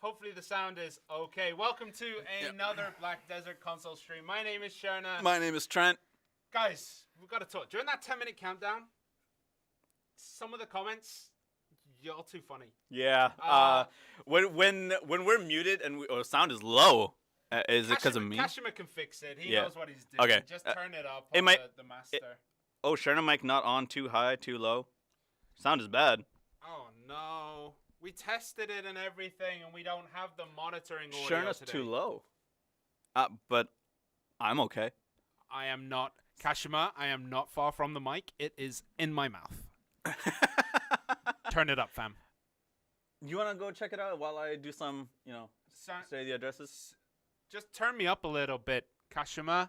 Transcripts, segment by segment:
Hopefully the sound is okay. Welcome to another Black Desert console stream. My name is Sherna. My name is Trent. Guys, we've got to talk. During that 10-minute countdown, some of the comments, y'all too funny. Yeah. When we're muted and sound is low, is it because of me? Kashima can fix it. He knows what he's doing. Okay. Just turn it up on the master. Sherna mic not on, too high, too low. Sound is bad. Oh, no. We tested it and everything, and we don't have the monitoring audio Sherna's today. too low. But I'm okay. I am not. Kashima, I am not far from the mic. It is in my mouth. Turn it up, fam. You want to go check it out while I do some, say the addresses? Just turn me up a little bit, Kashima.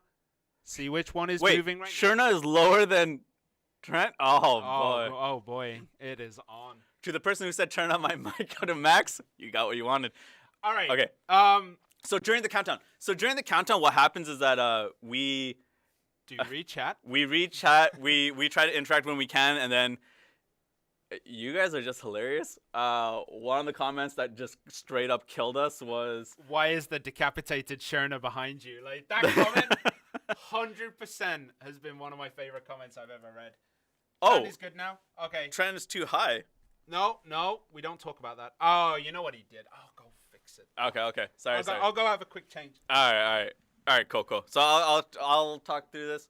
See which one is moving right now. Sherna is lower than Trent? Oh, boy. Oh, boy. It is on. To the person who said turn on my mic to max, you got what you wanted. All right. Okay. So during the countdown, what happens is that we do re-chat. We re-chat. we try to interact when we can, and then you guys are just hilarious. One of the comments that just straight up killed us was, "Why is the decapitated Sherna behind you?" Like that comment, 100% has been one of my favorite comments I've ever read. Trend is good now. Okay. Trend is too high. No, we don't talk about that. Oh, you know what he did? I'll go fix it. Okay. Sorry. I'll go have a quick change. All right. Cool. So I'll talk through this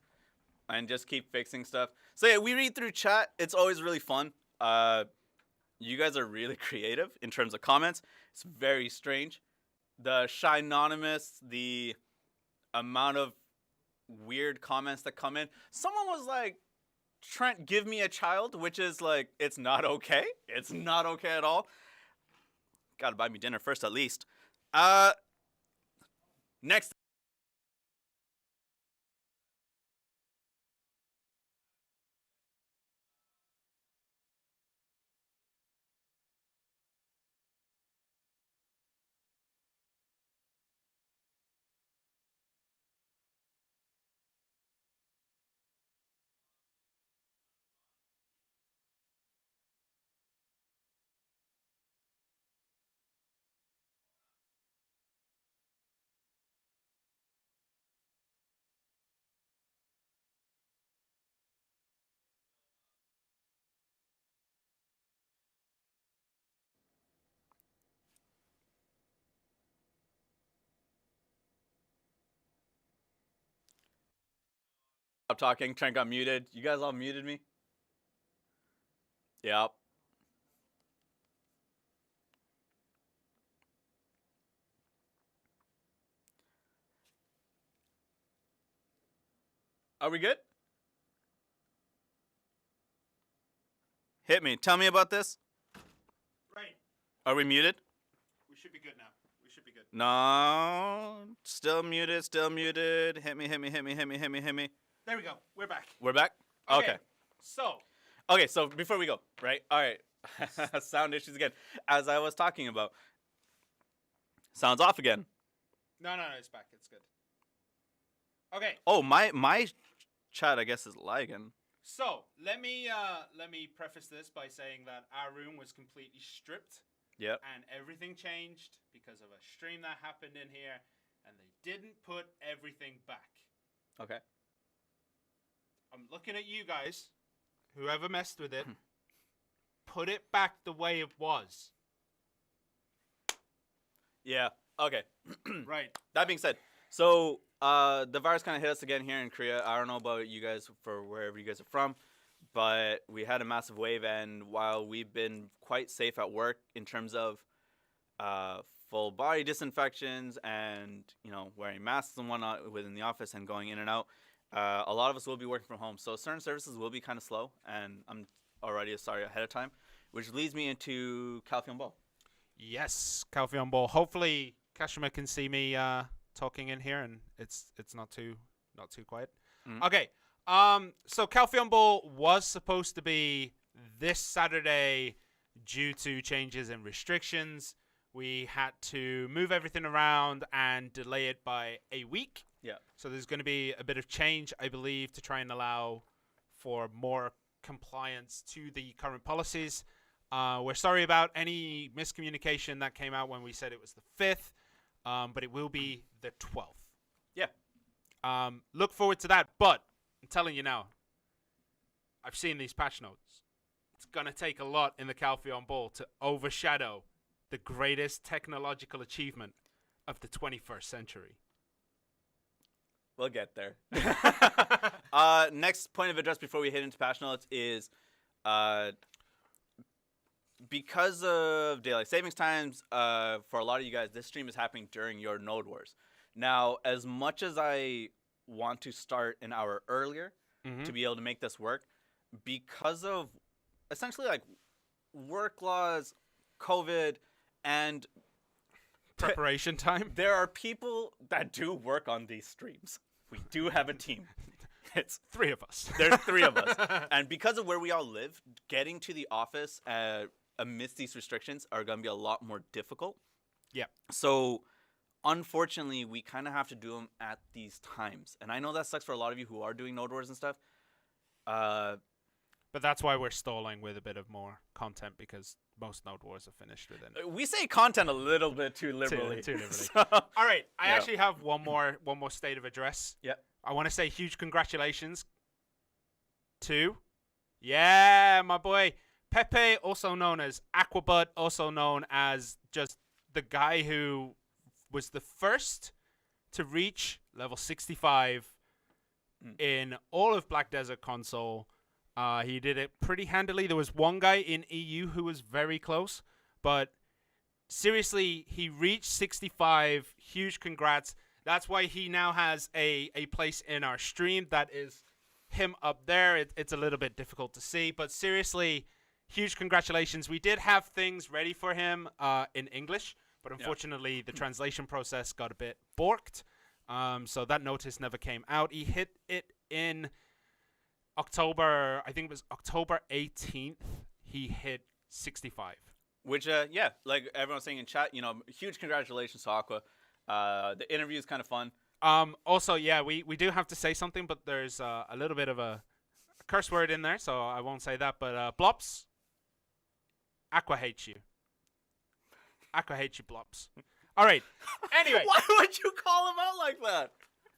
and just keep fixing stuff. So yeah, we read through chat. It's always really fun. You guys are really creative in terms of comments. It's very strange. The Shy-nonymous, the amount of weird comments that come in. Someone was like, Trent, give me a child, which is like, it's not okay. It's not okay at all. Gotta buy me dinner first, at least. Next. Stop talking. Trent got muted. You guys all muted me? Yep. Are we good? Hit me. Tell me about this. Right. Are we muted? We should be good now. No. Still muted. Hit me. There we go. We're back. We're back? Okay. So before we go, right? All right. Sound issues again. As I was talking about. Sounds off again. No, it's back. It's good. Okay. Oh, my chat, I guess, is lagging. So let me preface this by saying that our room was completely stripped. Yep. And everything changed because of a stream that happened in here, and they didn't put everything back. Okay. I'm looking at you guys, whoever messed with it, put it back the way it was. Yeah. Okay. Right. That being said, so the virus kind of hit us again here in Korea. I don't know about you guys for wherever you guys are from, but we had a massive wave, and while we've been quite safe at work in terms of full body disinfections and wearing masks and whatnot within the office and going in and out, a lot of us will be working from home. So certain services will be kind of slow, and I'm already sorry ahead of time, which leads me into Calpheon Ball. Yes, Calpheon Ball. Hopefully Kashima can see me talking in here, and it's not too quiet. Mm-hmm. Okay. So Calpheon Ball was supposed to be this Saturday due to changes in restrictions. We had to move everything around and delay it by a week. Yeah. So there's going to be a bit of change, I believe, to try and allow for more compliance to the current policies. We're sorry about any miscommunication that came out when we said it was the 5th, but it will be the 12th. Yeah. Look forward to that, but I'm telling you now, I've seen these patch notes. It's going to take a lot in the Calpheon Ball to overshadow the greatest technological achievement of the 21st century. We'll get there. Next point of address before we hit into patch notes is because of daylight savings times, for a lot of you guys, this stream is happening during your Node Wars. Now, as much as I want to start an hour earlier to be able to make this work, because of essentially like work laws, COVID, and preparation time. There are people that do work on these streams. We do have a team. It's 3 of us. There's 3 of us. And because of where we all live, getting to the office amidst these restrictions are going to be a lot more difficult. Yeah. So, unfortunately, we kind of have to do them at these times. And I know that sucks for a lot of you who are doing Node Wars and stuff. But that's why we're stalling with a bit of more content, because most Node Wars are finished within. We say content a little bit too liberally. Too liberally. So, all right, I actually have one more state of address. Yeah. I want to say huge congratulations to, my boy Pepe, also known as Aquabutt, also known as just the guy who was the first to reach level 65 in all of Black Desert console. He did it pretty handily. There was one guy in EU who was very close, but seriously, he reached 65. Huge congrats. That's why he now has a place in our stream. That is him up there. It's a little bit difficult to see, but seriously, huge congratulations. We did have things ready for him in English, but unfortunately, the translation process got a bit borked. So that notice never came out. He hit it in October, I think it was October 18th, he hit 65. Which, like everyone's saying in chat, huge congratulations to Aqua. The interview is kind of fun. Also, we do have to say something, but there's a little bit of a curse word in there, so I won't say that. But Blops, Aqua hates you. Aqua hates you, Blops. All right. Anyway. Why would you call him out like that?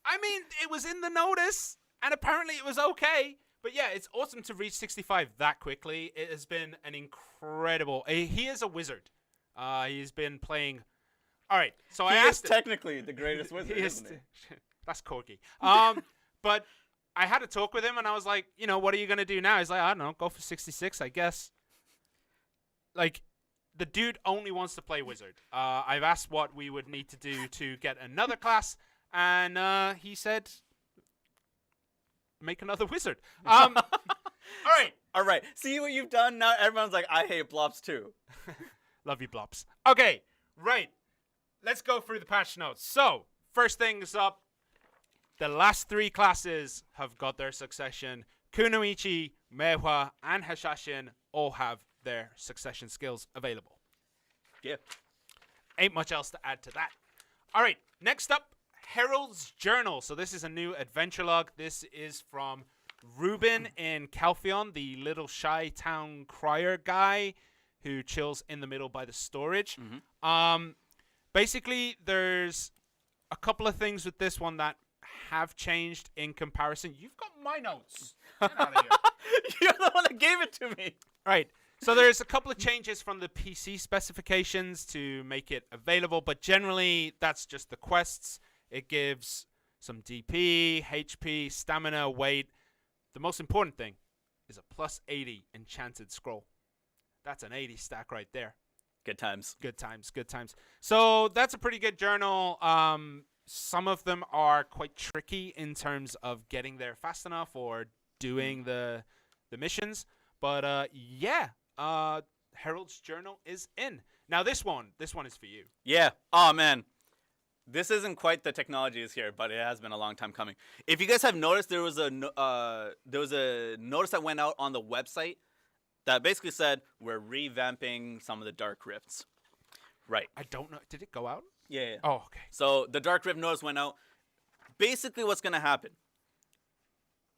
I mean, it was in the notice, and apparently it was okay. But yeah, it's awesome to reach 65 that quickly. It has been an incredible... He is a wizard. He's been playing... All right, so I asked... He is technically the greatest wizard, isn't he? That's Corgi. But I had a talk with him, and I was like, what are you going to do now? He's like, I don't know, go for 66, I guess. Like, the dude only wants to play wizard. I've asked what we would need to do to get another class, and he said... make another wizard. All right. See what you've done? Now everyone's like, I hate Blops too. Love you, Blops. Okay, right. Let's go through the patch notes. So, first things up, the last 3 classes have got their succession. Kunoichi, Meiwa, and Hashashin all have their succession skills available. Yeah. Ain't much else to add to that. All right, next up, Herald's Journal. So this is a new adventure log. This is from Ruben in Calpheon, the little shy town crier guy who chills in the middle by the storage. Basically, there's a couple of things with this one that have changed in comparison. You've got my notes. Get out of here. You're the one that gave it to me. Right. So there's a couple of changes from the PC specifications to make it available, but generally that's just the quests. It gives some DP, HP, stamina, weight. The most important thing is a plus 80 enchanted scroll. That's an 80 stack right there. Good times. Good times, good times. So that's a pretty good journal. Some of them are quite tricky in terms of getting there fast enough or doing the missions. But Herald's Journal is in. Now this one is for you. Yeah. Oh man. This isn't quite the technology is here, but it has been a long time coming. If you guys have noticed, there was a notice that went out on the website that basically said we're revamping some of the Dark Rifts. Right. I don't know. Did it go out? Yeah. Oh, okay. So the Dark Rift notice went out. Basically, what's going to happen?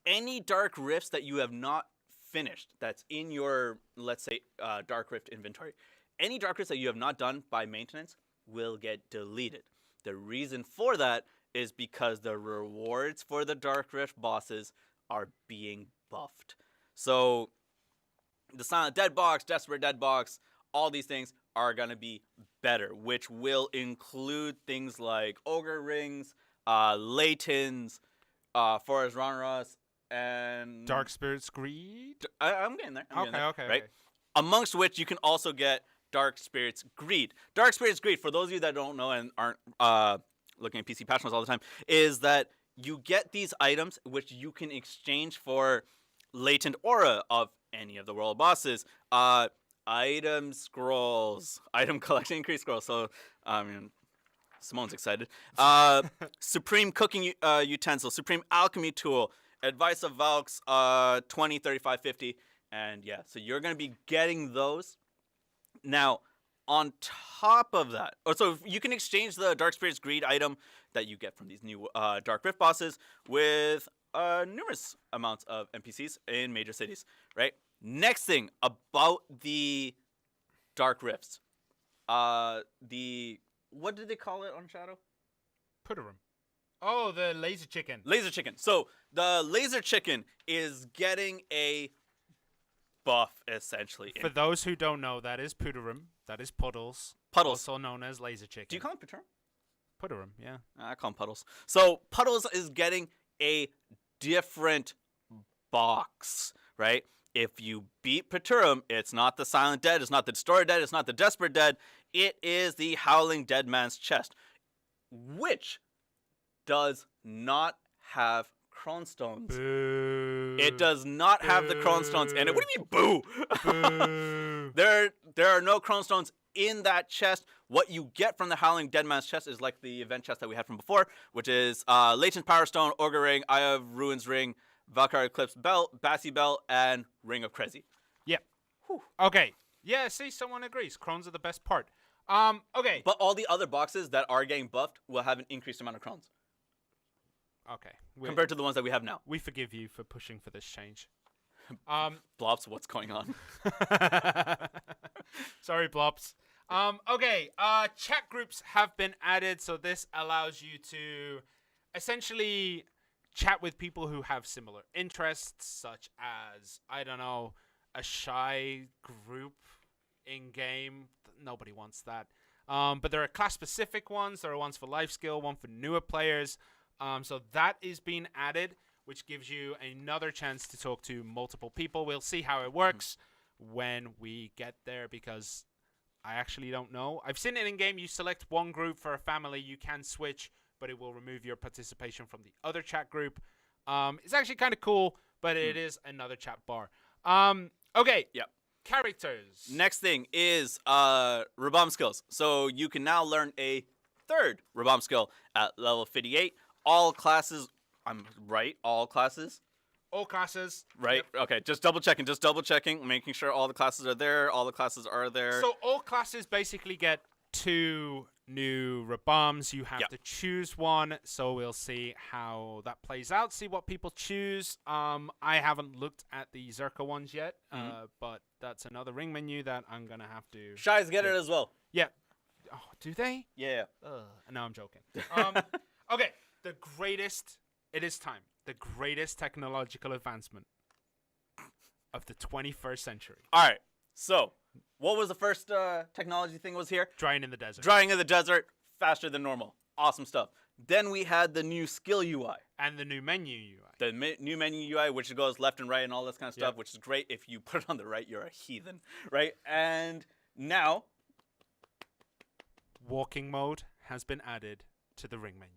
Any Dark Rifts that you have not finished, that's in your, let's say, Dark Rift inventory, any Dark Rifts that you have not done by maintenance will get deleted. The reason for that is because the rewards for the Dark Rift bosses are being buffed. So the Silent Dead box, Desperate Dead box, all these things are going to be better, which will include things like Ogre Rings, Laytons, Forest Ronras, and Dark Spirit's Greed? I'm getting there. Okay. Right? Amongst which you can also get Dark Spirit's Greed. Dark Spirit's Greed, for those of you that don't know and aren't looking at PC patch notes all the time, is that you get these items which you can exchange for latent aura of any of the world bosses. Item scrolls, item collection increase scrolls. So, Simone's excited. Supreme cooking utensil, Supreme alchemy tool, advice of Valks, 20, 35, 50, and yeah. So you're gonna be getting those. Now, on top of that, so you can exchange the Dark Spirit's Greed item that you get from these new Dark Rift bosses with numerous amounts of NPCs in major cities, right? Next thing about the Dark Rifts, what did they call it on Shadow? Puderum. Oh, the laser chicken. Laser chicken. So the laser chicken is getting a buff, essentially. For those who don't know, that is Puderum. That is Puddles. Puddles. Also known as laser chicken. Do you call him Puderum? Puderum, yeah. I call him Puddles. So Puddles is getting a different box, right? If you beat Puderum, it's not the Silent Dead, it's not the Destroyer Dead, it's not the Desperate Dead. It is the Howling Dead Man's Chest, which does not have Crone Stones. Boo. It does not have the Crone Stones in it. What do you mean, boo? Boo. There are no Crone Stones in that chest. What you get from the Howling Dead Man's Chest is like the event chest that we had from before, which is Layton's Power Stone, Ogre Ring, Eye of Ruins Ring, Valkyrie Eclipse Belt, Bassi Belt, and Ring of Krezi. Yep. Whew. Okay. Yeah, see, someone agrees. Crones are the best part. Okay. But all the other boxes that are getting buffed will have an increased amount of Crones. Okay. Compared to the ones that we have now. We forgive you for pushing for this change. Blobs, what's going on? Sorry, Blobs. Okay. Chat groups have been added, so this allows you to essentially chat with people who have similar interests, such as, I don't know, a shy group in-game. Nobody wants that. But there are class-specific ones. There are ones for life skill, one for newer players. So that is being added, which gives you another chance to talk to multiple people. We'll see how it works when we get there, because I actually don't know. I've seen it in-game. You select one group for a family. You can switch, but it will remove your participation from the other chat group. It's actually kind of cool, but it is another chat bar. Okay. Yep. Characters. Next thing is Rabam skills. So you can now learn a third Rabam skill at level 58. All classes. I'm right. All classes. All classes. Right. Yep. Okay. Just double checking, making sure all the classes are there. All the classes are there. So all classes basically get 2 new Rabams. You have to choose one. So we'll see how that plays out. See what people choose. I haven't looked at the Zerka ones yet, but that's another ring menu that I'm gonna have to. Shies get it as well. Yeah. Oh, do they? Yeah. No, I'm joking. Okay. The greatest. It is time. The greatest technological advancement of the 21st century. All right. So, what was the first technology thing was here? Drying in the desert. Drying in the desert, faster than normal. Awesome stuff. Then we had the new skill UI. And the new menu UI. The new menu UI, which goes left and right and all this kind of stuff, which is great. If you put it on the right, you're a heathen, right? And now, walking mode has been added to the ring menu.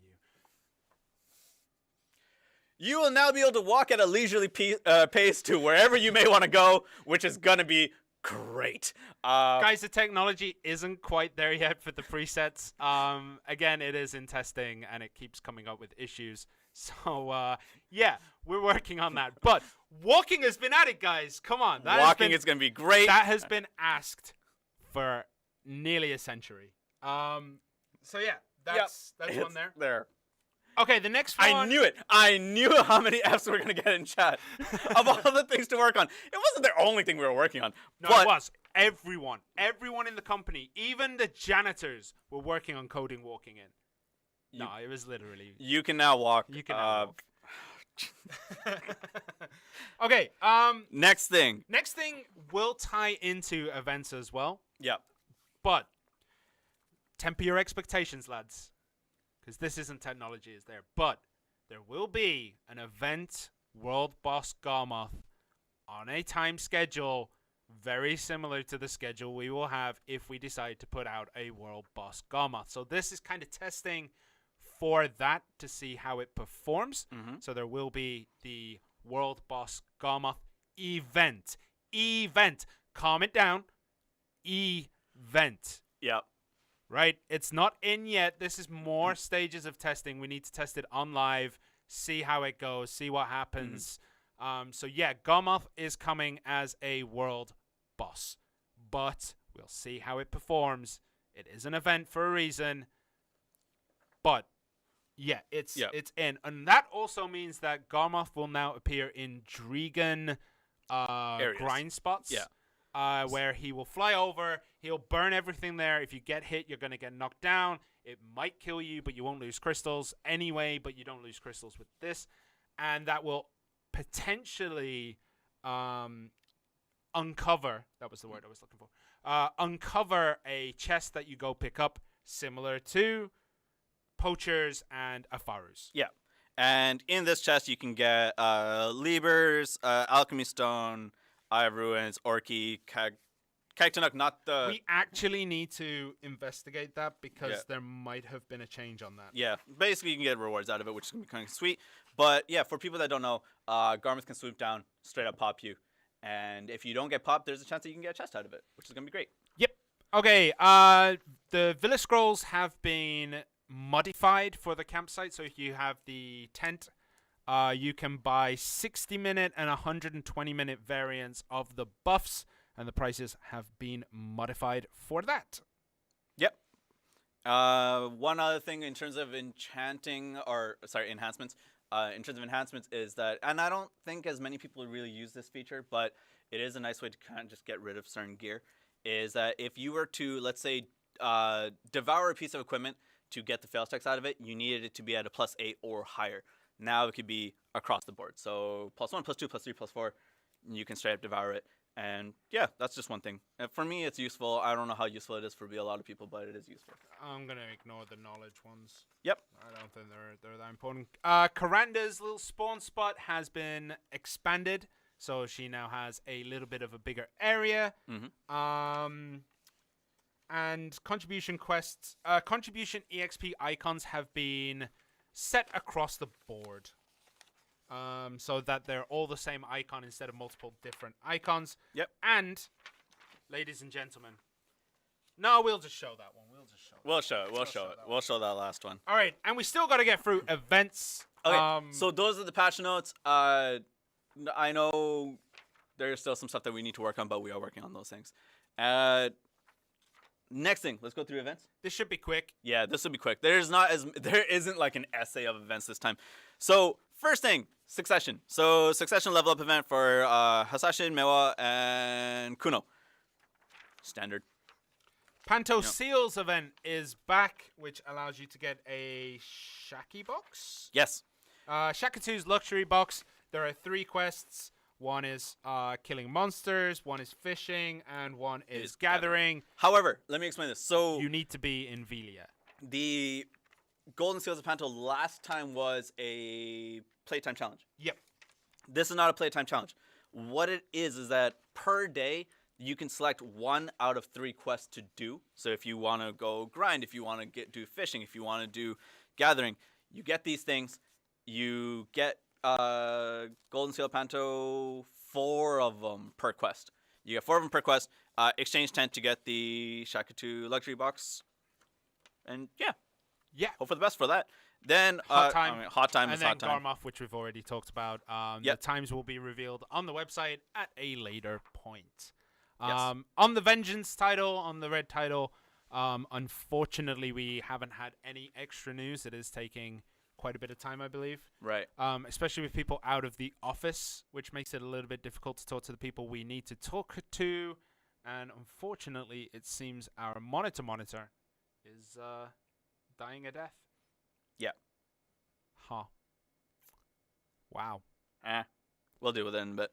You will now be able to walk at a leisurely pace to wherever you may want to go, which is going to be great. Guys, the technology isn't quite there yet for the presets. Again, it is in testing, and it keeps coming up with issues. So, yeah, we're working on that. But walking has been added, guys. Come on. Walking is going to be great. That has been asked for nearly a century. So, yeah, that's one there. Okay, the next one. I knew it. I knew how many Fs we were gonna get in chat. Of all the things to work on, it wasn't the only thing we were working on. No, but it was. Everyone in the company, even the janitors, were working on coding walking in. No, it was literally. You can now walk. You can now walk. Okay. Next thing. Next thing will tie into events as well. Yeah. But temper your expectations, lads, because this isn't technology, is there? But there will be an event, World Boss Garmoth, on a time schedule very similar to the schedule we will have if we decide to put out a World Boss Garmoth. So this is kind of testing for that to see how it performs. Mm-hmm. So there will be the World Boss Garmoth event. Event. Calm it down. Event. Yep. Right? It's not in yet. This is more stages of testing. We need to test it on live, see how it goes, see what happens. So yeah, Garmoth is coming as a world boss, but we'll see how it performs. It is an event for a reason, but yeah, it's in, and that also means that Garmoth will now appear in Dregan grind spots. Yeah. Where he will fly over, he'll burn everything there. If you get hit, you're going to get knocked down. It might kill you, but you won't lose crystals anyway, but you don't lose crystals with this. And that will potentially uncover, that was the word I was looking for, uncover a chest that you go pick up, similar to Poachers and Afarus. Yeah. And in this chest, you can get Libers, Alchemy Stone, Eye of Ruins, Orky, Cactanuk, not the... We actually need to investigate that because there might have been a change on that. Yeah, basically you can get rewards out of it, which is going to be kind of sweet. But yeah, for people that don't know, Garmoth can swoop down, straight up pop you. And if you don't get popped, there's a chance that you can get a chest out of it, which is going to be great. Yep. Okay, the Villa Scrolls have been modified for the campsite. So if you have the tent, you can buy 60-minute and 120-minute variants of the buffs, and the prices have been modified for that. Yep. One other thing in terms of enhancements. In terms of enhancements is that, and I don't think as many people really use this feature, but it is a nice way to kind of just get rid of certain gear, is that if you were to, let's say, devour a piece of equipment to get the fail stacks out of it, you needed it to be at a +8 or higher. Now it could be across the board. So +1, +2, +3, +4, you can straight up devour it. And yeah, that's just one thing. For me, it's useful. I don't know how useful it is for a lot of people, but it is useful. I'm going to ignore the knowledge ones. Yep. I don't think they're that important. Karanda's little spawn spot has been expanded, so she now has a little bit of a bigger area. Mm-hmm. And contribution quests, contribution EXP icons have been set across the board. So that they're all the same icon instead of multiple different icons. Yep. And, ladies and gentlemen, no, we'll just show that one. We'll show that last one. All right, and we still got to get through events. Okay, so those are the patch notes. I know there's still some stuff that we need to work on, but we are working on those things. Next thing, let's go through events. This should be quick. Yeah, this will be quick. There isn't like an essay of events this time. So first thing, Succession. So Succession level up event for Hasashin, Mewa, and Kuno. Standard. Panto Seals event is back, which allows you to get a Shaki box. Yes. Shaka2's luxury box. There are 3 quests. One is killing monsters, one is fishing, and one is gathering. However, let me explain this. So you need to be in Velia. The Golden Seals of Panto last time was a playtime challenge. Yep. This is not a playtime challenge. What it is that per day, you can select 1 out of 3 quests to do. So if you want to go grind, if you want to do fishing, if you want to do gathering, you get these things. You get Golden Seal Panto, 4 of them per quest. You get 4 of them per quest. Exchange tent to get the Shaka2 luxury box. And yeah. Hope for the best for that. Then hot time, and then hot time. Garmoth, which we've already talked about. The times will be revealed on the website at a later point. Yes. On the Vengeance title, on the red title, unfortunately we haven't had any extra news. It is taking quite a bit of time, I believe. Right. Especially with people out of the office, which makes it a little bit difficult to talk to the people we need to talk to. And unfortunately, it seems our monitor is dying a death. Yeah. Huh. Wow. We'll deal with it in a bit.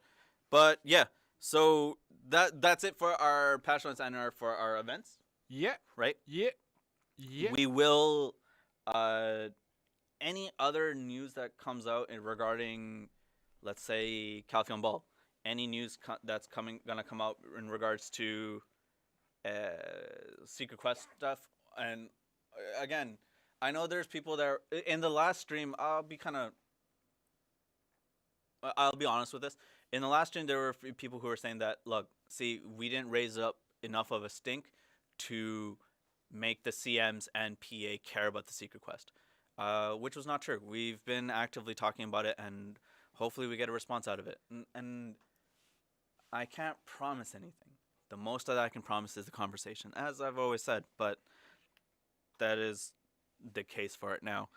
But yeah, so that's it for our patch notes and for our events. Yeah. Right? Yeah. Yeah. We will any other news that comes out regarding, let's say, Calpheon Ball. Any news that's gonna come out in regards to Secret Quest stuff. And again, I know there's people that in the last stream. I'll be honest with this. In the last stream, there were people who were saying that, look, see, we didn't raise up enough of a stink to make the CMs and PA care about the Secret Quest, which was not true. We've been actively talking about it, and hopefully we get a response out of it. And I can't promise anything. The most that I can promise is the conversation, as I've always said, but that is the case for it now.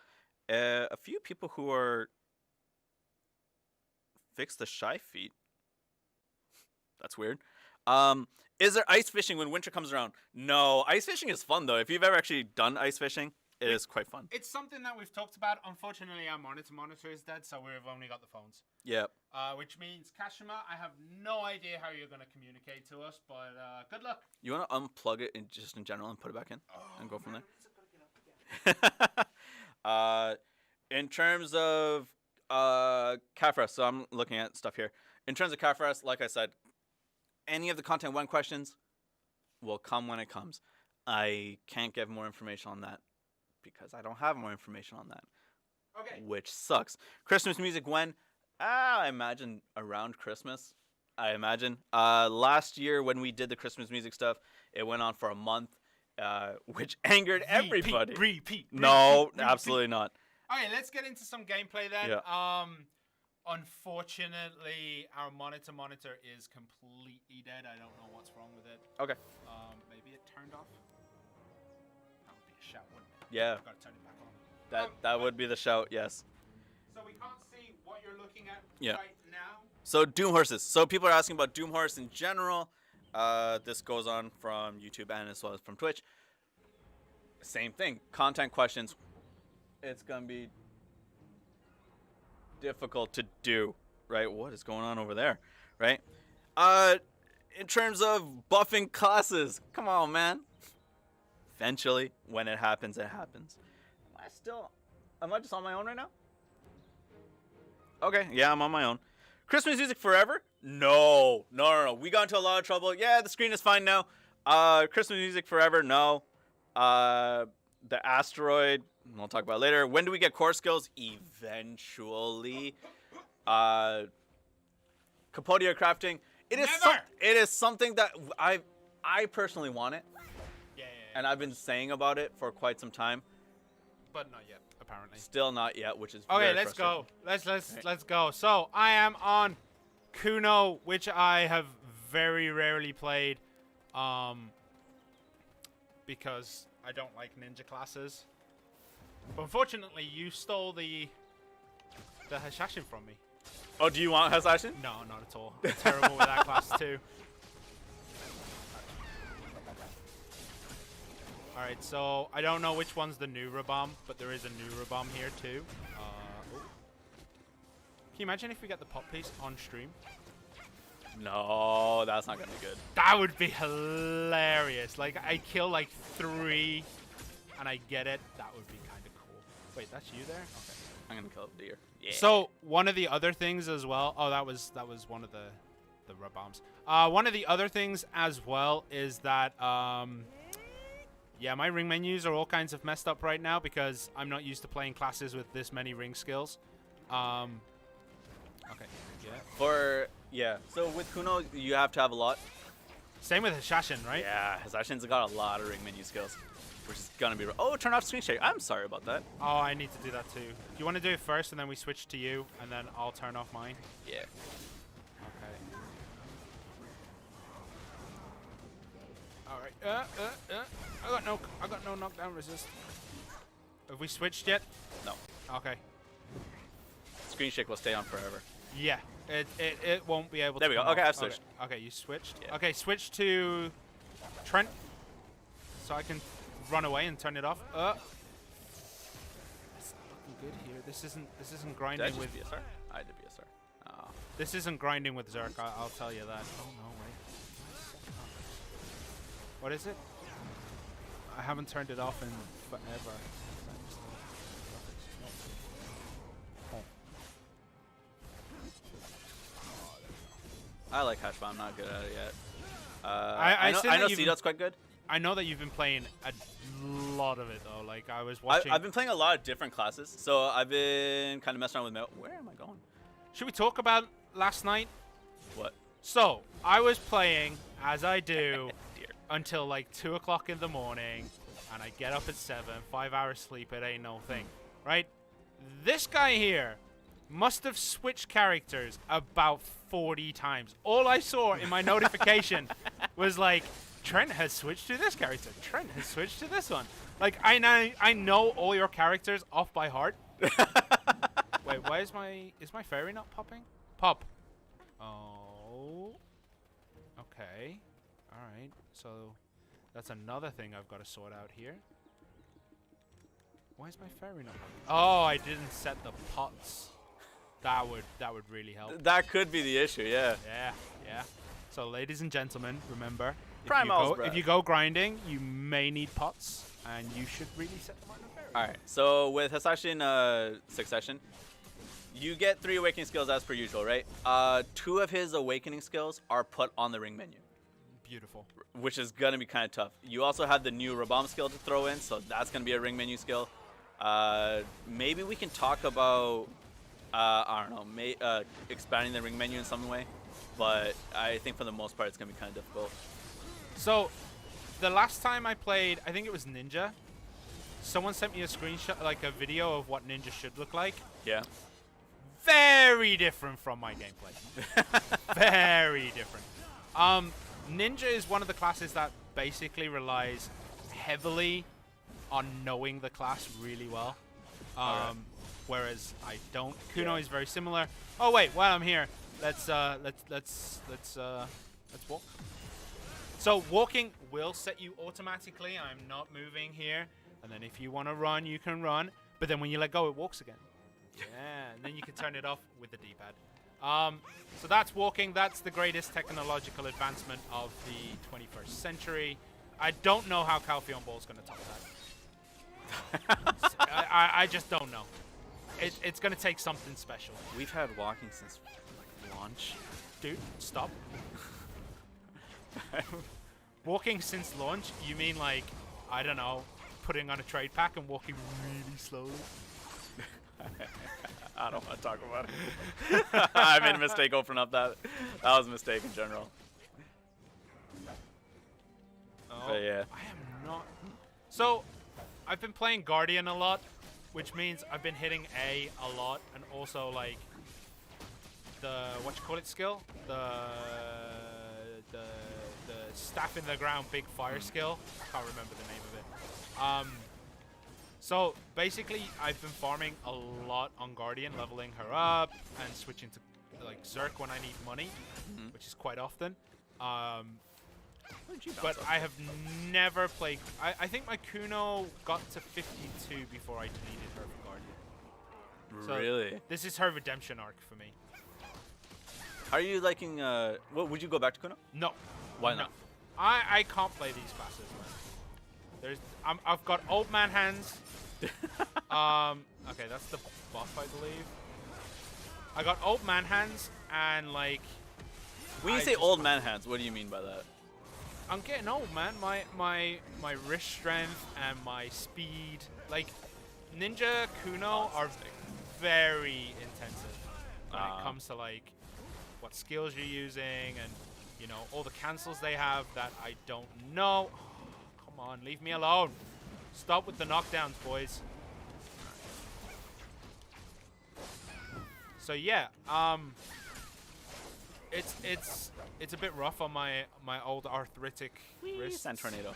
A few people who are fix the shy feet. That's weird. Is there ice fishing when winter comes around? No, ice fishing is fun though. If you've ever actually done ice fishing, it is quite fun. It's something that we've talked about. Unfortunately, our monitor is dead, so we've only got the phones. Yep. Which means, Kashima, I have no idea how you're going to communicate to us, but good luck. You want to unplug it just in general and put it back in and go from there? In terms of Kafras, so I'm looking at stuff here. In terms of Kafras, like I said, any of the Content 1 questions will come when it comes. I can't give more information on that because I don't have more information on that. Okay. Which sucks. Christmas music when? I imagine around Christmas. I imagine. Last year when we did the Christmas music stuff, it went on for a month, which angered everybody. Repeat. No, absolutely not. Okay, let's get into some gameplay then. Yeah. Unfortunately, our monitor is completely dead. I don't know what's wrong with it. Okay. Maybe it turned off. That would be a shout, wouldn't it? Yeah. I've got to turn it back on. That would be the shout, yes. So we can't see what you're looking at right now. So Doom Horses. So people are asking about Doom Horse in general. This goes on from YouTube and as well as from Twitch. Same thing. Content questions. It's going to be difficult to do, right? What is going on over there, right? In terms of buffing classes, come on, man. Eventually, when it happens, it happens. Am I just on my own right now? Okay, yeah, I'm on my own. Christmas music forever? No. We got into a lot of trouble. Yeah, the screen is fine now. Christmas music forever? No. The asteroid, we'll talk about it later. When do we get core skills? Eventually. Capodia crafting. It is something that I personally want it. Yeah. And I've been saying about it for quite some time. But not yet, apparently. Still not yet, which is okay. Very Let's go. frustrating. Let's go. So I am on Kuno, which I have very rarely played, because I don't like ninja classes. But unfortunately, you stole the Hashashin from me. Oh, do you want Hashashin? No, not at all. I'm terrible with that class too. Alright, so I don't know which one's the new Rabam, but there is a new Rabam here too. Can you imagine if we get the pop piece on stream? No, that's not gonna be good. That would be hilarious. Like, I kill like 3 and I get it. That would be kind of cool. Wait, that's you there? Okay. I'm gonna kill a deer. Yeah. So one of the other things as well. Oh, that was one of the Rabams. One of the other things as well is that yeah, my ring menus are all kinds of messed up right now because I'm not used to playing classes with this many ring skills. Okay. Yeah. So with Kuno, you have to have a lot. Same with Hashashin, right? Yeah, Hashashin's got a lot of ring menu skills, which is gonna be. Oh, turn off screen share. I'm sorry about that. Oh, I need to do that too. Do you want to do it first and then we switch to you and then I'll turn off mine? Yeah. Okay. All right. I got no knockdown resist. Have we switched yet? No. Okay. Screen shake will stay on forever. Yeah. It won't be able to. There we go. come Okay, off. I've switched. Okay, you switched. Yeah. Okay, switch to Trent, so I can run away and turn it off. It's not looking good here. This isn't grinding Did I with. just BSR? I did BSR. Oh. This isn't grinding with Zerk. I'll tell you that. Oh no, wait. What is it? I haven't turned it off in forever. I like Hash, but I'm not good at it yet. I know C-Dot's quite good. I know that you've been playing a lot of it though. Like I was watching. I've been playing a lot of different classes, so I've been kind of messing around with Where am I going? Should we talk about last night? What? So I was playing as I do Dear. until like 2 o'clock in the morning, and I get up at 7. 5 hours sleep. It ain't no thing, right? This guy here must have switched characters about 40 times. All I saw in my notification was like, Trent has switched to this character. Trent has switched to this one. Like I know all your characters off by heart. Wait, why is my fairy not popping? Pop. Oh. Okay. All right. So that's another thing I've got to sort out here. Why is my fairy not popping? Oh, I didn't set the pots. That would really help. That could be the issue, yeah. Yeah. So ladies and gentlemen, remember, if you go grinding, you may need pots, and you should really set them on a fairy. Alright, so with Hasashi Succession, you get 3 awakening skills as per usual, right? 2 of his awakening skills are put on the ring menu. Beautiful. Which is going to be kind of tough. You also have the new Rabam skill to throw in, so that's going to be a ring menu skill. Maybe we can talk about, I don't know, expanding the ring menu in some way. But I think for the most part, it's going to be kind of difficult. So, the last time I played, I think it was Ninja. Someone sent me a screenshot, like a video of what Ninja should look like. Yeah. Very different from my gameplay. Very different. Ninja is one of the classes that basically relies heavily on knowing the class really well. Right. Whereas I don't. Kuno is very similar. Oh wait, while I'm here, let's walk. So walking will set you automatically. I'm not moving here. And then if you want to run, you can run. But then when you let go, it walks again. Yeah, and then you can turn it off with the D-pad. So that's walking. That's the greatest technological advancement of the 21st century. I don't know how Calpheon Ball is going to top that. I just don't know. It's going to take something special. We've had walking since launch. Dude, stop. Walking since launch? You mean like, I don't know, putting on a trade pack and walking really slowly? I don't want to talk about it. I made a mistake opening up that. That was a mistake in general. Oh, but yeah. I am not. So, I've been playing Guardian a lot, which means I've been hitting A a lot, and also like the skill, the staff in the ground big fire skill. Can't remember the name of it. So basically, I've been farming a lot on Guardian, leveling her up and switching to like Zerk when I need money, which is quite often. But I have never played. I think my Kuno got to 52 before I deleted her for Guardian. So really? This is her redemption arc for me. Are you liking? What would you go back to Kuno? No. Why not? I can't play these classes, man. I've got old man hands. Okay, that's the buff, I believe. I got old man hands and like. When you say old man hands, what do you mean by that? I'm getting old, man. My wrist strength and my speed, like Ninja Kuno, are very intensive when it comes to like what skills you're using and you know all the cancels they have that I don't know. Oh, come on, leave me alone. Stop with the knockdowns, boys. So yeah, it's a bit rough on my old arthritic wrists. Sand Tornado.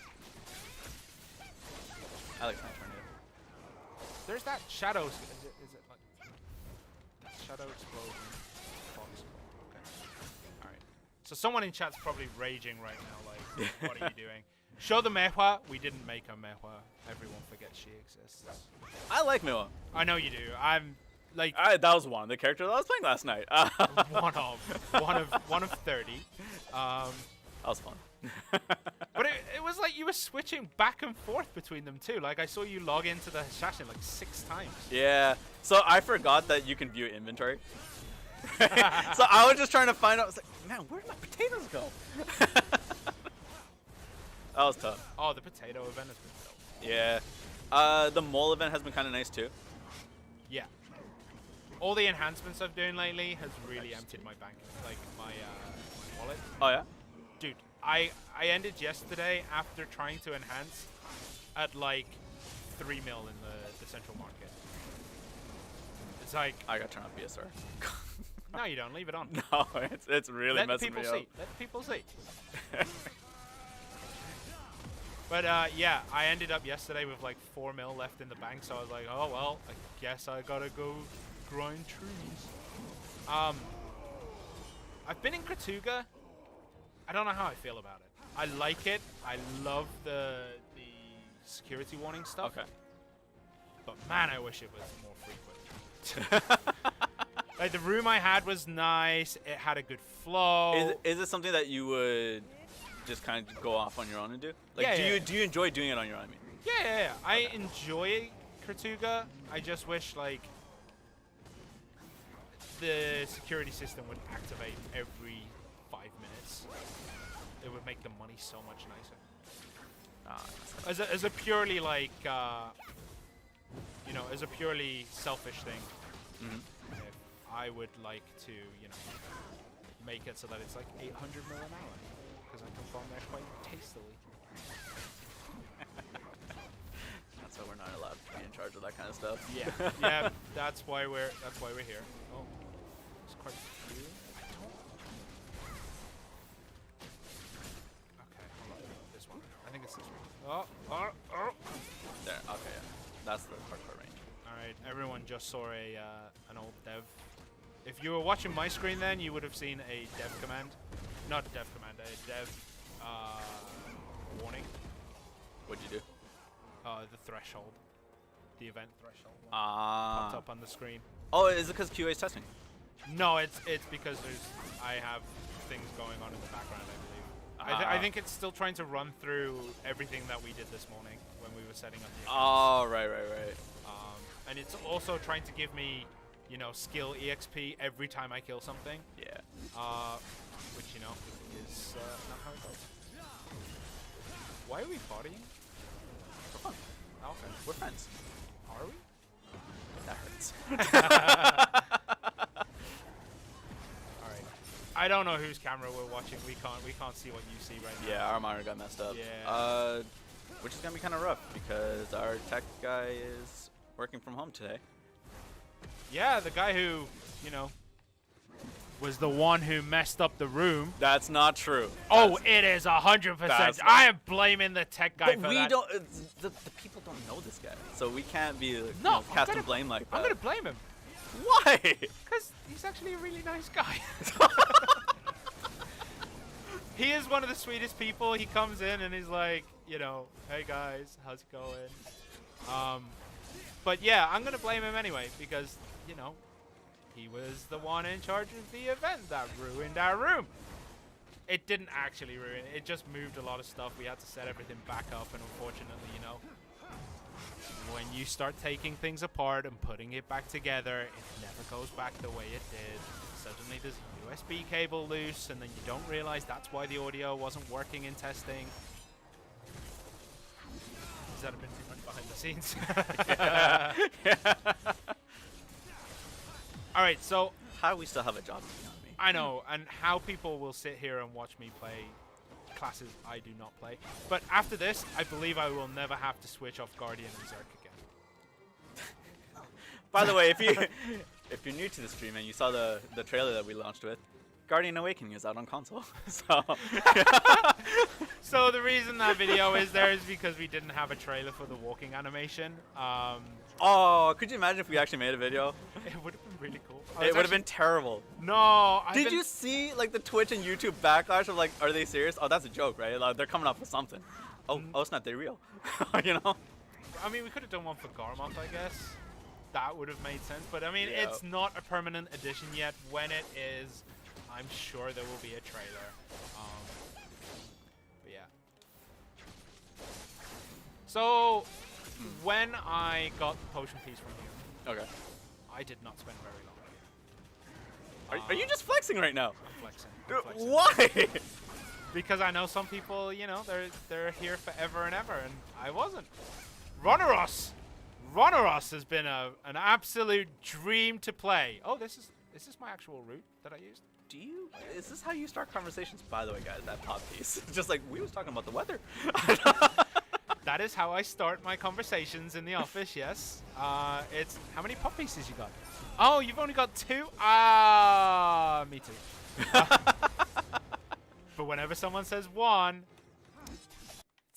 I like Sand Tornado. There's that shadow. Is it like shadow explosion? Fox. Okay. All right. So someone in chat's probably raging right now. Like, what are you doing? Show the mehua. We didn't make a mehua. Everyone forgets she exists. I like Miwa. I know you do. I'm like That was one of the characters I was playing last night. one of 30. That was fun. But it was like you were switching back and forth between them too. Like I saw you log into the Hashashin like 6 times. Yeah. So I forgot that you can view inventory. So I was just trying to find out. I was like, man, where did my potatoes go? That was tough. Oh, the potato event has been dope. Yeah. The mole event has been kind of nice too. Yeah. All the enhancements I've done lately has really emptied my bank, like my wallet. Oh yeah. Dude, I ended yesterday after trying to enhance at like 3 mil in the central market. It's like I got to turn on BSR. no, you don't. Leave it on. No, it's really Let messing people me see. up. Let people see. But yeah, I ended up yesterday with like 4 mil left in the bank, so I was like, oh well, I guess I gotta go grind trees. I've been in Kratuga. I don't know how I feel about it. I like it. I love the security warning stuff. Okay. But man, I wish it was more frequent. Like the room I had was nice. It had a good flow. Is it something that you would just kind of go off on your own and do? Like, Yeah, do you enjoy doing it on your own? I mean, Yeah. I enjoy Kratuga. I just wish like the security system would activate every 5 minutes. It would make the money so much nicer. As a purely like as a purely selfish thing, if I would like to make it so that it's like 800 mil an hour because I can farm there quite tastily. That's why we're not allowed to be in charge of that kind of stuff. Yeah, that's why we're here. Oh, it's quite cool. Okay, hold on. This one. I think it's this one. Oh. There. Okay. Yeah. That's the hardcore range. All right, everyone just saw an old dev. If you were watching my screen, then you would have seen a dev command, not a dev command, a dev warning. What'd you do? The threshold, the event threshold. Popped up on the screen. Oh, is it because QA is testing? No, it's because I have things going on in the background, I believe. I think it's still trying to run through everything that we did this morning when we were setting up the account. Oh, right. And it's also trying to give me, skill EXP every time I kill something. Yeah. Which, is not how it goes. Why are we partying? For fun. Oh, okay. We're friends. Are we? That hurts. Alright. I don't know whose camera we're watching. We can't see what you see right now. Yeah, our monitor got messed up. Yeah. Which is gonna be kind of rough because our tech guy is working from home today. Yeah, the guy who, was the one who messed up the room. That's not true. Oh, it is 100%. I am blaming the tech guy for we that. don't. The people don't know this guy, so we can't be No, casting blame like that. I'm gonna blame him. Why? Because he's actually a really nice guy. He is one of the sweetest people. He comes in and he's like, hey guys, how's it going? But yeah, I'm gonna blame him anyway because, he was the one in charge of the event that ruined our room. It didn't actually ruin it. It just moved a lot of stuff. We had to set everything back up, and unfortunately, when you start taking things apart and putting it back together, it never goes back the way it did. Suddenly there's a USB cable loose, and then you don't realize that's why the audio wasn't working in testing. Has that been too much behind the scenes? Yeah. All right, so How do we still have a job? You know what I mean? I know, and how people will sit here and watch me play classes I do not play. But after this, I believe I will never have to switch off Guardian and Zerk again. By the way, if you're new to the stream and you saw the trailer that we launched with, Guardian Awakening is out on console. So So the reason that video is there is because we didn't have a trailer for the walking animation. Oh, could you imagine if we actually made a video? It would have been really cool. It would have been terrible. No. Did you see like the Twitch and YouTube backlash of like, are they serious? Oh, that's a joke, right? Like, they're coming up with something. Oh, it's not. They're real. You know? I mean, we could have done one for Garmoth, I guess. That would have made sense. But I mean, Yeah. it's not a permanent edition yet. When it is, I'm sure there will be a trailer. But yeah. So, when I got the potion piece from you, Okay. I did not spend very long. Are you just flexing right now? I'm flexing. Dude, I'm flexing. why? Because I know some people, you know, they're here forever and ever, and I wasn't. Ronaros has been an absolute dream to play. Oh, is this my actual route that I used? Is this how you start conversations? By the way, guys, that pop piece. Just like we was talking about the weather. That is how I start my conversations in the office, yes. It's how many pop pieces you got? Oh, you've only got 2? Ah, me too. But whenever someone says 1,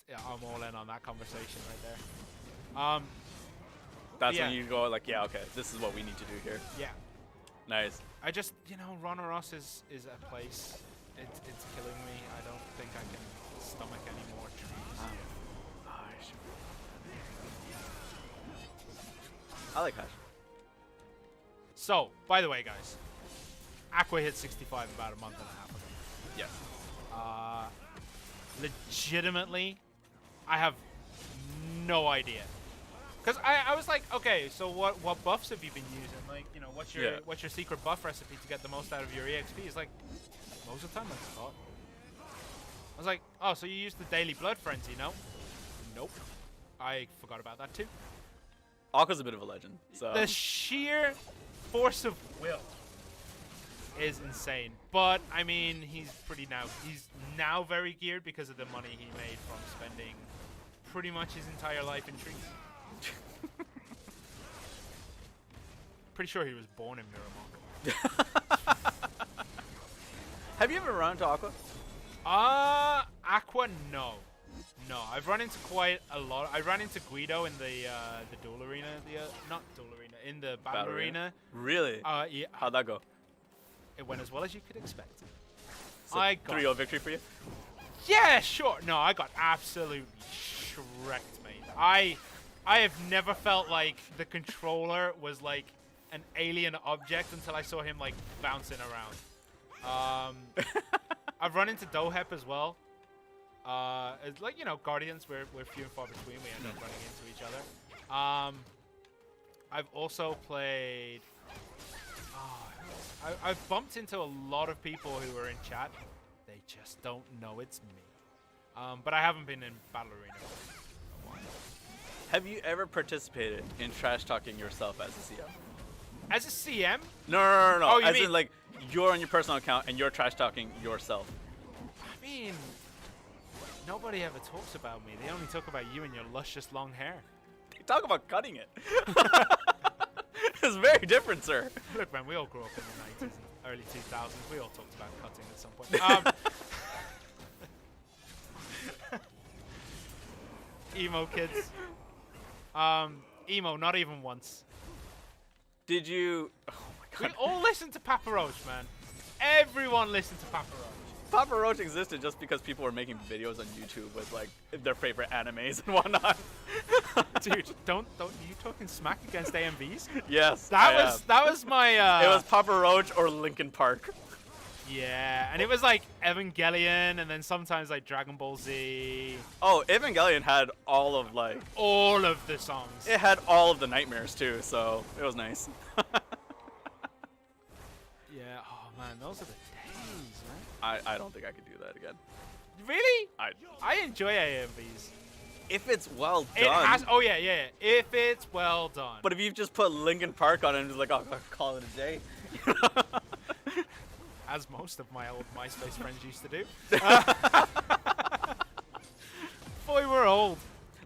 yeah, I'm all in on that conversation right there. That's yeah. when you go like, yeah, okay, this is what we need to do here. Yeah. Nice. I just, you know, Ronaros is a place. It's killing me. I don't think I can stomach any more trees. I like hash. So, by the way, guys, Aqua hit 65 about a month and a half ago. Yes. Legitimately, I have no idea. Because I was like, okay, so what buffs have you been using? Like, you know, what's your secret buff recipe to get the most out of your EXP? It's like, most of the time that's thought. I was like, oh, so you use the daily blood frenzy, no? Nope. I forgot about that too. Aqua's a bit of a legend. So The sheer force of will is insane. But I mean, he's now very geared because of the money he made from spending pretty much his entire life in trees. Pretty sure he was born in Miramar. Have you ever run into Aqua? Aqua, no. No, I've run into quite a lot. I ran into Guido in the duel arena, not duel arena, in the battle arena. Really? Yeah. How'd that go? It went as well as you could expect. So I got 3-0 victory for you? Yeah, sure. No, I got absolutely shreked, mate. I have never felt like the controller was like an alien object until I saw him like bouncing around. I've run into Dohep as well. It's like, you know, Guardians, we're few and far between. We end up running into each other. I've also played... I've bumped into a lot of people who are in chat. They just don't know it's me. But I haven't been in Battle Arena for a while. Have you ever participated in trash talking yourself as a CM? As a CM? No. Oh, you as mean in like you're on your personal account and you're trash talking yourself. I mean, nobody ever talks about me. They only talk about you and your luscious long hair. Talk about cutting it. It's very different, sir. Look, man, we all grew up in the 90s and early 2000s. We all talked about cutting at some point. Emo kids. Emo, not even once. Did you... Oh my We god. all listened to Papa Roach, man. Everyone listened to Papa Roach. Papa Roach existed just because people were making videos on YouTube with like their favorite animes and whatnot. Dude, don't you talking smack against AMVs? Yes. That was my It was Papa Roach or Linkin Park. yeah, and it was like Evangelion and then sometimes like Dragon Ball Z. Oh, Evangelion had all of like All of the songs. it had all of the nightmares too, so it was nice. Yeah, oh man, those are the days, man. I don't think I could do that again. Really? I enjoy AMVs. if it's well done. It has. Oh yeah. If it's well done. But if you just put Linkin Park on it and just like, oh, I'll call it a day. As most of my old MySpace friends used to do. Boy, we're old.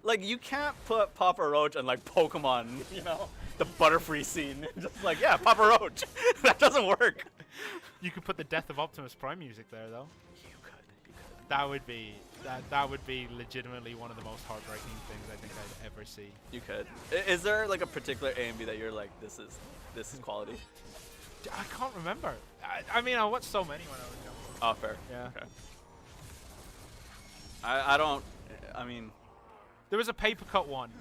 Like you can't put Papa Roach and like Pokemon, you know, the Butterfree scene. Just like, yeah, Papa Roach. That doesn't work. You could put the Death of Optimus Prime music there, though. You could. That would be legitimately one of the most heartbreaking things I think I'd ever see. You could. Is there like a particular A and B that you're like, this is quality? I can't remember. I mean, I watched so many when I was young. Oh, fair. Yeah. Okay. I don't. I mean, there was a paper cut one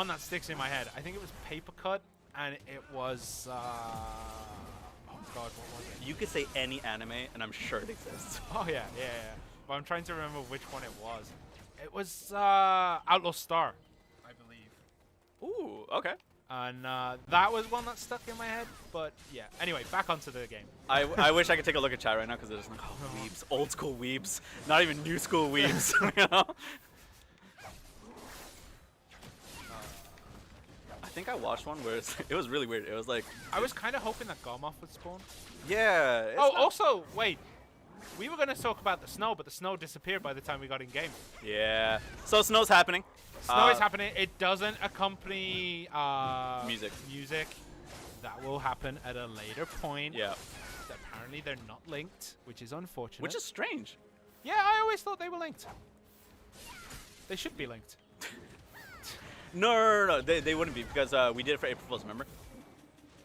that sticks in my head. I think it was paper cut, and it was. Oh God, what was it? You could say any anime, and I'm sure it exists. Oh yeah. But I'm trying to remember which one it was. It was Outlaw Star, I believe. Ooh, okay. And that was one that stuck in my head. But yeah. Anyway, back onto the game. I wish I could take a look at chat right now because there's like, weebs, old school weebs, not even new school weebs. You know? I think I watched one where it was really weird. It was like I was kind of hoping that Gomoth would spawn. Yeah. Oh, also, wait. We were going to talk about the snow, but the snow disappeared by the time we got in game. Yeah. So snow's happening. Snow is happening. It doesn't accompany music. That will happen at a later point. Yeah. Apparently they're not linked, which is unfortunate. Which is strange. Yeah, I always thought they were linked. They should be linked. No. They wouldn't be because we did it for April Fool's, remember?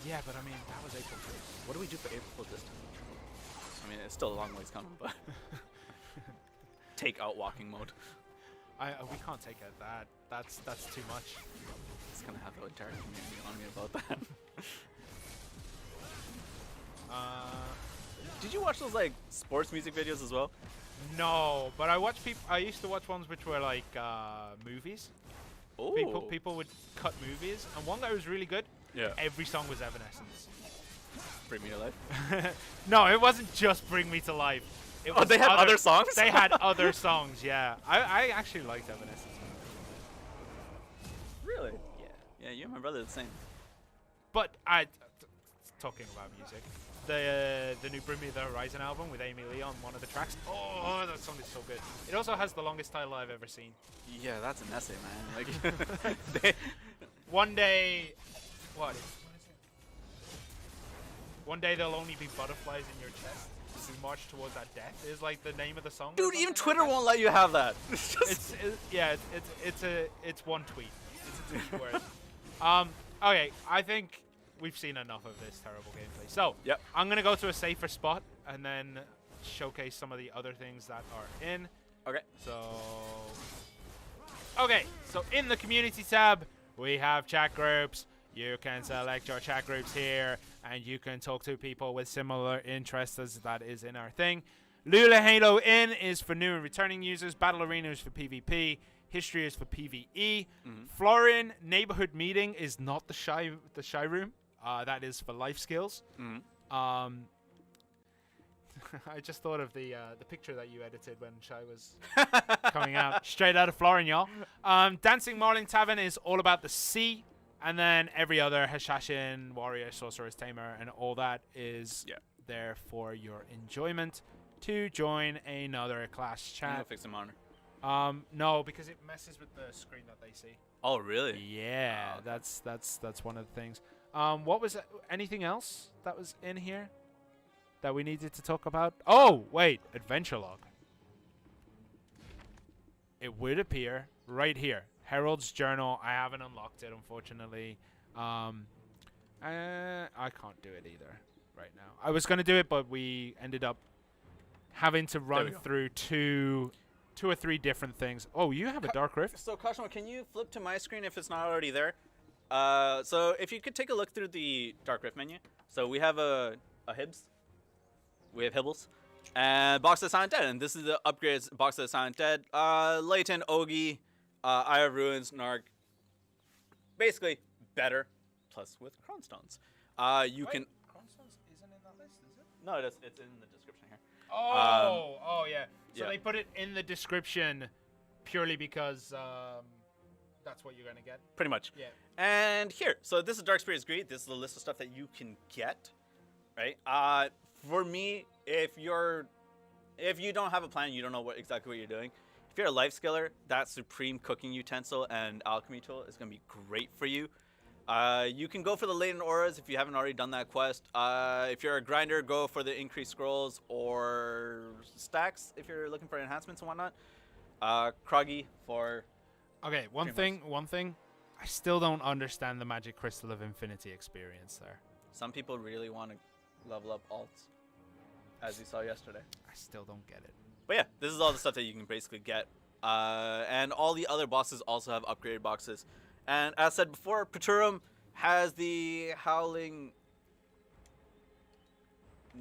Yeah, but I mean, that was April Fool's. What do we do for April Fool's this time? I mean, it's still a long ways coming, but take out walking mode. We can't take it. That's too much. It's gonna have the entire community on me about that. Did you watch those like sports music videos as well? No, but I used to watch ones which were like movies. Oh. People would cut movies, and one guy was really good. Yeah. Every song was Evanescence. Bring Me to Life. No, it wasn't just Bring Me to Life. It was they had other songs? They had other songs, yeah. I actually liked Evanescence. Really? Yeah, you and my brother are the same. But talking about music, the new Bring Me the Horizon album with Amy Lee on one of the tracks. Oh, that song is so good. It also has the longest title I've ever seen. Yeah, that's an essay, man. Like, one day, what? One day there'll only be butterflies in your chest as you march towards that death. Is like the name of the song. Dude, even Twitter won't let you have that. It's one tweet. It's a tweet word. Okay, I think we've seen enough of this terrible gameplay. So, yep. I'm gonna go to a safer spot and then showcase some of the other things that are in. Okay. So in the community tab, we have chat groups. You can select your chat groups here, and you can talk to people with similar interests as that is in our thing. Lula Halo In is for new and returning users. Battle Arena is for PvP. History is for PvE. Florian Neighborhood Meeting is not the shy room. That is for life skills. I just thought of the picture that you edited when Shy was coming out. Straight out of Florian, y'all. Dancing Marlin Tavern is all about the sea. And then every other Hashashin, Warrior, Sorceress, Tamer, and all that is there for your enjoyment. To join another class chat. Fix the monitor. No, because it messes with the screen that they see. Oh, really? Yeah, okay. that's one of the things. What was anything else that was in here that we needed to talk about? Oh, wait, Adventure Log. It would appear right here. Herald's Journal. I haven't unlocked it, unfortunately. I can't do it either right now. I was going to do it, but we ended up having to run through two or three different things. Oh, you have a Dark Rift? So, Kashima, can you flip to my screen if it's not already there? So, if you could take a look through the Dark Rift menu. So, we have a Hibs. We have Hibbles. And Box of the Silent Dead. And this is the upgrades Box of the Silent Dead. Leighton, Ogi, Eye of Ruins, Narg. Basically, better. Plus with Cronstones. You can... Cronstones isn't in that list, is it? No, it's in the description here. Oh, yeah. So yeah. they put it in the description purely because that's what you're going to get? Pretty much. Yeah. And here, so this is Dark Spirits Greed. This is a list of stuff that you can get, right? For me, if you don't have a plan, you don't know exactly what you're doing, if you're a life skiller, that Supreme Cooking Utensil and Alchemy Tool is going to be great for you. You can go for the latent auras if you haven't already done that quest. If you're a grinder, go for the increased scrolls or stacks if you're looking for enhancements and whatnot. Kroggy for... Okay, one thing. I still don't understand the Magic Crystal of Infinity experience there. Some people really want to level up alts, as you saw yesterday. I still don't get it. But yeah, this is all the stuff that you can basically get. And all the other bosses also have upgraded boxes. And as said before, Paturum has the Howling...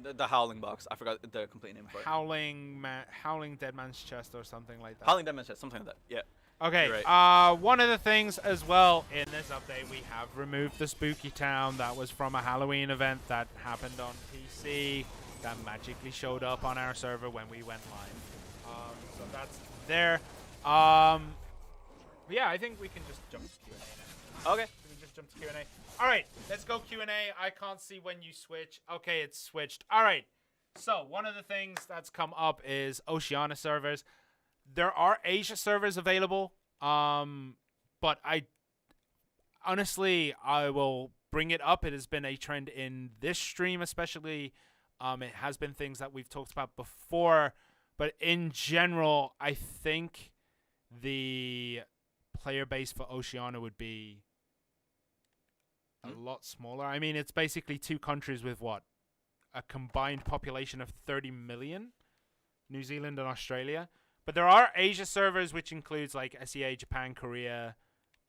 The Howling box. I forgot the complete name for it. Howling Dead Man's Chest or something like that. Howling Dead Man's Chest, something like that, yeah. Okay, right. One of the things as well in this update, we have removed the Spooky Town. That was from a Halloween event that happened on PC that magically showed up on our server when we went live. So that's there. But yeah, I think we can just jump to Q&A now. Okay. We can just jump to Q&A. All right, let's go Q&A. I can't see when you switch. Okay, it's switched. All right. So one of the things that's come up is Oceana servers. There are Asia servers available, but honestly, I will bring it up. It has been a trend in this stream, especially. It has been things that we've talked about before, but in general, I think the player base for Oceana would be a lot smaller. I mean, it's basically two countries with what? A combined population of 30 million? New Zealand and Australia. But there are Asia servers, which includes like SEA, Japan, Korea,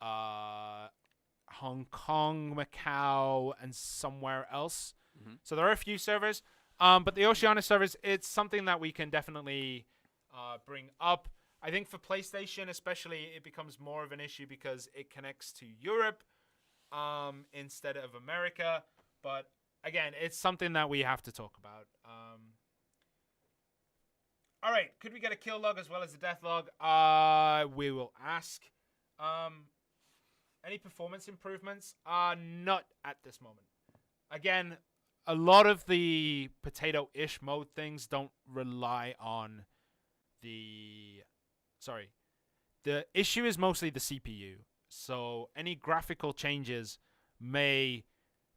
Hong Kong, Macau, and somewhere else. Mm-hmm. So there are a few servers. But the Oceana servers, it's something that we can definitely bring up. I think for PlayStation especially, it becomes more of an issue because it connects to Europe instead of America. But again, it's something that we have to talk about. All right, could we get a kill log as well as a death log? We will ask. Any performance improvements? Not at this moment. Again, a lot of the potato-ish mode things don't rely on the... Sorry. The issue is mostly the CPU. So any graphical changes may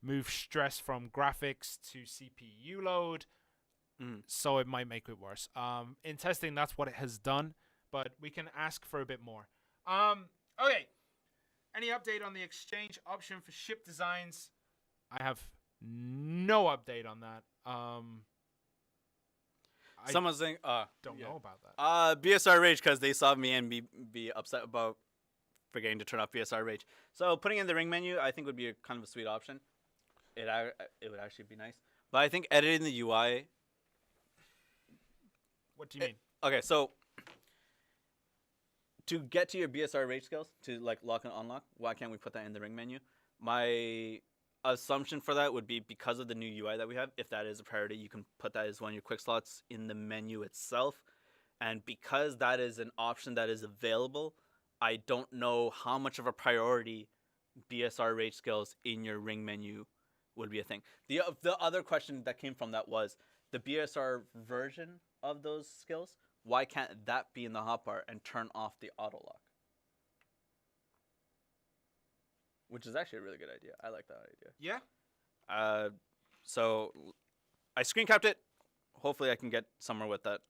move stress from graphics to CPU load. So it might make it worse. In testing, that's what it has done, but we can ask for a bit more. Okay. Any update on the exchange option for ship designs? I have no update on that. Someone's saying, don't know about that. BSR Rage, because they saw me and be upset about forgetting to turn off BSR Rage. So putting in the ring menu, I think would be a kind of a sweet option. It would actually be nice. But I think editing the UI... What do you mean? Okay, so to get to your BSR rage skills, to like lock and unlock, why can't we put that in the ring menu? My assumption for that would be because of the new UI that we have. If that is a priority, you can put that as one of your quick slots in the menu itself. And because that is an option that is available, I don't know how much of a priority BSR rage skills in your ring menu would be a thing. The other question that came from that was the BSR version of those skills, why can't that be in the hotbar and turn off the auto lock? Which is actually a really good idea. I like that idea. Yeah. So I screen capped it. Hopefully I can get somewhere with that.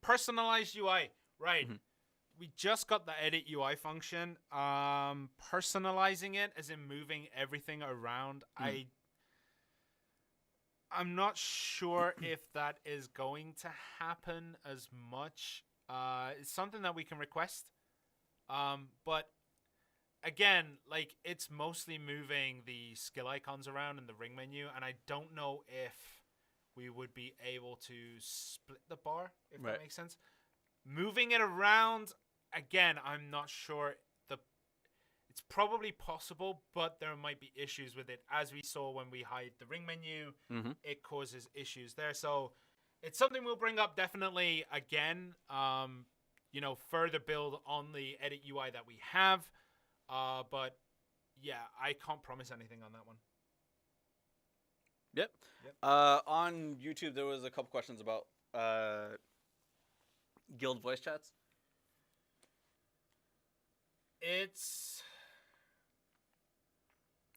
Personalized UI. Right. Mm-hmm. We just got the edit UI function. Personalizing it as in moving everything around. I'm not sure if that is going to happen as much. It's something that we can request. But again, like it's mostly moving the skill icons around in the ring menu, and I don't know if we would be able to split the bar, if that makes sense. Moving it around, again, I'm not sure. It's probably possible, but there might be issues with it. As we saw when we hide the ring menu, it causes issues there. So it's something we'll bring up definitely again. Further build on the edit UI that we have. But yeah, I can't promise anything on that one. Yep. On YouTube, there was a couple questions about guild voice chats.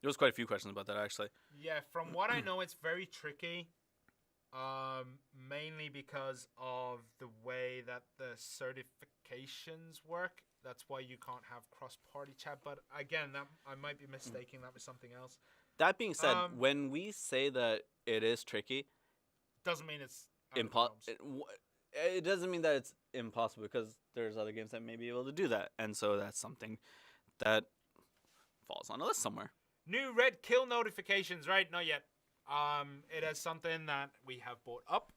There was quite a few questions about that, actually. Yeah, from what I know, it's very tricky. Mainly because of the way that the certifications work. That's why you can't have cross-party chat. But again, that I might be mistaking that with something else. That being said, when we say that it is tricky, doesn't mean it's it doesn't mean that it's impossible, because there's other games that may be able to do that, and so that's something that falls on a list somewhere. New red kill notifications, right? Not yet. It is something that we have brought up.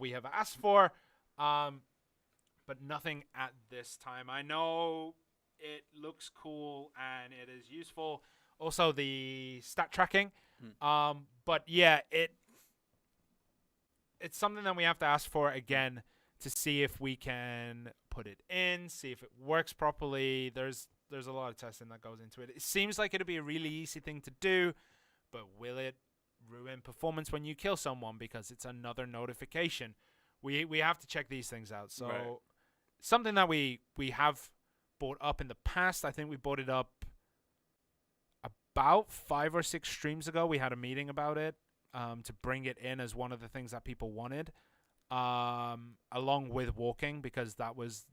We have asked for, but nothing at this time. I know it looks cool and it is useful. Also, the stat tracking. But yeah, it's something that we have to ask for again to see if we can put it in, see if it works properly. There's a lot of testing that goes into it. It seems like it'll be a really easy thing to do, but will it ruin performance when you kill someone because it's another notification? We have to check these things out. So something that we have brought up in the past. I think we brought it up about 5 or 6 streams ago. We had a meeting about it to bring it in as one of the things that people wanted, along with walking, because that was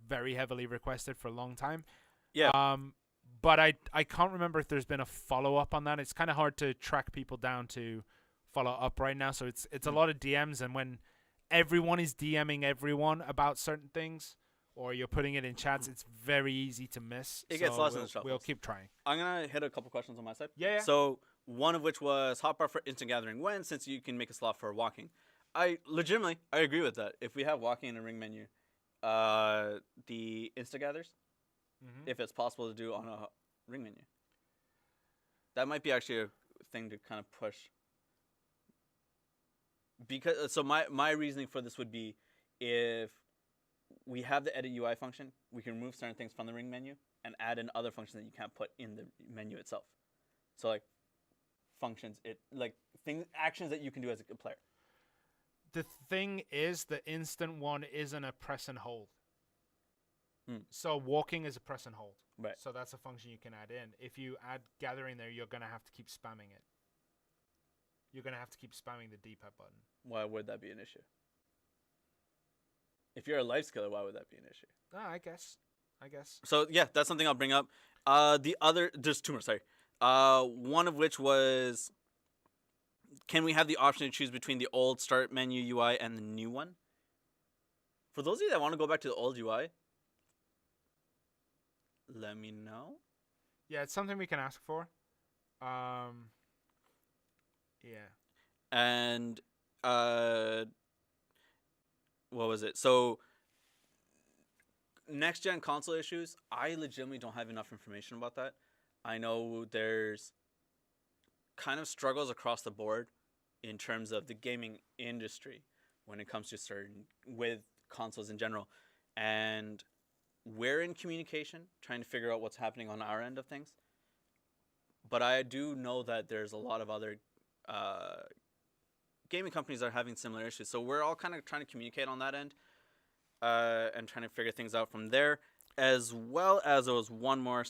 very heavily requested for a long time. Yeah. But I can't remember if there's been a follow-up on that. It's kind of hard to track people down to follow up right now. So it's a lot of DMs, and when everyone is DMing everyone about certain things, or you're putting it in chats, it's very easy to miss. It gets lost in the shuffle. We'll keep trying. I'm going to hit a couple questions on my side. Yeah. So one of which was hotbar for instant gathering when, since you can make a slot for walking. I agree with that. If we have walking in a ring menu, the insta gathers, if it's possible to do on a ring menu, that might be actually a thing to kind of push. Because so my reasoning for this would be, if we have the edit UI function, we can remove certain things from the ring menu and add in other functions that you can't put in the menu itself. So like functions, actions that you can do as a player. The thing is, the instant one isn't a press and hold. So walking is a press and hold. Right. So that's a function you can add in. If you add gathering there, you're going to have to keep spamming it. You're going to have to keep spamming the D-pad button. Why would that be an issue? If you're a life skiller, why would that be an issue? I guess. So yeah, that's something I'll bring up. There's 2 more, sorry. One of which was, can we have the option to choose between the old start menu UI and the new one? For those of you that want to go back to the old UI, let me know. Yeah, it's something we can ask for. Yeah. And what was it? So next gen console issues, I legitimately don't have enough information about that. I know there's kind of struggles across the board in terms of the gaming industry when it comes to with consoles in general. And we're in communication, trying to figure out what's happening on our end of things. But I do know that there's a lot of other gaming companies that are having similar issues. So we're all kind of trying to communicate on that end and trying to figure things out from there. As well as there was one more,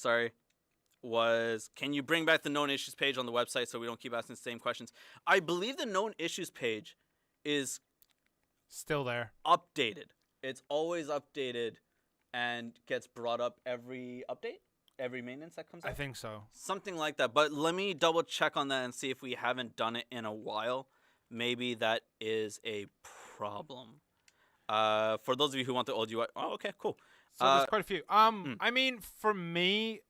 was, can you bring back the known issues page on the website so we don't keep asking the same questions? I believe the known issues page is still there. Updated. It's always updated and gets brought up every update, every maintenance that comes out. I think so. Something like that. But let me double check on that and see if we haven't done it in a while. Maybe that is a problem. For those of you who want the old UI. Oh, okay, cool. So there's quite a few. I mean, for me,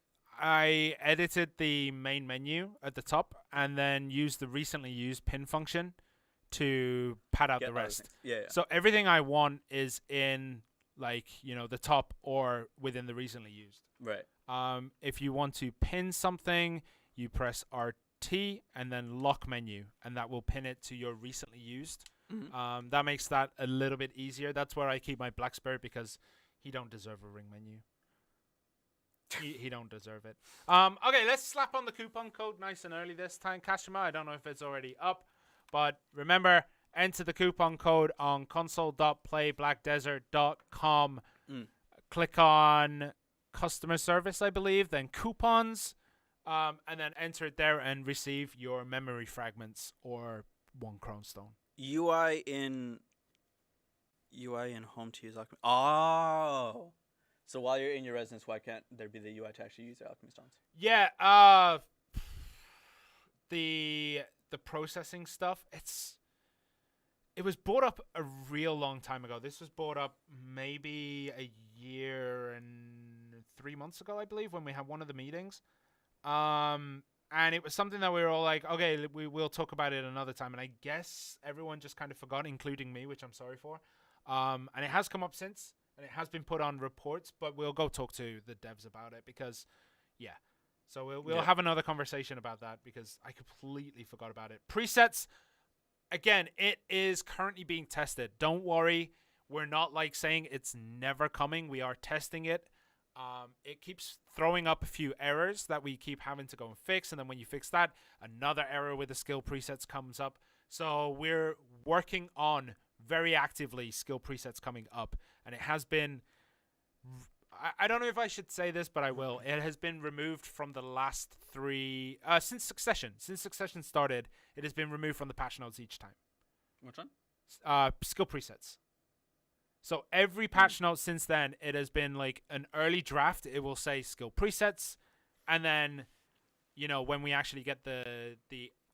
I edited the main menu at the top and then used the recently used pin function to pad out the rest. Yeah. So everything I want is in the top or within the recently used. Right. If you want to pin something, you press RT and then lock menu, and that will pin it to your recently used. That makes that a little bit easier. That's where I keep my Black Spirit, because he don't deserve a ring menu. He don't deserve it. Okay, let's slap on the coupon code nice and early this time, Kashima. I don't know if it's already up, but remember, enter the coupon code on console.playblackdesert.com. Click on customer service, I believe, then coupons, and then enter it there and receive your memory fragments or 1 Chrome Stone. UI in home to use alchemy. Oh. So while you're in your residence, why can't there be the UI to actually use your alchemy stones? Yeah, the processing stuff, it was brought up a real long time ago. This was brought up maybe a year and 3 months ago, I believe, when we had one of the meetings. And it was something that we were all like, okay, we'll talk about it another time. And I guess everyone just kind of forgot, including me, which I'm sorry for. And it has come up since, and it has been put on reports, but we'll go talk to the devs about it because, yeah. So we'll have another conversation about that because I completely forgot about it. Presets, again, it is currently being tested. Don't worry. We're not like saying it's never coming. We are testing it. It keeps throwing up a few errors that we keep having to go and fix. And then when you fix that, another error with the skill presets comes up. So we're working on very actively skill presets coming up. And it has been... I don't know if I should say this, but I will. It has been removed from the last 3... since Succession. Since Succession started, it has been removed from the patch notes each time. Which one? Skill presets. So every patch note since then, it has been like an early draft. It will say skill presets. And then, when we actually get the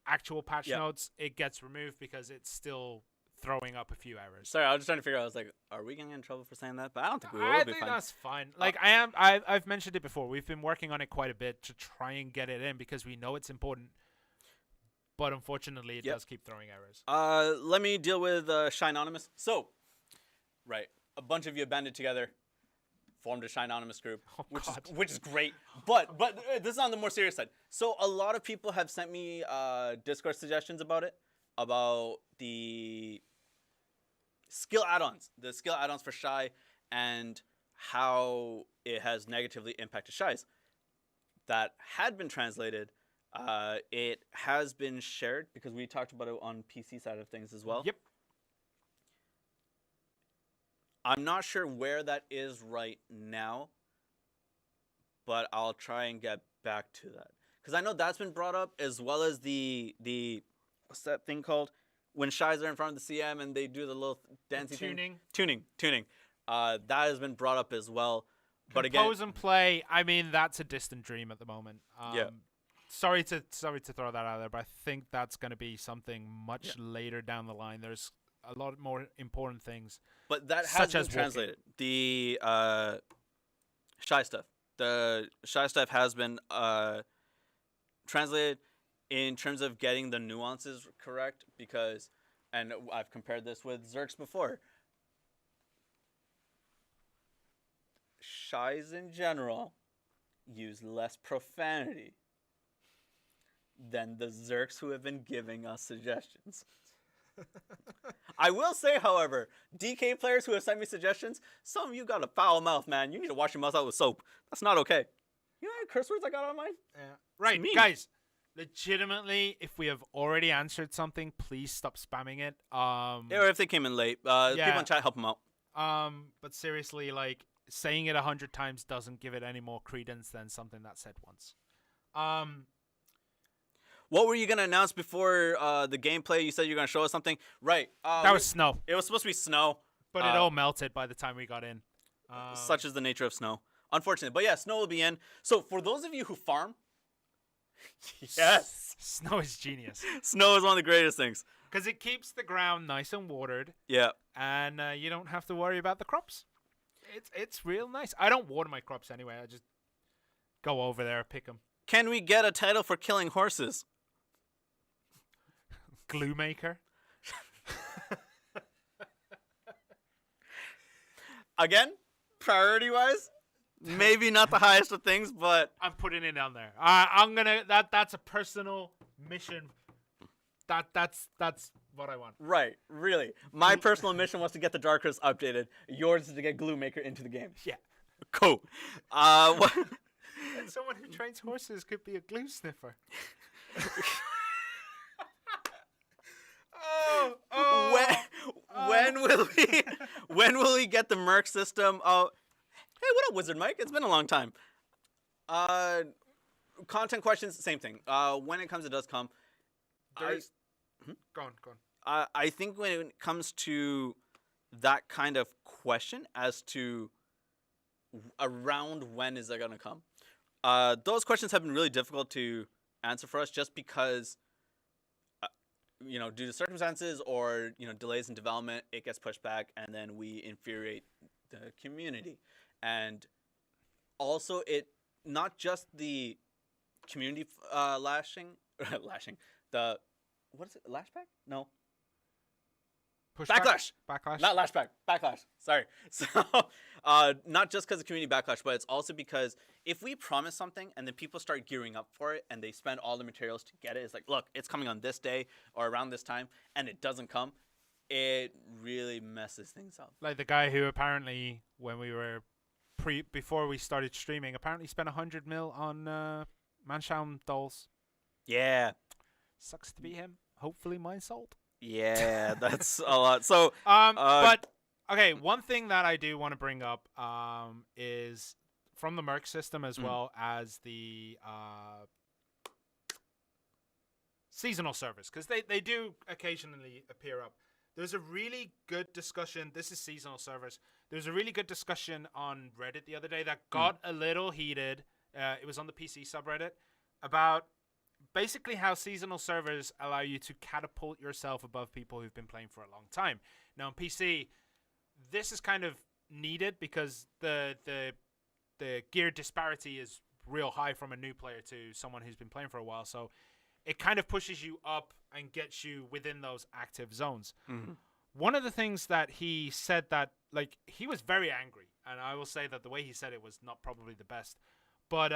actual patch notes, it gets removed because it's still throwing up a few errors. Sorry, I was just trying to figure out. I was like, are we getting in trouble for saying that? But I don't think we will. I think that's fine. Like I've mentioned it before. We've been working on it quite a bit to try and get it in because we know it's important. But unfortunately, it does keep throwing errors. Let me deal with Shinonymous. So, right, a bunch of you have banded together, formed a Shinonymous group, which is great. But this is on the more serious side. So a lot of people have sent me Discord suggestions about it, about the skill add-ons for Shy, and how it has negatively impacted Shies. That had been translated. It has been shared because we talked about it on PC side of things as well. Yep. I'm not sure where that is right now, but I'll try and get back to that because I know that's been brought up as well as the what's that thing called when Shies are in front of the CM and they do the little dancing thing? Tuning. That has been brought up as well. But again, compose and play. I mean, that's a distant dream at the moment. Sorry to throw that out there, but I think that's going to be something much later down the line. There's a lot more important things. But that has been translated. The Shy stuff. The Shy stuff has been translated in terms of getting the nuances correct because, and I've compared this with Zerks before. Shies in general use less profanity than the Zerks who have been giving us suggestions. I will say, however, DK players who have sent me suggestions, some of you got a foul mouth, man. You need to wash your mouth out with soap. That's not okay. You know how many curse words I got on mine? Yeah. Right, guys. Legitimately, if we have already answered something, please stop spamming it. Or if they came in late, people in chat help them out. But seriously, like saying it 100 times doesn't give it any more credence than something that's said once. What were you going to announce before the gameplay? You said you were going to show us something. Right. That was snow. It was supposed to be snow. But it all melted by the time we got in. Such is the nature of snow. Unfortunate. But yeah, snow will be in. So for those of you who farm, yes. Snow is genius. Snow is one of the greatest things. Because it keeps the ground nice and watered. Yeah. And you don't have to worry about the crops. It's real nice. I don't water my crops anyway. I just go over there, pick them. Can we get a title for killing horses? Glue maker. Again, priority-wise, maybe not the highest of things, but I'm putting it down there. I'm gonna. That's a personal mission. That's what I want. Right, really. My personal mission was to get the Dark Crystal updated. Yours is to get Glue Maker into the game. Yeah. Cool. What? And someone who trains horses could be a glue sniffer. When will we get the Merc system? Oh, hey, what up, Wizard Mike? It's been a long time. content questions, same thing. When it comes, it does come. There's... Go on. I think when it comes to that kind of question as to around when is that going to come, those questions have been really difficult to answer for us just because, due to circumstances or, delays in development, it gets pushed back and then we infuriate the community. And also not just the community lashing, what is it? Lashback? No. Backlash. Not lashback. Backlash. Sorry. So, not just because of community backlash, but it's also because if we promise something and then people start gearing up for it and they spend all the materials to get it, it's like, look, it's coming on this day or around this time, and it doesn't come, it really messes things up. Like the guy who apparently, when we were before we started streaming, apparently spent 100 mil on Mansham dolls. Yeah. Sucks to be him. Hopefully mine sold. Yeah, that's a lot. So, but okay, one thing that I do want to bring up is from the Merc system as well as the seasonal servers, because they do occasionally appear up. There's a really good discussion. This is seasonal servers. There's a really good discussion on Reddit the other day that got a little heated. It was on the PC subreddit about basically how seasonal servers allow you to catapult yourself above people who've been playing for a long time. Now on PC, this is kind of needed because the gear disparity is real high from a new player to someone who's been playing for a while. So it kind of pushes you up and gets you within those active zones. Mm-hmm. One of the things that he said that, like, he was very angry, and I will say that the way he said it was not probably the best, but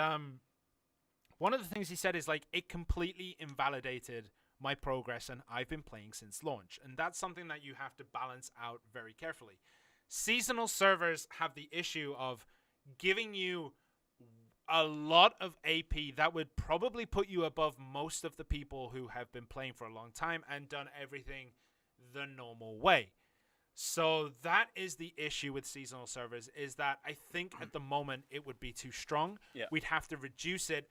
one of the things he said is, like, it completely invalidated my progress, and I've been playing since launch. And that's something that you have to balance out very carefully. Seasonal servers have the issue of giving you a lot of AP that would probably put you above most of the people who have been playing for a long time and done everything the normal way. So that is the issue with seasonal servers, is that I think at the moment it would be too strong. Yeah. We'd have to reduce it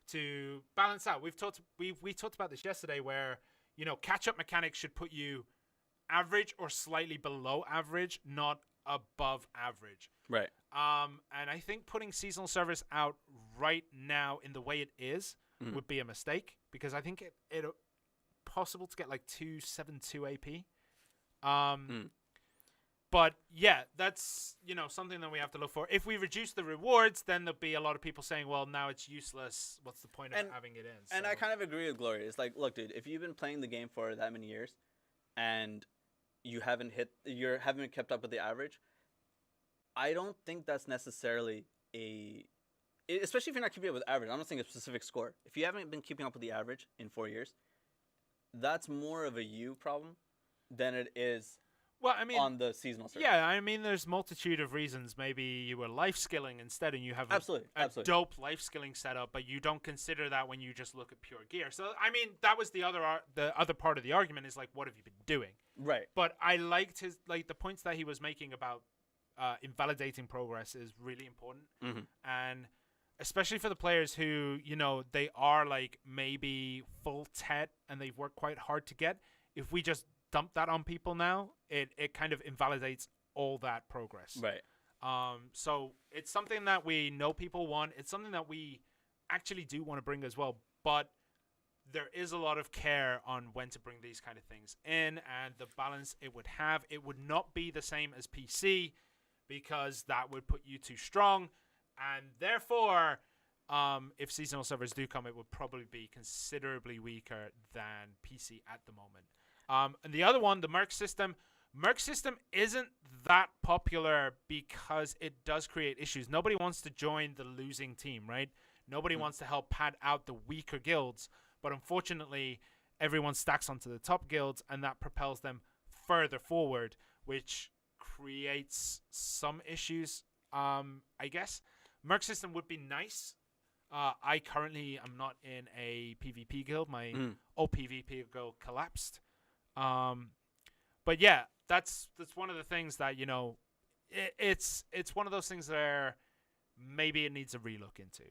to balance out. We talked about this yesterday, where catch-up mechanics should put you average or slightly below average, not above average. Right. And I think putting seasonal servers out right now in the way it is would be a mistake, because I think it possible to get like 272 AP. But yeah, that's something that we have to look for. If we reduce the rewards, then there'll be a lot of people saying, well, now it's useless. What's the point of having it in? And I kind of agree with Gloria. It's like, look, dude, if you've been playing the game for that many years and you haven't kept up with the average, I don't think that's necessarily especially if you're not keeping up with average. I'm not saying a specific score. If you haven't been keeping up with the average in 4 years, that's more of a you problem than it is. Well, I mean, on the seasonal server. Yeah, I mean, there's multitude of reasons. Maybe you were life skilling instead, and you have a dope life skilling setup, but you don't consider that when you just look at pure gear. So, I mean, that was the other part of the argument, is like, what have you been doing? Right. But I liked the points that he was making about invalidating progress is really important, and especially for the players who they are like maybe full TET and they've worked quite hard to get. If we just dump that on people now, it kind of invalidates all that progress. Right. So it's something that we know people want. It's something that we actually do want to bring as well. But there is a lot of care on when to bring these kind of things in, and the balance it would have. It would not be the same as PC, because that would put you too strong. And therefore, if seasonal servers do come, it would probably be considerably weaker than PC at the moment. And the other one, the Merc system. Merc system isn't that popular because it does create issues. Nobody wants to join the losing team, right? Nobody wants to help pad out the weaker guilds. But unfortunately, everyone stacks onto the top guilds, and that propels them further forward, which creates some issues, I guess. Merc system would be nice. I currently am not in a PvP guild. My old PvP guild collapsed. But yeah, that's one of the things that it's one of those things where maybe it needs a relook into.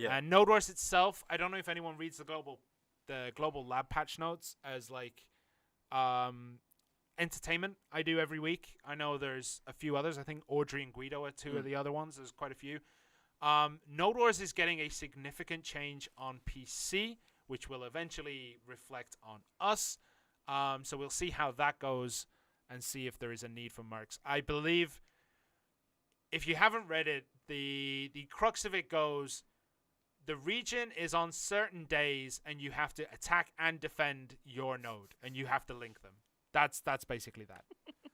Yeah. And Node Wars itself, I don't know if anyone reads the global lab patch notes as like entertainment. I do every week. I know there's a few others. I think Audrey and Guido are two of the other ones. There's quite a few. Node Wars is getting a significant change on PC, which will eventually reflect on us. So we'll see how that goes and see if there is a need for mercs. I believe, if you haven't read it, the crux of it goes, the region is on certain days and you have to attack and defend your node and you have to link them. That's basically that.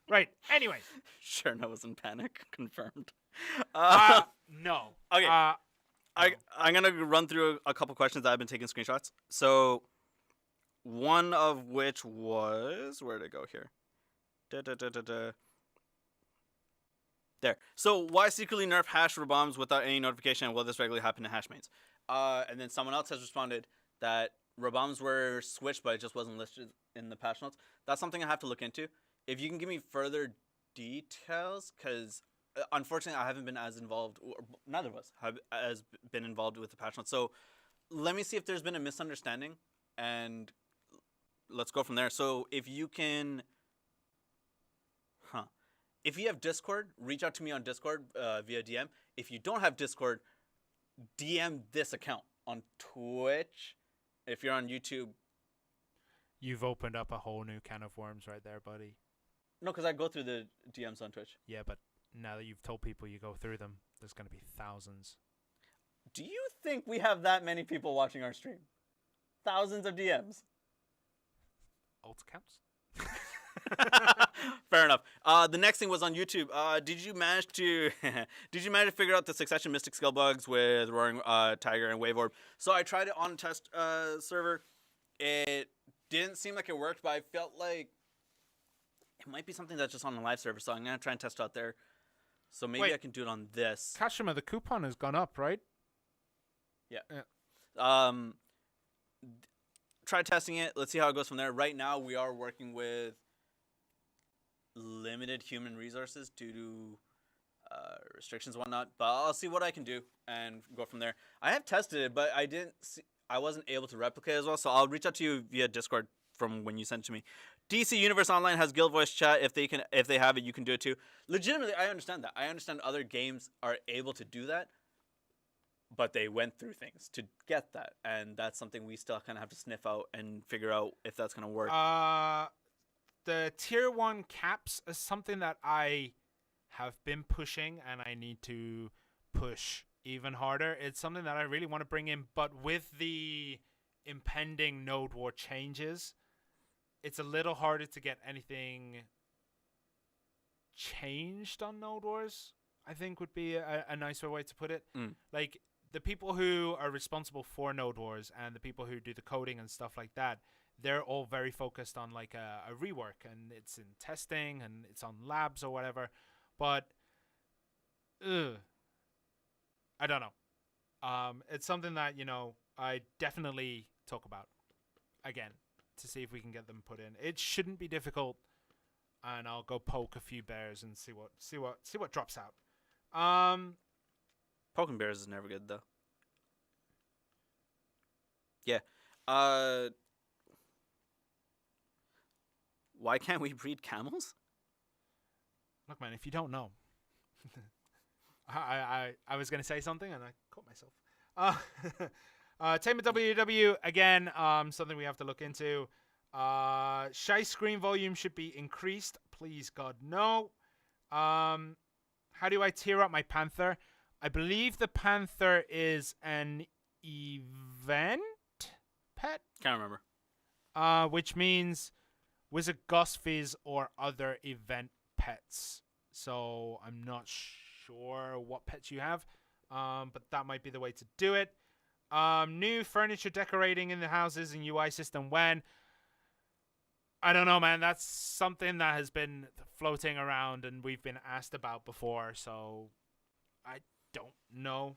Right. Anyway. Sherna was in panic. Confirmed. No. Okay. No. I'm going to run through a couple questions that I've been taking screenshots. So, one of which was... Where did it go here? There. So, why secretly nerf hash bombs without any notification, and will this regularly happen to hash mains? And then someone else has responded that bombs were switched, but it just wasn't listed in the patch notes. That's something I have to look into. If you can give me further details, because unfortunately I haven't been as involved, or neither of us have as been involved with the patch notes. So let me see if there's been a misunderstanding, and let's go from there. So if you can, if you have Discord, reach out to me on Discord via DM. If you don't have Discord, DM this account on Twitch. If you're on YouTube, you've opened up a whole new can of worms right there, buddy. No, because I go through the DMs on Twitch. Yeah, but now that you've told people you go through them, there's going to be thousands. Do you think we have that many people watching our stream? Thousands of DMs. Alt accounts? Fair enough. The next thing was on YouTube. Did you manage to figure out the Succession Mystic skill bugs with Roaring Tiger and Wave Orb? So I tried it on a test server. It didn't seem like it worked, but I felt like it might be something that's just on the live server. So I'm gonna try and test it out there. So maybe I can do it on this. Kashima, the coupon has gone up, right? Yeah. Try testing it. Let's see how it goes from there. Right now, we are working with limited human resources due to restrictions and whatnot. But I'll see what I can do and go from there. I have tested it, but I wasn't able to replicate as well. So I'll reach out to you via Discord from when you sent it to me. DC Universe Online has guild voice chat. If they have it, you can do it too. Legitimately, I understand that. I understand other games are able to do that, but they went through things to get that, and that's something we still kind of have to sniff out and figure out if that's going to work. The tier 1 caps is something that I have been pushing, and I need to push even harder. It's something that I really want to bring in, but with the impending Node War changes, it's a little harder to get anything changed on Node Wars, I think would be a nicer way to put it. Like, the people who are responsible for Node Wars and the people who do the coding and stuff like that, they're all very focused on like a rework, and it's in testing and it's on labs or whatever. But I don't know. It's something that, I definitely talk about again to see if we can get them put in. It shouldn't be difficult, and I'll go poke a few bears and see what drops out. Poking bears is never good though. Yeah. Why can't we breed camels? Look, man, if you don't know, I was gonna say something and I caught myself. Tamer WW again. Something we have to look into. Shy screen volume should be increased. Please, God, no. How do I tier up my Panther? I believe the Panther is an event pet. Can't remember. Which means Wizard Gosfizz or other event pets. So I'm not sure what pets you have, but that might be the way to do it. New furniture decorating in the houses and UI system when? I don't know, man. That's something that has been floating around and we've been asked about before, so I don't know.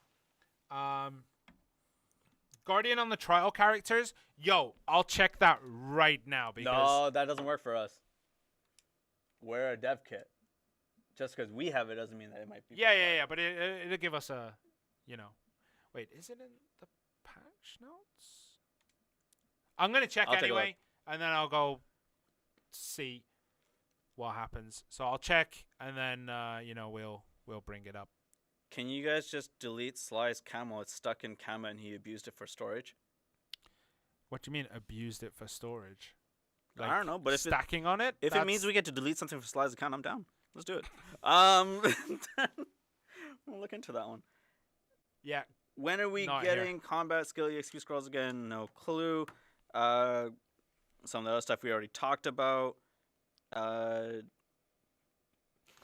Guardian on the trial characters. Yo, I'll check that right now because No, that doesn't work for us. We're a dev kit. Just because we have it doesn't mean that it might be. Yeah, but it'll give us a, Wait, is it in the patch notes? I'm gonna check I'll take a anyway, and then I'll go see what happens. So I'll check, and then we'll bring it up. Can you guys just delete Sly's camel? It's stuck in Kama and he abused it for storage. What do you mean abused it for storage? I don't know, but if stacking on it, if it means we get to delete something for Sly's account, I'm down. Let's do it. We'll look into that one. Yeah. When are we getting combat skill EXP scrolls again? No clue. Some of the other stuff we already talked about.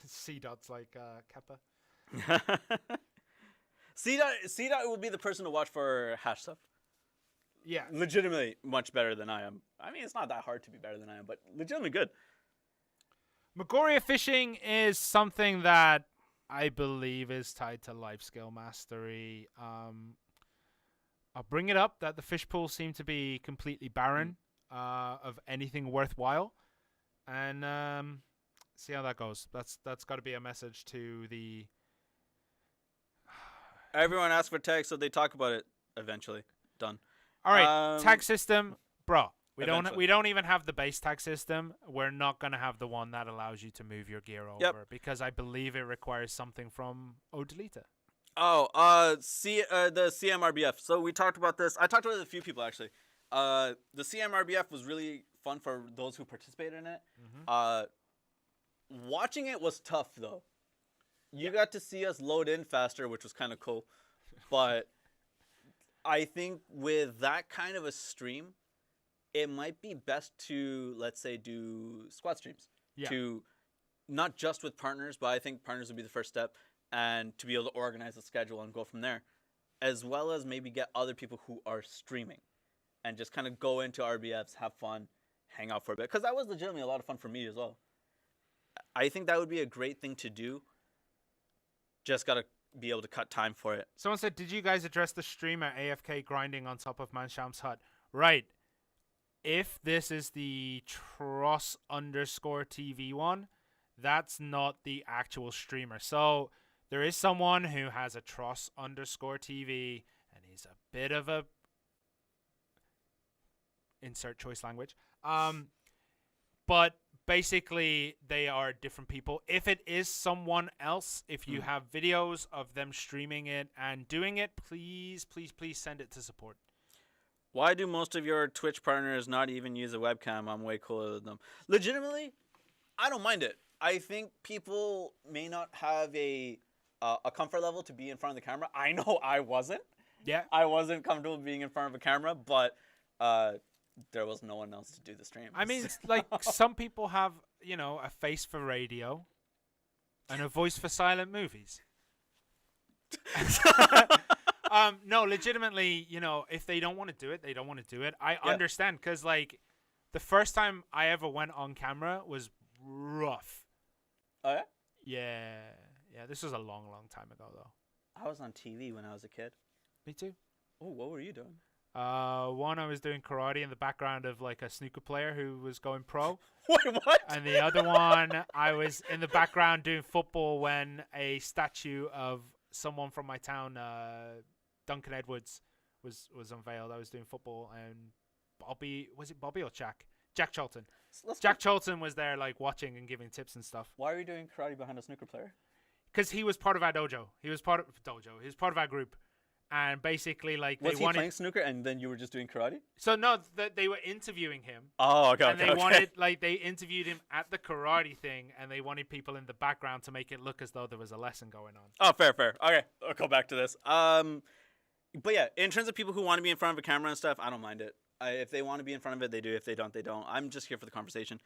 C dots like Kappa. C dot will be the person to watch for hash stuff. Yeah. Legitimately much better than I am. I mean, it's not that hard to be better than I am, but legitimately good. Megoria fishing is something that I believe is tied to life skill mastery. I'll bring it up that the fish pools seem to be completely barren of anything worthwhile, and see how that goes. That's got to be a message to the. Everyone asks for tag, so they talk about it eventually. Done. All right, tag system, bro. We Eventually. don't even have the base tag system. We're not gonna have the one that allows you to move your gear over because I believe it requires something from Odelita. Oh, the CMRBF. So we talked about this. I talked about it with a few people actually. The CMRBF was really fun for those who participated in it. Watching it was tough though. You got to see us load in faster, which was kind of cool. But I think with that kind of a stream, it might be best to, let's say, do squad streams. Yeah. To not just with partners, but I think partners would be the first step, and to be able to organize a schedule and go from there, as well as maybe get other people who are streaming and just kind of go into RBFs, have fun, hang out for a bit. Because that was legitimately a lot of fun for me as well. I think that would be a great thing to do. Just got to be able to cut time for it. Someone said, did you guys address the streamer AFK grinding on top of Mansham's hut? Right. If this is the Tross_TV one, that's not the actual streamer. So there is someone who has a Tross_TV, and he's a bit of a insert choice language. But basically, they are different people. If it is someone else, if you have videos of them streaming it and doing it, please, please, please send it to support. Why do most of your Twitch partners not even use a webcam? I'm way cooler than them. Legitimately, I don't mind it. I think people may not have a comfort level to be in front of the camera. I know I wasn't. Yeah. I wasn't comfortable being in front of a camera, but there was no one else to do the stream. I mean, it's like some people have, a face for radio and a voice for silent movies. No, legitimately, if they don't want to do it, they don't want to do it. I understand, because, like, the first time I ever went on camera was rough. Oh, yeah? Yeah. Yeah, this was a long, long time ago, though. I was on TV when I was a kid. Me too. Oh, what were you doing? One, I was doing karate in the background of, like, a snooker player who was going pro. Wait, what? And the other one, I was in the background doing football when a statue of someone from my town, Duncan Edwards, was unveiled. I was doing football, and Bobby, was it Bobby or Jack? Jack Charlton. Jack Charlton was there, like, watching and giving tips and stuff. Why are you doing karate behind a snooker player? Because he was part of our dojo. He was part of our group. And basically, like, was he playing snooker and then you were just doing karate? So no, they were interviewing him. Oh, okay. And they interviewed him at the karate thing, and they wanted people in the background to make it look as though there was a lesson going on. Oh, fair. Okay, I'll go back to this. But yeah, in terms of people who want to be in front of a camera and stuff, I don't mind it. If they want to be in front of it, they do. If they don't, they don't. I'm just here for the conversation.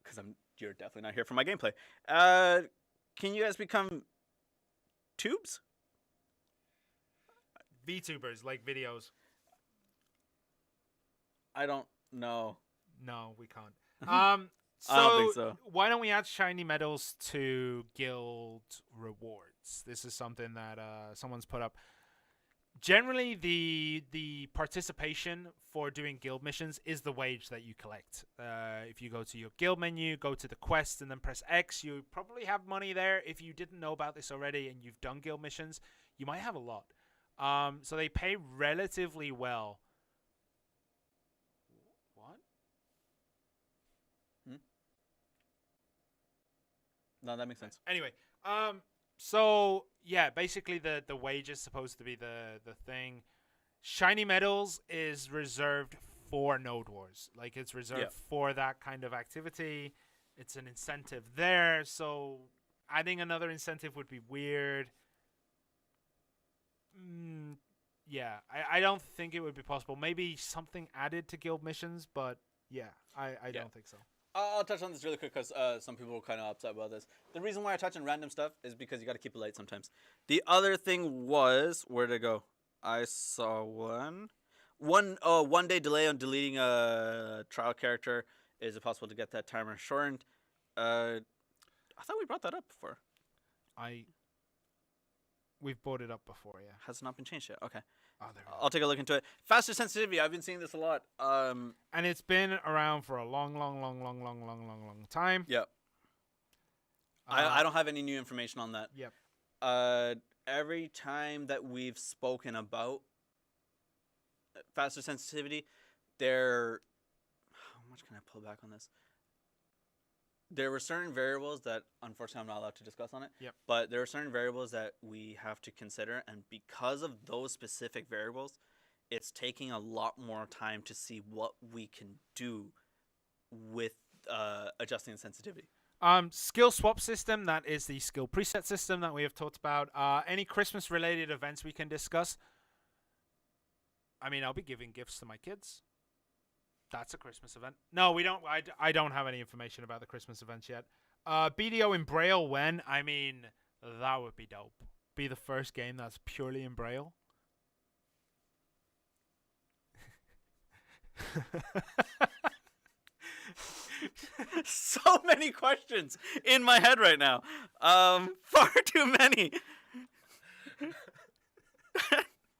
Because you're definitely not here for my gameplay. Can you guys become tubes? VTubers, like videos. I don't know. No, we can't. So I don't think so. Why don't we add shiny medals to guild rewards? This is something that someone's put up. Generally, the participation for doing guild missions is the wage that you collect. If you go to your guild menu, go to the quest, and then press X, you probably have money there. If you didn't know about this already and you've done guild missions, you might have a lot. So they pay relatively well. What? No, that makes sense. Anyway, so yeah, basically the wage is supposed to be the thing. Shiny Metals is reserved for Node Wars. Like, it's reserved for that kind of activity. It's an incentive there, so adding another incentive would be weird. Yeah, I don't think it would be possible. Maybe something added to guild missions, but yeah, I don't think so. I'll touch on this really quick because some people were kind of upset about this. The reason why I touch on random stuff is because you got to keep it light sometimes. The other thing was, where'd it go? I saw one day delay on deleting a trial character. Is it possible to get that timer shortened? I thought we brought that up before. We've brought it up before, yeah. Has it not been changed yet? Okay. Oh, there we go. I'll take a look into it. Faster sensitivity. I've been seeing this a lot. And it's been around for a long time. Yep. I don't have any new information on that. Yep. Every time that we've spoken about faster sensitivity, how much can I pull back on this? There were certain variables that, unfortunately, I'm not allowed to discuss on it. Yep. But there are certain variables that we have to consider, and because of those specific variables, it's taking a lot more time to see what we can do with adjusting the sensitivity. Skill swap system, that is the skill preset system that we have talked about. Any Christmas related events we can discuss. I mean, I'll be giving gifts to my kids. That's a Christmas event. No, we don't. I don't have any information about the Christmas events yet. BDO in Braille when? I mean, that would be dope. Be the first game that's purely in Braille. So many questions in my head right now. Far too many.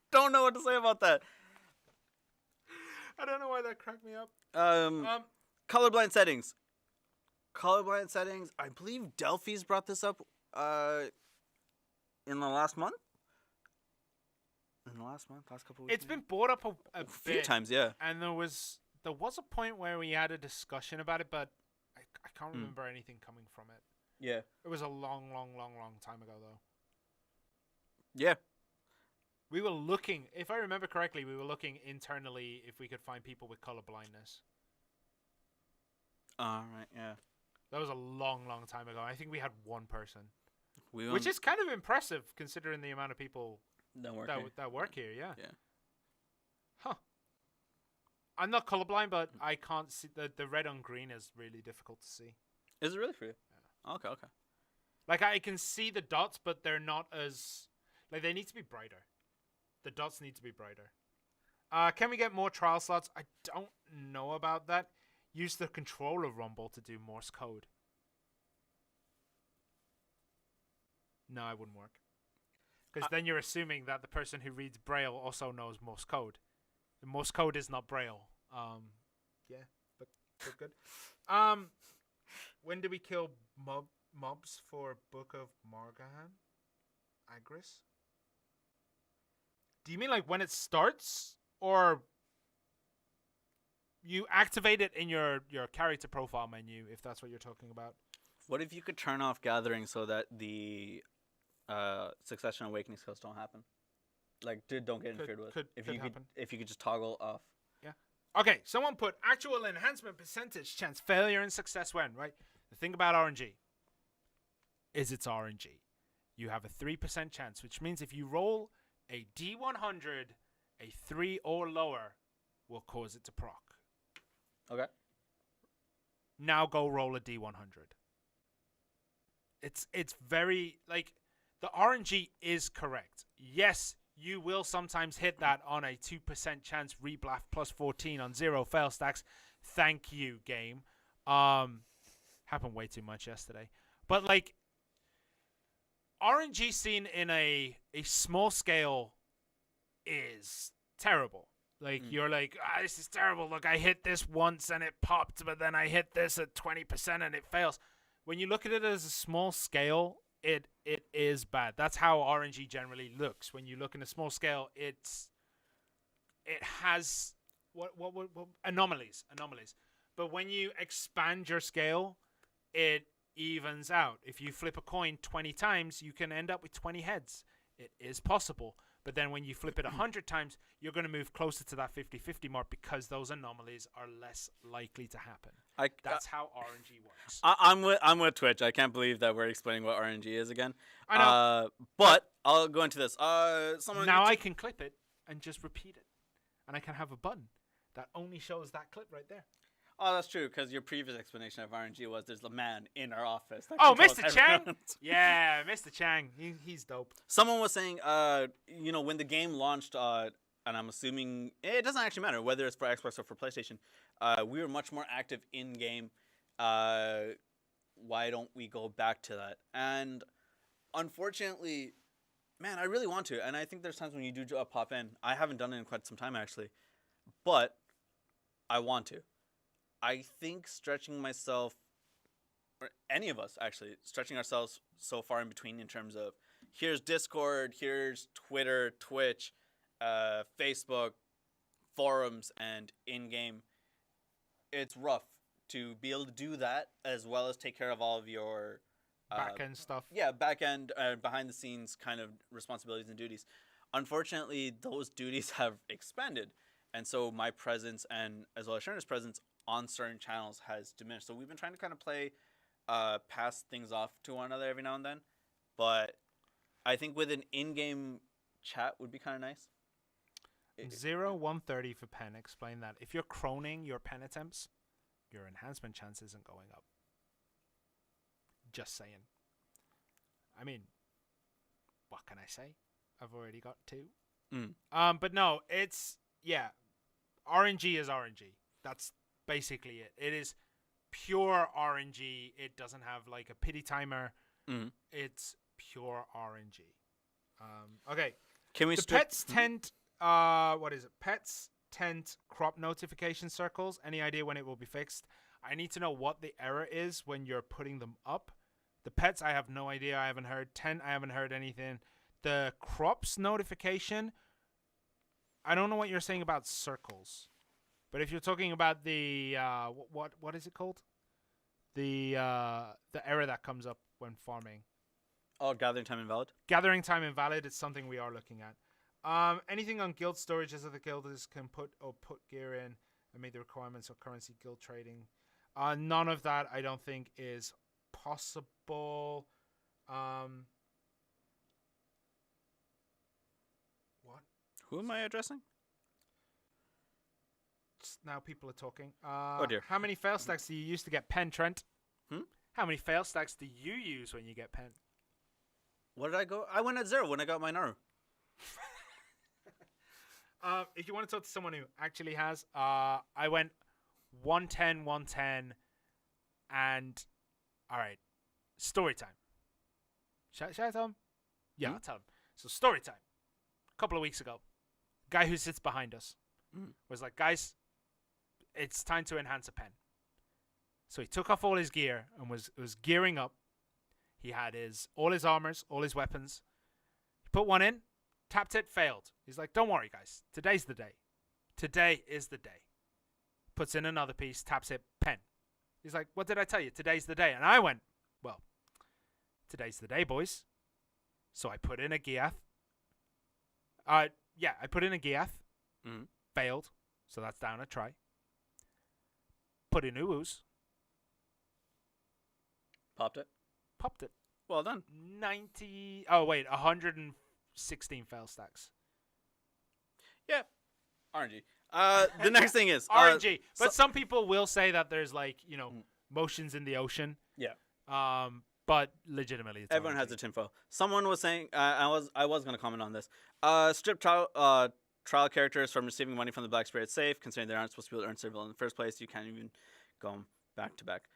Don't know what to say about that. I don't know why that cracked me up. Colorblind settings. Colorblind settings. I believe Delphi's brought this up in the last month. Last couple weeks. It's been brought up a few times, yeah. And there was a point where we had a discussion about it, but I can't remember anything coming from it. Yeah. It was a long time ago, though. Yeah. We were looking, if I remember correctly, internally if we could find people with color blindness. Right, yeah. That was a long time ago. I think we had one person. Which is kind of impressive considering the amount of people that work here, yeah. Yeah. Huh. I'm not colorblind, but I can't see the red on green is really difficult to see. Is it really for you? Yeah. Okay. Like, I can see the dots, but they're not as, like, they need to be brighter. The dots need to be brighter. Can we get more trial slots? I don't know about that. Use the controller rumble to do Morse code. No, it wouldn't work. Because then you're assuming that the person who reads Braille also knows Morse code. The Morse code is not Braille. Yeah, but good. When do we kill mobs for Book of Morgahan? Agris? Do you mean like when it starts, or you activate it in your character profile menu, if that's what you're talking about? What if you could turn off gathering so that the succession awakening skills don't happen? Like, don't get interfered with. If you could just toggle off. Yeah. Okay, someone put actual enhancement percentage chance, failure and success when, right? The thing about RNG is it's RNG. You have a 3% chance, which means if you roll a D100, a 3 or lower will cause it to proc. Okay. Now go roll a D100. It's very, like, the RNG is correct. Yes, you will sometimes hit that on a 2% chance reblaff plus 14 on 0 fail stacks. Thank you, game. Happened way too much yesterday. But, like, RNG seen in a small scale is terrible. Like, you're like, this is terrible. Look, I hit this once and it popped, but then I hit this at 20% and it fails. When you look at it as a small scale, it is bad. That's how RNG generally looks. When you look in a small scale, it has what anomalies. But when you expand your scale, it evens out. If you flip a coin 20 times, you can end up with 20 heads. It is possible. But then when you flip it 100 times, you're going to move closer to that 50-50 mark because those anomalies are less likely to happen. That's how RNG works. I'm with Twitch. I can't believe that we're explaining what RNG is again. I know. But I'll go into this. I can clip it and just repeat it. And I can have a button that only shows that clip right there. Oh, that's true, because your previous explanation of RNG was there's a man in our office. That Mr. Chang? Yeah, Mr. Chang. He's dope. Someone was saying, when the game launched, and I'm assuming it doesn't actually matter whether it's for Xbox or for PlayStation, we were much more active in-game. Why don't we go back to that? And unfortunately, man, I really want to. And I think there's times when you do pop in. I haven't done it in quite some time, actually. But I want to. I think stretching myself, or any of us actually, stretching ourselves so far in between in terms of here's Discord, here's Twitter, Twitch, Facebook, forums, and in-game. It's rough to be able to do that as well as take care of all of your back-end stuff. Yeah, back-end, behind-the-scenes kind of responsibilities and duties. Unfortunately, those duties have expanded. And so my presence and as well as Sherna's presence on certain channels has diminished. So we've been trying to kind of play, pass things off to one another every now and then. But I think with an in-game chat would be kind of nice. 130 for pen. Explain that. If you're croning your pen attempts, your enhancement chance isn't going up. Just saying. I mean, what can I say? I've already got 2. But no, it's, yeah. RNG is RNG. That's basically it. It is pure RNG. It doesn't have like a pity timer. It's pure RNG. Okay. Can we? The pets tent. What is it? Pets tent crop notification circles. Any idea when it will be fixed? I need to know what the error is when you're putting them up. The pets, I have no idea. I haven't heard. Tent, I haven't heard anything. The crops notification. I don't know what you're saying about circles. But if you're talking about the what is it called? The error that comes up when farming. Oh, gathering time invalid. Gathering time invalid is something we are looking at. Anything on guild storage as other guilders can put gear in and meet the requirements of currency guild trading. None of that I don't think is possible. What? Who am I addressing? Now people are talking. Oh dear. How many fail stacks do you use to get pen, Trent? Hmm? How many fail stacks do you use when you get pen? What did I go? I went at 0 when I got my Naru. If you want to talk to someone who actually has, I went 110, 110, and all right, story time. Should I tell him? Yeah, I'll tell him. So story time. A couple of weeks ago, guy who sits behind us was like, guys, it's time to enhance a pen. So he took off all his gear and was gearing up. He had all his armors, all his weapons. He put one in, tapped it, failed. He's like, don't worry, guys. Today's the day. Today is the day. Puts in another piece, taps it, pen. He's like, what did I tell you? Today's the day. And I went, well, today's the day, boys. So I put in a Giath. I put in a Giath. Failed. So that's down a try. Put in Uwus. Popped it. Popped it. Well done. 116 fail stacks. Yeah. RNG. The next thing is RNG. But some people will say that there's motions in the ocean. Yeah. But legitimately, it's everyone RNG. has their tinfoil. Someone was saying I was going to comment on this. Strip trial characters from receiving money from the Black Spirit safe, considering they aren't supposed to be able to earn silver in the first place. You can't even go back to back.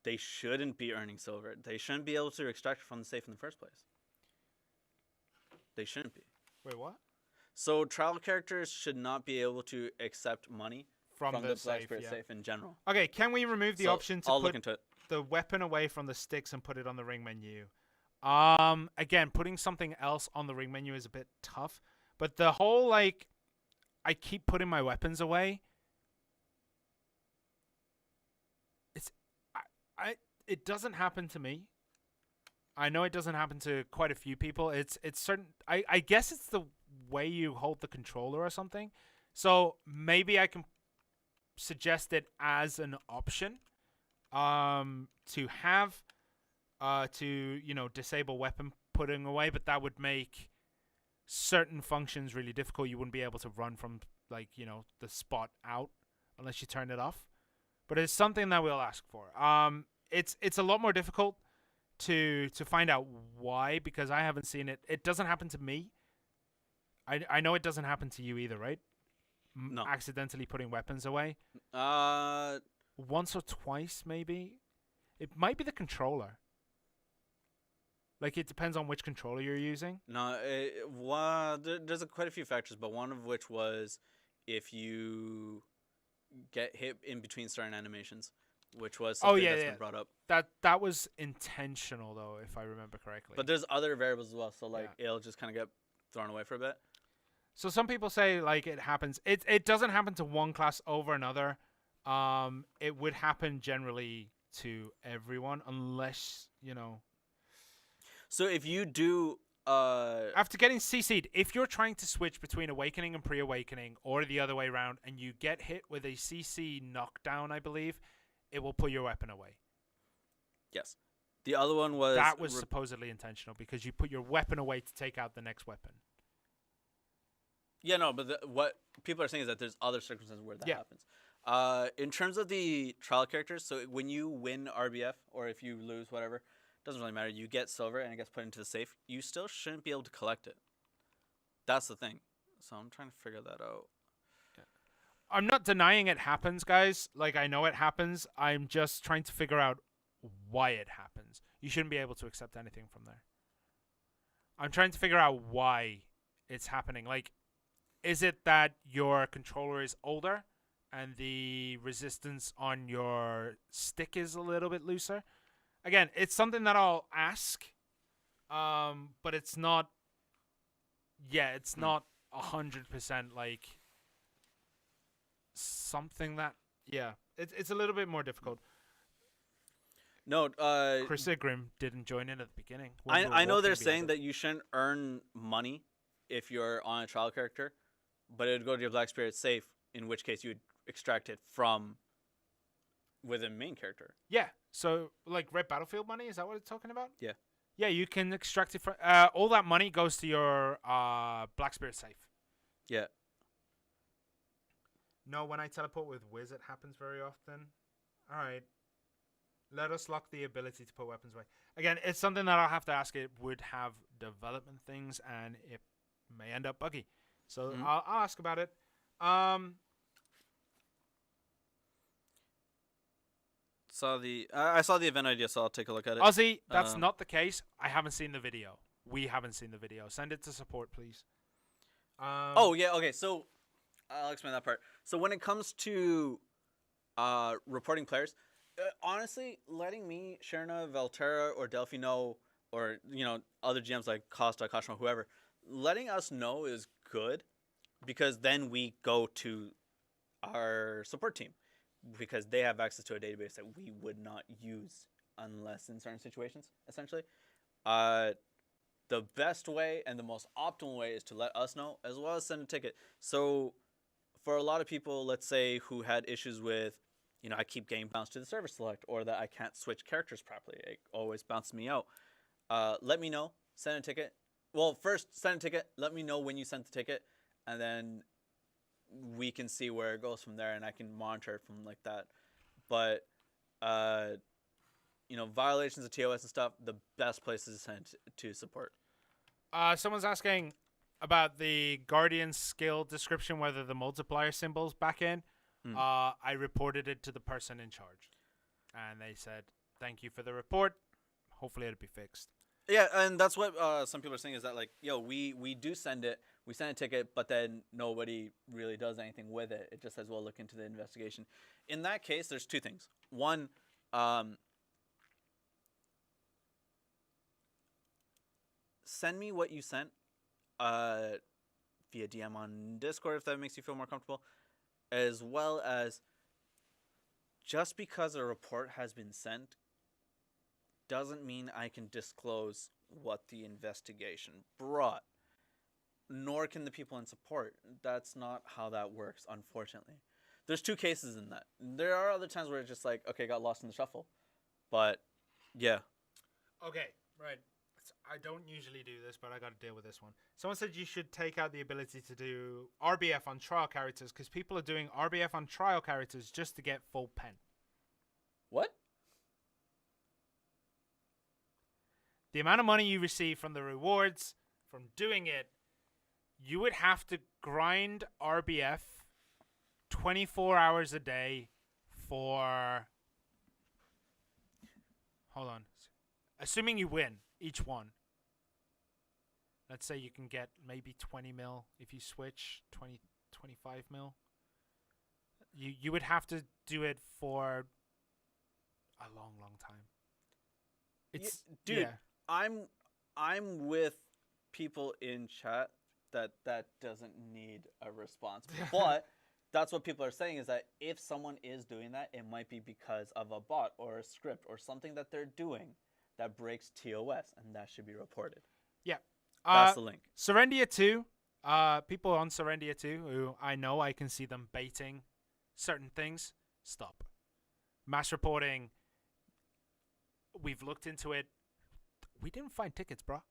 They shouldn't be earning silver. They shouldn't be able to extract from the safe in the first place. They shouldn't be. Wait, what? So trial characters should not be able to accept money from the Black safe, Spirit yeah. safe in general. Okay, can we remove the option to I'll put look into it. the weapon away from the sticks and put it on the ring menu? Again, putting something else on the ring menu is a bit tough, but the whole like, I keep putting my weapons away. It doesn't happen to me. I know it doesn't happen to quite a few people. It's certain. I guess it's the way you hold the controller or something. So maybe I can suggest it as an option. To have, to disable weapon putting away, but that would make certain functions really difficult. You wouldn't be able to run from the spot out unless you turn it off. But it's something that we'll ask for. It's a lot more difficult to find out why, because I haven't seen it. It doesn't happen to me. I know it doesn't happen to you either, right? No. Accidentally putting weapons away. Once or twice, maybe. It might be the controller. Like, it depends on which controller you're using. No, there's quite a few factors, but one of which was if you get hit in between certain animations, which was something that's been brought up. That was intentional, though, if I remember correctly. But there's other variables as well, so it'll just kind of get thrown away for a bit. So some people say like it happens. It doesn't happen to one class over another. It would happen generally to everyone, unless So if you do, after getting CC'd, if you're trying to switch between Awakening and Pre-Awakening, or the other way around, and you get hit with a CC knockdown, I believe, it will put your weapon away. Yes. The other one was... That was supposedly intentional, because you put your weapon away to take out the next weapon. Yeah, no, but what people are saying is that there's other circumstances where that happens. In terms of the trial characters, so when you win RBF, or if you lose, whatever, doesn't really matter. You get silver, and it gets put into the safe. You still shouldn't be able to collect it. That's the thing. So I'm trying to figure that out. I'm not denying it happens, guys. Like, I know it happens. I'm just trying to figure out why it happens. You shouldn't be able to accept anything from there. I'm trying to figure out why it's happening. Like, is it that your controller is older and the resistance on your stick is a little bit looser? Again, it's something that I'll ask, but it's not. Yeah, it's not 100% like something that. Yeah, it's a little bit more difficult. No, Chris Igrim didn't join in at the beginning. I know they're saying that you shouldn't earn money if you're on a trial character, but it would go to your Black Spirit safe, in which case you would extract it from within main character. Yeah, so like Red Battlefield money, is that what it's talking about? Yeah. Yeah, you can extract it from... all that money goes to your Black Spirit safe. Yeah. No, when I teleport with Wiz, it happens very often. All right. Let us lock the ability to put weapons away. Again, it's something that I'll have to ask. It would have development things, and it may end up buggy. So I'll ask about it. I saw the event idea, so I'll take a look at it. Ozzy, that's not the case. I haven't seen the video. We haven't seen the video. Send it to support, please. Oh, yeah, okay, so I'll explain that part. So when it comes to reporting players, honestly, letting me, Sherna, Valterra, or Delphi know, or, other GMs like Costa, Kashima, whoever, letting us know is good, because then we go to our support team, because they have access to a database that we would not use unless in certain situations, essentially. The best way and the most optimal way is to let us know, as well as send a ticket. So for a lot of people, let's say, who had issues with, I keep getting bounced to the server select, or that I can't switch characters properly, it always bounces me out. Let me know, send a ticket. Well, first, send a ticket, let me know when you sent the ticket, and then we can see where it goes from there, and I can monitor it from like that. But, violations of TOS and stuff, the best place is to send to support. Someone's asking about the Guardian skill description, whether the multiplier symbol's back in. I reported it to the person in charge, and they said, thank you for the report. Hopefully it'll be fixed. Yeah, and that's what some people are saying is that, like, we do send it. We send a ticket, but then nobody really does anything with it. It just says, well, look into the investigation. In that case, there's two things. One, send me what you sent via DM on Discord if that makes you feel more comfortable, as well as just because a report has been sent doesn't mean I can disclose what the investigation brought, nor can the people in support. That's not how that works, unfortunately. There's two cases in that. There are other times where it's just like, okay, got lost in the shuffle. But, yeah. Okay, right. I don't usually do this, but I got to deal with this one. Someone said you should take out the ability to do RBF on trial characters because people are doing RBF on trial characters just to get full pen. What? The amount of money you receive from the rewards from doing it, you would have to grind RBF 24 hours a day for... Hold on. Assuming you win each one. Let's say you can get maybe 20 mil if you switch, 20, 25 mil. You would have to do it for a long, long time. It's dude, yeah. I'm with people in chat that doesn't need a response. But that's what people are saying is that if someone is doing that, it might be because of a bot or a script or something that they're doing that breaks TOS, and that should be reported. Yeah. That's the link. Serendia 2, people on Serendia 2 who I know I can see them baiting certain things, stop. Mass reporting, we've looked into it. We didn't find tickets, bro.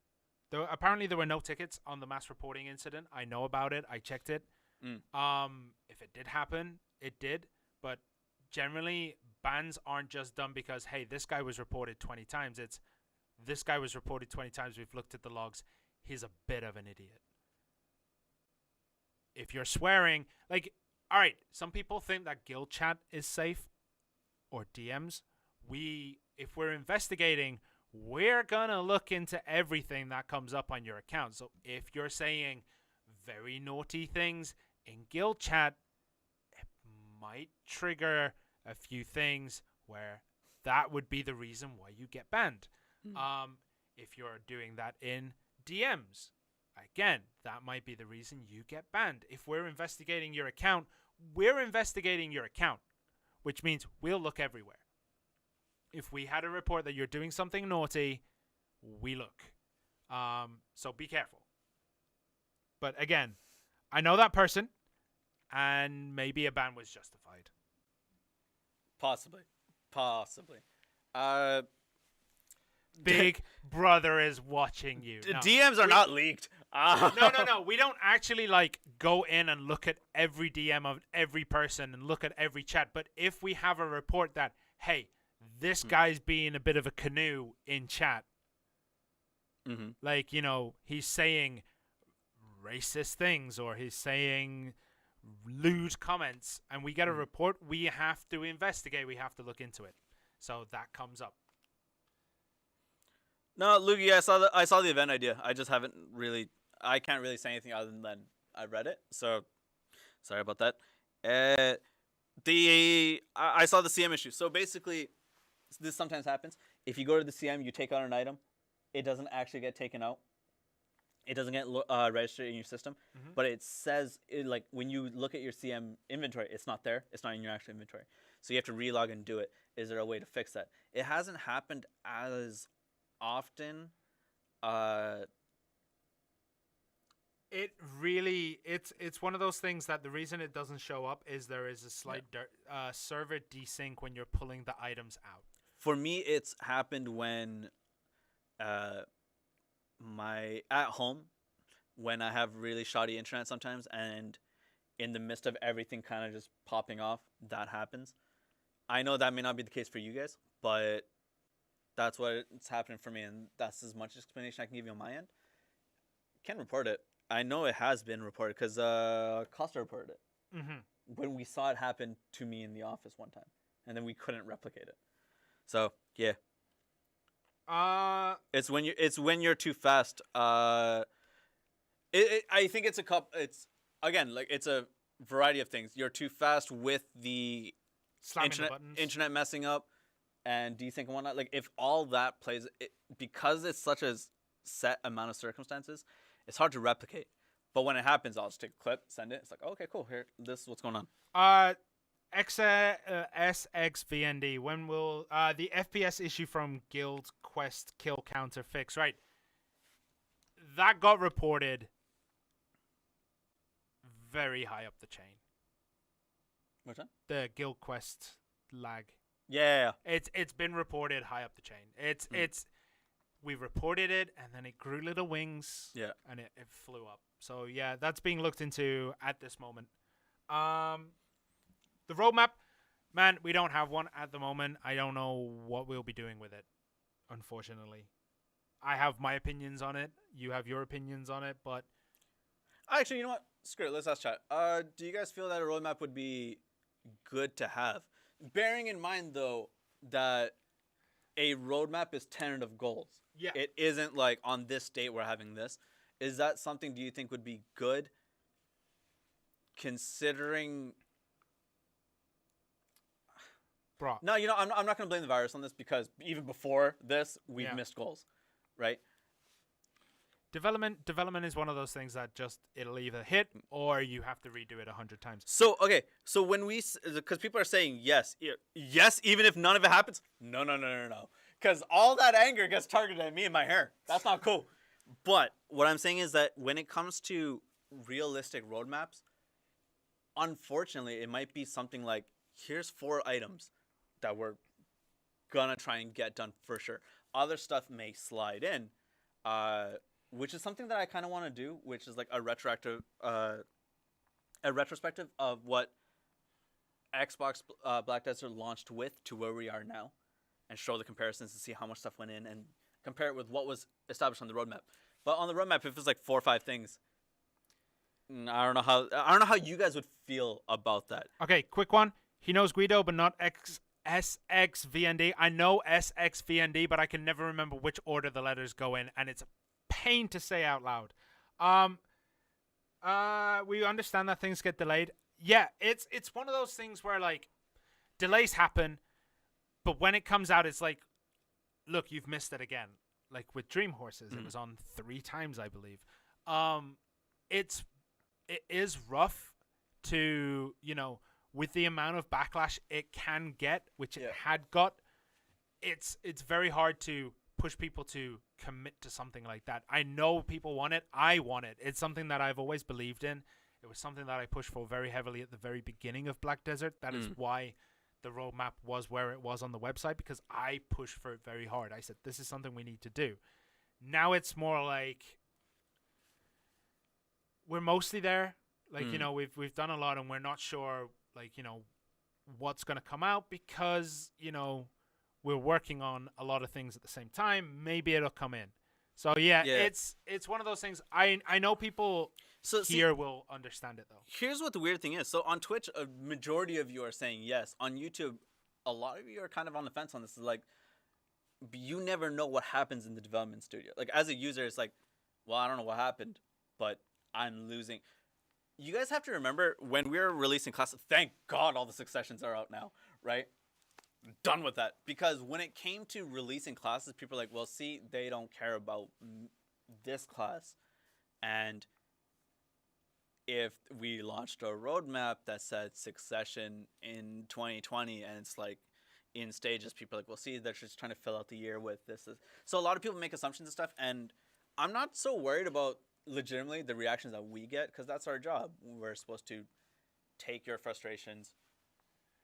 Apparently there were no tickets on the mass reporting incident. I know about it. I checked it. If it did happen, it did. But generally, bans aren't just done because, hey, this guy was reported 20 times. It's, this guy was reported 20 times. We've looked at the logs. He's a bit of an idiot. If you're swearing, like, all right, some people think that guild chat is safe or DMs. If we're investigating, we're going to look into everything that comes up on your account. So if you're saying very naughty things in guild chat, it might trigger a few things where that would be the reason why you get banned. If you're doing that in DMs, again, that might be the reason you get banned. If we're investigating your account, we're investigating your account, which means we'll look everywhere. If we had a report that you're doing something naughty, we look. So be careful. But again, I know that person, and maybe a ban was justified. Possibly. Big Brother is watching you. No. DMs are not leaked. No. We don't actually like go in and look at every DM of every person and look at every chat. But if we have a report that, hey, this guy's being a bit of a canoe in chat, like, you know, he's saying racist things or he's saying lewd comments, and we get a report, we have to investigate. We have to look into it. So that comes up. No, Luigi, I saw the event idea. I just haven't really. I can't really say anything other than I read it. So sorry about that. I saw the CM issue. So basically, this sometimes happens. If you go to the CM, you take out an item, it doesn't actually get taken out. It doesn't get registered in your system, but it says like when you look at your CM inventory, it's not there. It's not in your actual inventory. So you have to relog and do it. Is there a way to fix that? It hasn't happened as often. It really, it's one of those things that the reason it doesn't show up is there is a slight server desync when you're pulling the items out. For me, it's happened when my at home, when I have really shoddy internet sometimes, and in the midst of everything kind of just popping off, that happens. I know that may not be the case for you guys, but that's what it's happening for me, and that's as much explanation I can give you on my end. Can report it. I know it has been reported because Costa reported it when we saw it happen to me in the office one time, and then we couldn't replicate it. So yeah, it's when you're too fast. I think it's it's again like it's a variety of things. You're too fast with the Slamming the buttons. internet messing up and desync and whatnot. Like if all that plays because it's such a set amount of circumstances, it's hard to replicate. But when it happens, I'll just take a clip, send it. It's like, okay, cool. Here, this is what's going on. SXVND. When will the FPS issue from Guild Quest kill counter fix? Right. That got reported very high up the chain. What's that? The Guild Quest lag. Yeah. It's been reported high up the chain. It's we reported it and then it grew little wings. Yeah. And it flew up. So yeah, that's being looked into at this moment. The roadmap, man, we don't have one at the moment. I don't know what we'll be doing with it, unfortunately. I have my opinions on it. You have your opinions on it, but actually, you know what? Screw it. Let's ask chat. Do you guys feel that a roadmap would be good to have? Bearing in mind, though, that a roadmap is tentative goals. Yeah. It isn't like on this date we're having this. Is that something do you think would be good considering... Bro. No, you know, I'm not going to blame the virus on this because even before this, we've missed goals, right? Development is one of those things that just it'll either hit or you have to redo it 100 times. So, okay. So when because people are saying yes, even if none of it happens. No. Because all that anger gets targeted at me and my hair. That's not cool. But what I'm saying is that when it comes to realistic roadmaps, unfortunately, it might be something like, here's 4 items that we're gonna try and get done for sure. Other stuff may slide in, which is something that I kind of want to do, which is like a retrospective of what Xbox Black Desert launched with to where we are now, and show the comparisons to see how much stuff went in and compare it with what was established on the roadmap. But on the roadmap, if it's like 4 or 5 things, I don't know how you guys would feel about that. Okay, quick one. He knows Guido, but not SXVND. I know SXVND, but I can never remember which order the letters go in, and it's a pain to say out loud. We understand that things get delayed. Yeah, it's one of those things where like delays happen, but when it comes out, it's like, look, you've missed it again. Like with Dream Horses, it was on 3 times, I believe. It is rough to, you know, with the amount of backlash it can get, which it had got, it's very hard to push people to commit to something like that. I know people want it. I want it. It's something that I've always believed in. It was something that I pushed for very heavily at the very beginning of Black Desert. That is why the roadmap was where it was on the website, because I pushed for it very hard. I said, this is something we need to do. Now it's more like we're mostly there. Like, you know, we've done a lot and we're not sure, like, you know, what's going to come out because, you know, we're working on a lot of things at the same time. Maybe it'll come in. So, yeah. It's one of those things. I know people here will understand it, though. Here's what the weird thing is. So, on Twitch, a majority of you are saying yes. On YouTube, a lot of you are kind of on the fence on this. It's like, you never know what happens in the development studio. Like, as a user, it's like, well, I don't know what happened, but I'm losing. You guys have to remember when we were releasing classes, thank God all the successions are out now, right? Done with that. Because when it came to releasing classes, people are like, well, see, they don't care about this class. And if we launched a roadmap that said succession in 2020 and it's like in stages, people are like, well, see, they're just trying to fill out the year with this. So a lot of people make assumptions and stuff. And I'm not so worried about legitimately the reactions that we get, because that's our job. We're supposed to take your frustrations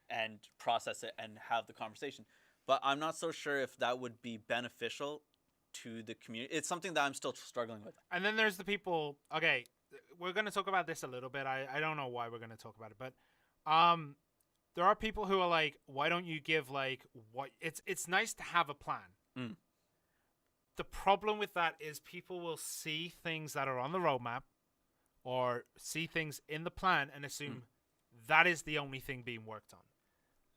and process it and have the conversation. But I'm not so sure if that would be beneficial to the community. It's something that I'm still struggling with. And then there's the people, okay, we're going to talk about this a little bit. I don't know why we're going to talk about it, but there are people who are like, why don't you give like what it's nice to have a plan. The problem with that is people will see things that are on the roadmap or see things in the plan and assume that is the only thing being worked on.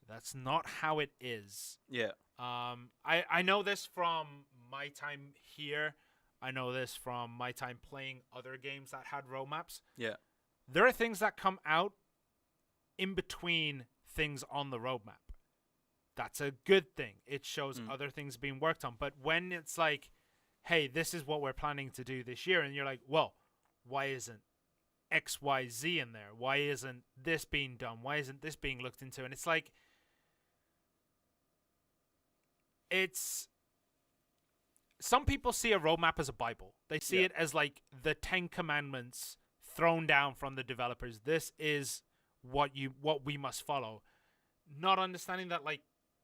That's not how it is. Yeah. I know this from my time here. I know this from my time playing other games that had roadmaps. Yeah. There are things that come out in between things on the roadmap. That's a good thing. It shows other things being worked on. But when it's like, hey, this is what we're planning to do this year, and you're like, well, why isn't X, Y, Z in there? Why isn't this being done? Why isn't this being looked into? And it's like, some people see a roadmap as a Bible. They see it as like the 10 Commandments thrown down from the developers. This is what we must follow. Not understanding that like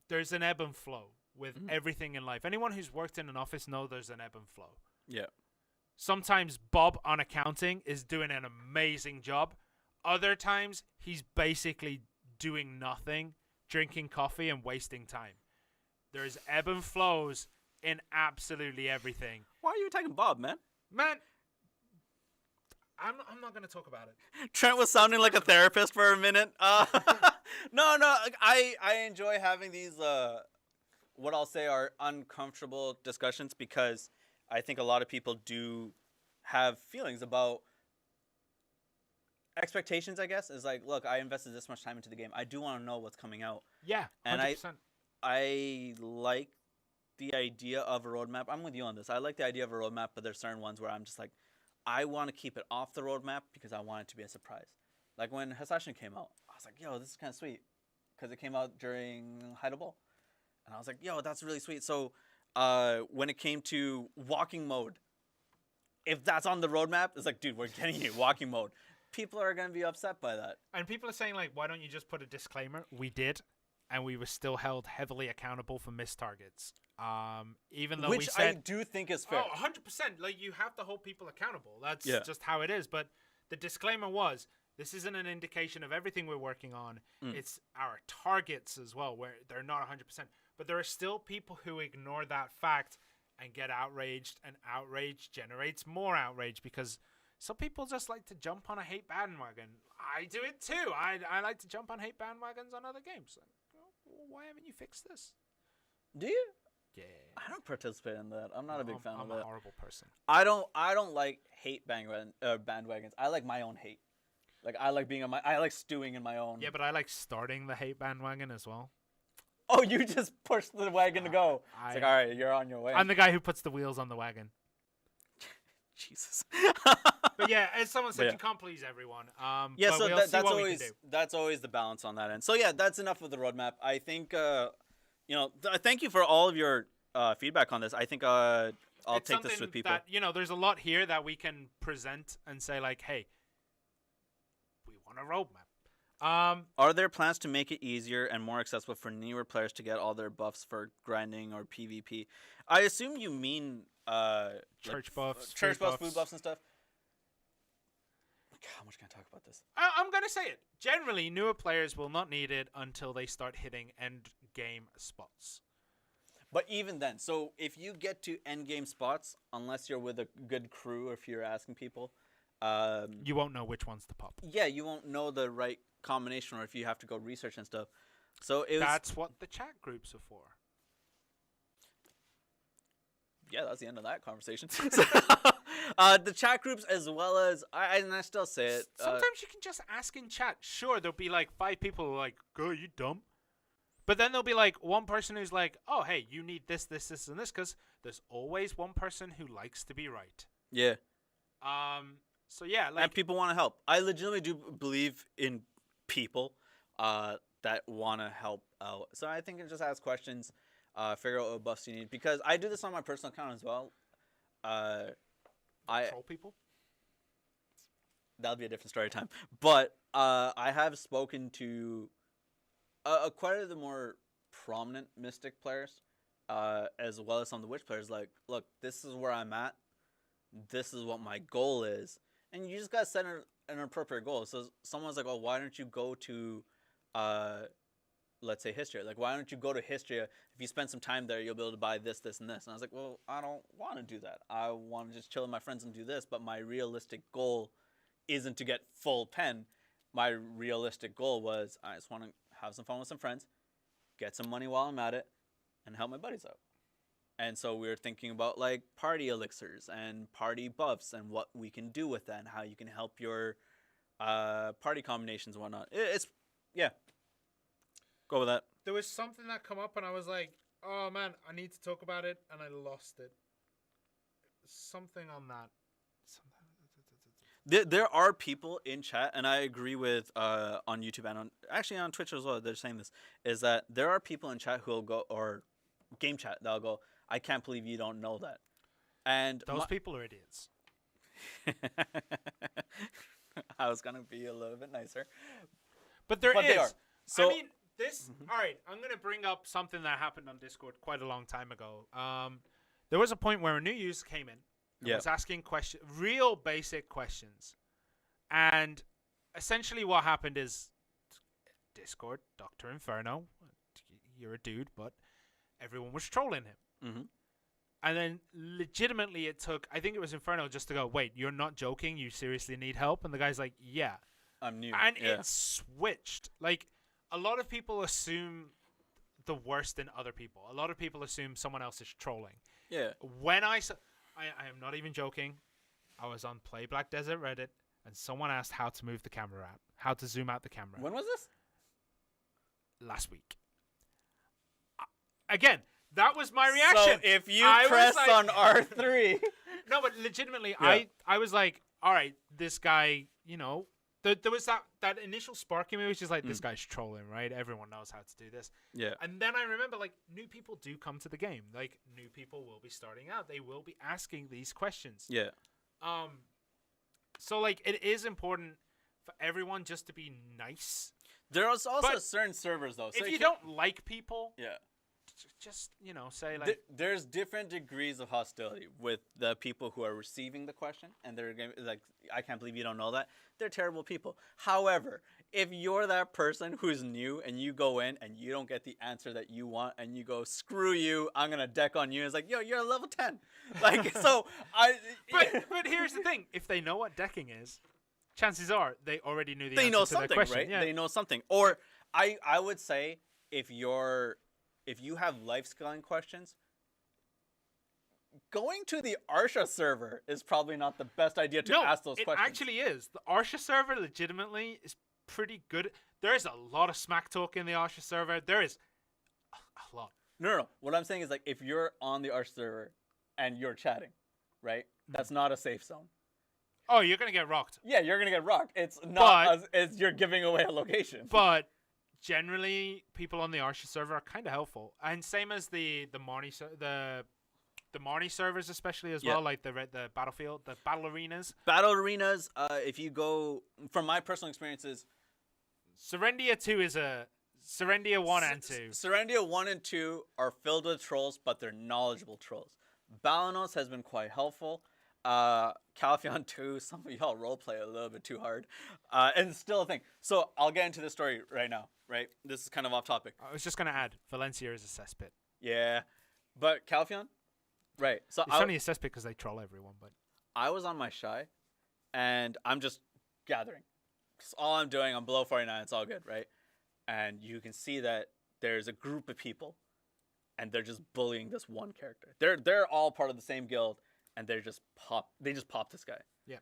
there's an ebb and flow with everything in life. Anyone who's worked in an office knows there's an ebb and flow. Yeah. Sometimes Bob on accounting is doing an amazing job. Other times he's basically doing nothing, drinking coffee and wasting time. There's ebb and flows in absolutely everything. Why are you attacking Bob, man? Man, I'm not going to talk about it. Trent was sounding like a therapist for a minute. No, I enjoy having these, what I'll say are uncomfortable discussions, because I think a lot of people do have feelings about expectations, I guess. Is like, look, I invested this much time into the game. I do want to know what's coming out. Yeah, 100%. And I like the idea of a roadmap. I'm with you on this. I like the idea of a roadmap, but there's certain ones where I'm just like, I want to keep it off the roadmap because I want it to be a surprise. Like when Hosashin came out, I was like, yo, this is kind of sweet, because it came out during Hideable. And I was like, yo, that's really sweet. So when it came to walking mode, if that's on the roadmap, it's like, dude, we're getting you walking mode. People are going to be upset by that. And people are saying, like, why don't you just put a disclaimer? We did, and we were still held heavily accountable for missed targets. Even though Which we said, I do think is fair. Oh, 100%. Like, you have to hold people accountable. That's just how it is. But the disclaimer was, this isn't an indication of everything we're working on. It's our targets as well, where they're not 100%. But there are still people who ignore that fact and get outraged, and outrage generates more outrage, because some people just like to jump on a hate bandwagon. I do it too. I like to jump on hate bandwagons on other games. Like, well, why haven't you fixed this? Do you? Yeah. I don't participate in that. I'm not a big fan of that. I'm a horrible person. I don't like hate bandwagons. I like my own hate. Like I like stewing in my own. Yeah, but I like starting the hate bandwagon as well. Oh, you just push the wagon to go. It's like, all right, you're on your way. I'm the guy who puts the wheels on the wagon. Jesus. But yeah, as someone said, you can't please everyone. Yeah, but so that's always the balance on that end. So yeah, that's enough of the roadmap. I think thank you for all of your feedback on this. I think I'll take this with people. That, there's a lot here that we can present and say like, hey, we want a roadmap. Are there plans to make it easier and more accessible for newer players to get all their buffs for grinding or PvP? I assume you mean church buffs, food buffs, and stuff. How much can I talk about this? I'm gonna say it. Generally, newer players will not need it until they start hitting end game spots. But even then, so if you get to end game spots, unless you're with a good crew, or if you're asking people, you won't know which ones to pop. Yeah, you won't know the right combination, or if you have to go research and stuff. So that's what the chat groups are for. Yeah, that's the end of that conversation. The chat groups, as well as I still say it. Sometimes you can just ask in chat. Sure, there'll be like 5 people who are like, "Go, you dumb," but then there'll be like one person who's like, "Oh, hey, you need this, this, this, and this," because there's always one person who likes to be right. Yeah. So yeah, like, and people want to help. I legitimately do believe in people that want to help out. So I think just ask questions, figure out what buffs you need, because I do this on my personal account as well. I troll people. That'll be a different story time. But I have spoken to quite a the more prominent Mystic players, as well as some of the Witch players. Like, look, this is where I'm at. This is what my goal is. And you just got to set an appropriate goal. So someone's like, oh, why don't you go to, let's say, History? Like, why don't you go to History? If you spend some time there, you'll be able to buy this, this, and this. And I was like, well, I don't want to do that. I want to just chill with my friends and do this. But my realistic goal isn't to get full pen. My realistic goal was I just want to have some fun with some friends, get some money while I'm at it, and help my buddies out. And so we were thinking about like party elixirs and party buffs and what we can do with that and how you can help your party combinations and whatnot. It's yeah. Go with that. There was something that come up and I was like, oh man, I need to talk about it, and I lost it. Something on that. There are people in chat, and I agree with on YouTube and on Twitch as well. They're saying this is that there are people in chat who'll go, or game chat, they'll go, I can't believe you don't know that. And those people are idiots. I was gonna be a little bit nicer, but they are. So I mean, this. All right, I'm gonna bring up something that happened on Discord quite a long time ago. There was a point where a new user came in. I was asking real basic questions, and essentially what happened is Discord, Dr. Inferno, you're a dude, but everyone was trolling him. And then legitimately it took, I think it was Inferno just to go, wait, you're not joking? You seriously need help? And the guy's like, yeah. I'm new. And it switched. Like, a lot of people assume the worst in other people. A lot of people assume someone else is trolling. Yeah. When I am not even joking. I was on Play Black Desert Reddit, and someone asked how to move the camera out, how to zoom out the camera. When was this? Last week. Again, that was my reaction. So if you press on R3. No, but legitimately, Yeah. I was like, all right, this guy, you know, there was that initial spark in me, which is like, this guy's trolling, right? Everyone knows how to do this. Yeah. And then I remember, like, new people do come to the game. Like, new people will be starting out. They will be asking these questions. Yeah. So, like, it is important for everyone just to be nice. There's also certain servers, though. So if you don't like people, yeah, just, you know, say, like... There's different degrees of hostility with the people who are receiving the question, and they're like, I can't believe you don't know that. They're terrible people. However, if you're that person who's new and you go in and you don't get the answer that you want and you go, screw you, I'm going to deck on you, it's like, yo, you're a level 10. Like, so But here's the thing. If they know what decking is, chances are they already knew the they answer know to something, that question. right? Yeah. They know something. Or I would say if you have life scaling questions, going to the Arsha server is probably not the best idea to ask those questions. It actually is. The Arsha server legitimately is pretty good. There is a lot of smack talk in the Arsha server. There is a lot. No. What I'm saying is, like, if you're on the Arsha server and you're chatting, right? That's not a safe zone. Oh, you're going to get rocked. Yeah, you're going to get rocked. It's not as you're giving away a location. But generally, people on the Arsha server are kind of helpful. And same as the Marnie servers, especially as well, like the battlefield, the battle arenas. Battle arenas, if you go, from my personal experiences, Serendia 2 is a Serendia 1 and 2. Serendia 1 and 2 are filled with trolls, but they're knowledgeable trolls. Balanos has been quite helpful. Calpheon 2, some of y'all roleplay a little bit too hard. And it's still a thing. So I'll get into this story right now, right? This is kind of off topic. I was just going to add, Valencia is a cesspit. Yeah. But Calpheon? Right. So it's only a cesspit because they troll everyone, but... I was on my shy, and I'm just gathering. Because all I'm doing, I'm below 49, it's all good, right? And you can see that there's a group of people, and they're just bullying this one character. They're all part of the same guild, and they just pop this guy. Yeah.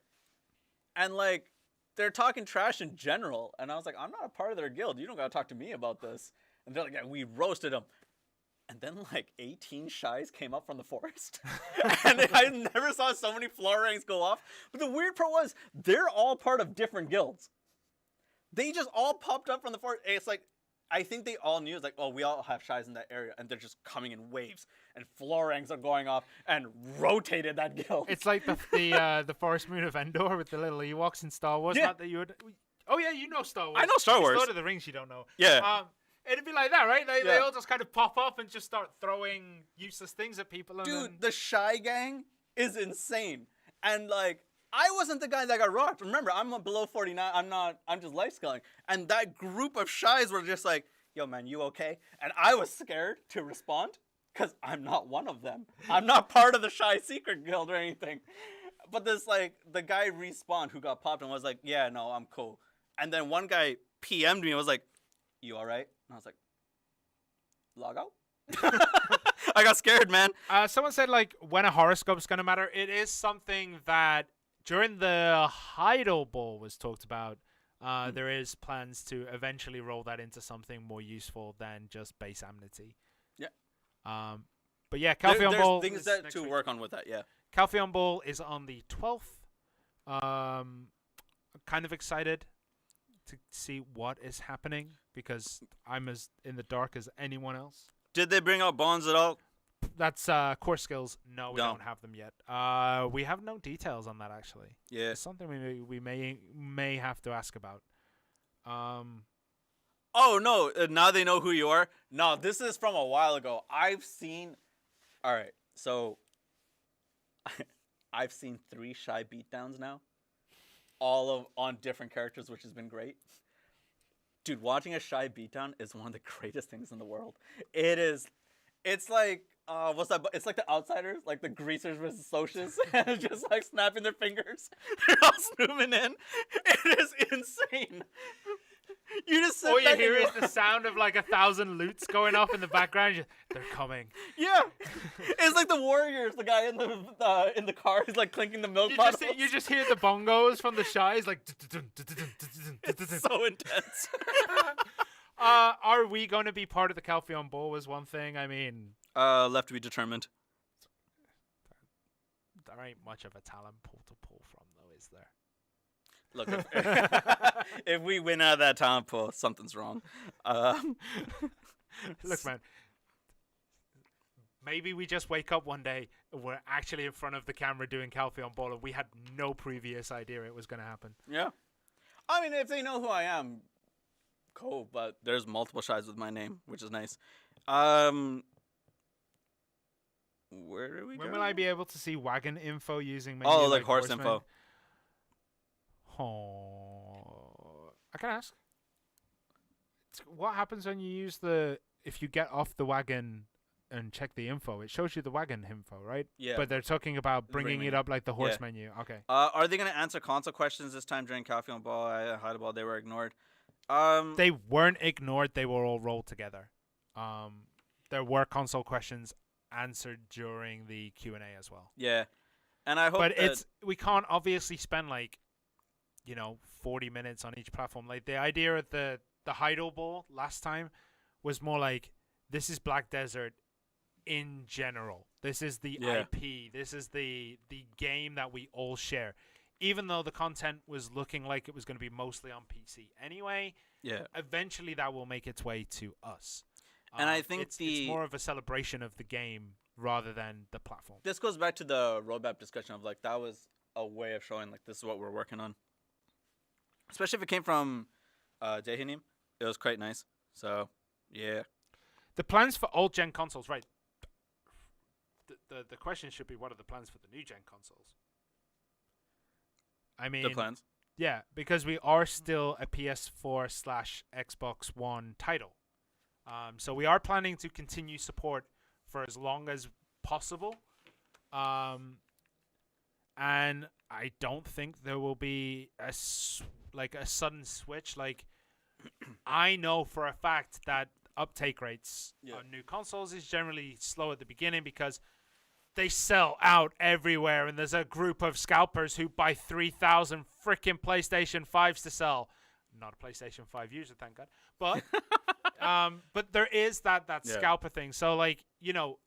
And, like, they're talking trash in general, and I was like, I'm not a part of their guild. You don't gotta talk to me about this. And they're like, yeah, we roasted him. And then, like, 18 shies came up from the forest. And I never saw so many floor ranks go off. But the weird part was, they're all part of different guilds. They just all popped up from the forest. It's like, I think they all knew, it's like, oh, we all have shies in that area. And they're just coming in waves. And floor ranks are going off and rotated that guild. It's like the Forest Moon of Endor with the little Ewoks in Star Wars. Yeah. Not that you would... Oh, yeah, you know Star Wars. I know Star Wars. It's Lord of the Rings you don't know. Yeah. It'd be like that, right? They all just kind of pop up and just start throwing useless things at people. And Dude, then... the shy gang is insane. And, like, I wasn't the guy that got rocked. Remember, I'm below 49. I'm just life scaling. And that group of shies were just like, yo, man, you okay? And I was scared to respond because I'm not one of them. I'm not part of the shy secret guild or anything. But this, like, the guy respawned who got popped and was like, yeah, no, I'm cool. And then one guy PM'd me and was like, you all right? And I was like, log out? I got scared, man. Someone said like when a horoscope's gonna matter. It is something that during the Heidel Ball was talked about. There is plans to eventually roll that into something more useful than just base amnesty. Yeah. But yeah, Calpheon Ball. There's things to work on with that. Yeah. Calpheon Ball is on the 12th. I'm kind of excited to see what is happening because I'm as in the dark as anyone else. Did they bring out bonds at all? That's core skills. No, we don't have them yet. We have no details on that actually. Yeah. It's something we may have to ask about. Oh no! Now they know who you are. No, this is from a while ago. I've seen. All right, so I've seen 3 shy beatdowns now, all on different characters, which has been great. Dude, watching a shy beatdown is one of the greatest things in the world. It is. It's like. What's that? It's like the Outsiders, like the Greasers versus Socials, and just like snapping their fingers. They're all zooming in. It is insane. You just sit all you back hear and is the sound of like 1,000 loots going off in the background. They're coming. Yeah, it's like the Warriors. The guy in the car is like clinking the milk bottle. You just hear the bongos from the shies like. It's so intense. Are we going to be part of the Calpheon Ball? Was one thing. I mean. Left to be determined. There ain't much of a talent pool to pull from, though, is there? Look, if we win out of that talent pool, something's wrong. Look, man. Maybe we just wake up one day and we're actually in front of the camera doing Calpheon Ball and we had no previous idea it was going to happen. Yeah. I mean, if they know who I am, cool, but there's multiple shies with my name, which is nice. Where do we go? When will I be able to see wagon info using maybe like horse info? Oh, I can ask. What happens when you use if you get off the wagon and check the info? It shows you the wagon info, right? Yeah. But they're talking about bringing it up like the horse menu. Okay. Are they going to answer console questions this time during Calpheon Ball? Heidel Ball, they were ignored. They weren't ignored. They were all rolled together. There were console questions answered during the Q&A as well. Yeah. And I hope we can't obviously spend 40 minutes on each platform. Like the idea of the Heidel Ball last time was more like this is Black Desert in general. This is the IP. This is the game that we all share. Even though the content was looking like it was going to be mostly on PC anyway, eventually that will make its way to us. And I think it's more of a celebration of the game rather than the platform. This goes back to the roadmap discussion of like that was a way of showing like this is what we're working on. Especially if it came from Dehanim. It was quite nice. So, yeah. The plans for old gen consoles, right? The question should be what are the plans for the new gen consoles? I mean, the plans? Yeah, because we are still a PS4/Xbox One title. So we are planning to continue support for as long as possible. And I don't think there will be a sudden switch. Like, I know for a fact that uptake rates on new consoles is generally slow at the beginning because they sell out everywhere, and there's a group of scalpers who buy 3,000 freaking PlayStation 5s to sell. Not a PlayStation 5 user, thank God. But but there is that scalper thing. So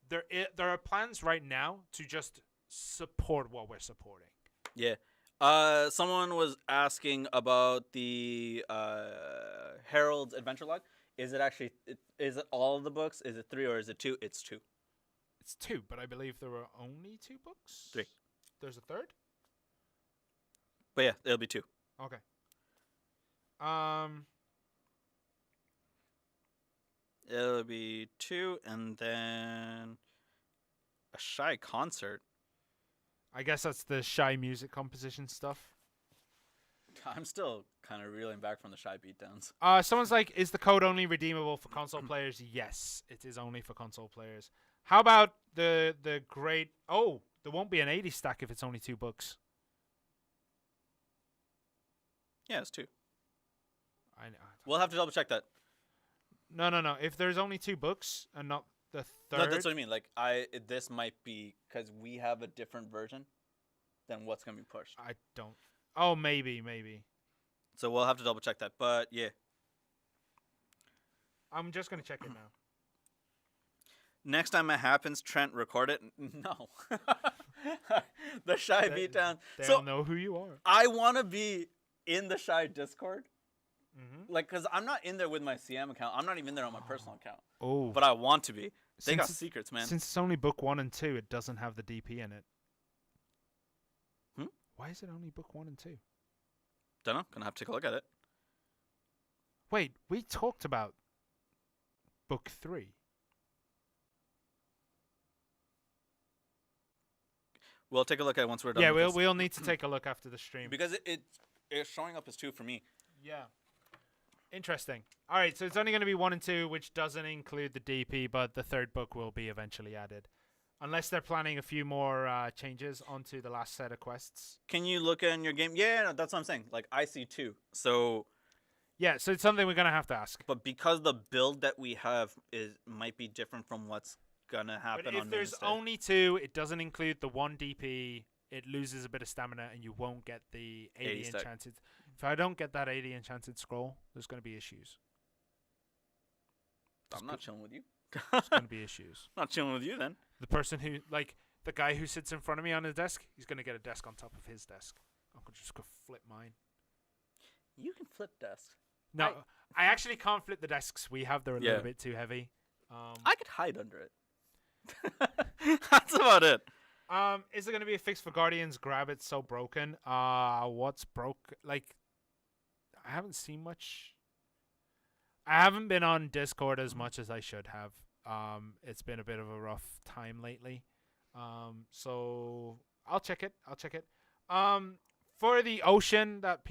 there are plans right now to just support what we're supporting. Yeah. Someone was asking about the Herald's adventure log. Is it all of the books? Is it 3 or is it 2? It's 2. It's 2, but I believe there were only 2 books. 3. There's a third? But yeah, it'll be 2. Okay. It'll be 2 and then a shy concert. I guess that's the shy music composition stuff. I'm still kind of reeling back from the shy beatdowns. Someone's like, is the code only redeemable for console players? Yes, it is only for console players. How about the great... Oh, there won't be an 80 stack if it's only 2 books. Yeah, it's 2. I know. We'll have to double check that. No. If there's only 2 books and not The No, third. that's what I mean. Like, this might be because we have a different version than what's gonna be pushed. I don't. Oh, maybe. So we'll have to double check that. But yeah, I'm just gonna check it now. next time it happens, Trent, record it. No, the Shy Beatdown. They'll know who you are. I want to be in the Shy Discord. Mm-hmm. Like, because I'm not in there with my CM account. I'm not even there on my personal account. Oh. But I want to be. They got secrets, man. Since it's only book 1 and 2, it doesn't have the DP in it. Why is it only book 1 and 2? Don't know. Gonna have to take a look at it. Wait, we talked about book 3. We'll take a look at it once we're done. Yeah, with this. we'll need to take a look after the stream. Because it's showing up as 2 for me. Yeah. Interesting. All right, so it's only going to be 1 and 2, which doesn't include the DP, but the third book will be eventually added. Unless they're planning a few more changes onto the last set of quests. Can you look in your game? Yeah, no, that's what I'm saying. Like, I see 2. So... Yeah, so it's something we're going to have to ask. But because the build that we have might be different from what's going to happen but on if there's Wednesday. only 2, it doesn't include the 1 DP, it loses a bit of stamina, and you won't get the 80 enchanted. If I don't get that 80 enchanted scroll, there's going to be issues. I'm not chilling with you. There's going to be issues. Not chilling with you then. The person who, like, the guy who sits in front of me on his desk, he's going to get a desk on top of his desk. I'm going to just go flip mine. You can flip desks. No, I actually can't flip the desks we have. They're a little bit too heavy. I could hide under it. That's about it. Is there going to be a fix for Guardians Grab? It's so broken. What's broke? Like, I haven't seen much. I haven't been on Discord as much as I should have. It's been a bit of a rough time lately. So I'll check it. For the ocean that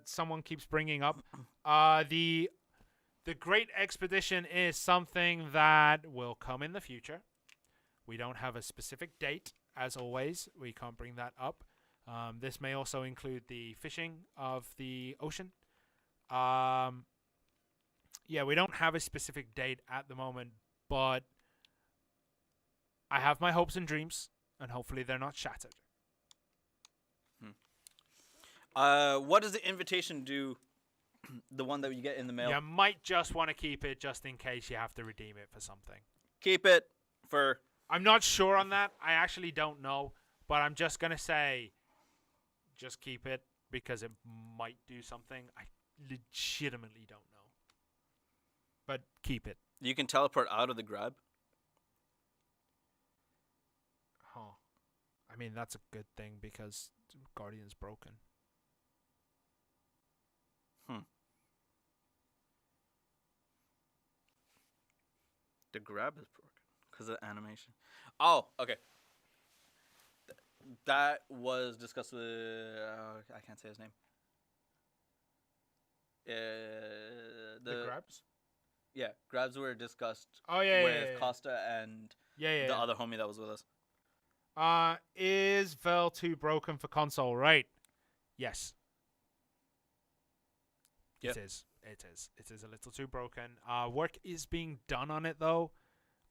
someone keeps bringing up, the Great Expedition is something that will come in the future. We don't have a specific date, as always. We can't bring that up. This may also include the fishing of the ocean. Yeah, we don't have a specific date at the moment, but I have my hopes and dreams, and hopefully they're not shattered. What does the invitation do? The one that you get in the mail? You might just want to keep it just in case you have to redeem it for something. Keep it for... I'm not sure on that. I actually don't know, but I'm just going to say just keep it because it might do something. I legitimately don't know. But keep it. You can teleport out of the grab? Huh. I mean, that's a good thing because Guardian's broken. The grab is broken because of the animation. Oh, okay. That was discussed with... I can't say his name. The grabs? Yeah, grabs were discussed with Costa and the other homie that was with us. Is Vel 2 broken for console? Right. Yes. Yep. It is. It is a little too broken. Work is being done on it, though,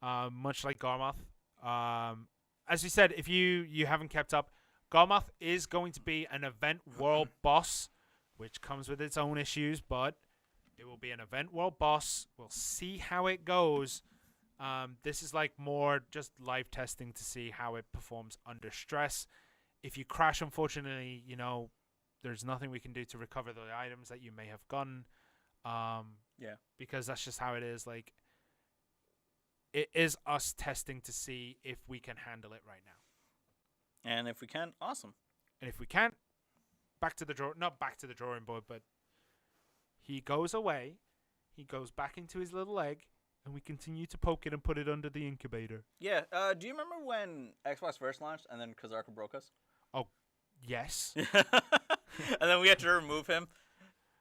much like Garmoth. As you said, if you haven't kept up, Garmoth is going to be an event world boss, which comes with its own issues, but it will be an event world boss. We'll see how it goes. This is like more just live testing to see how it performs under stress. If you crash, unfortunately, there's nothing we can do to recover the items that you may have gotten. Because that's just how it is. Like, it is us testing to see if we can handle it right now. And if we can, awesome. And if we can't, not back to the drawing board, but he goes away, he goes back into his little egg, and we continue to poke it and put it under the incubator. Yeah. Do you remember when Xbox first launched and then Kazarka broke us? Oh, yes. And then we had to remove him.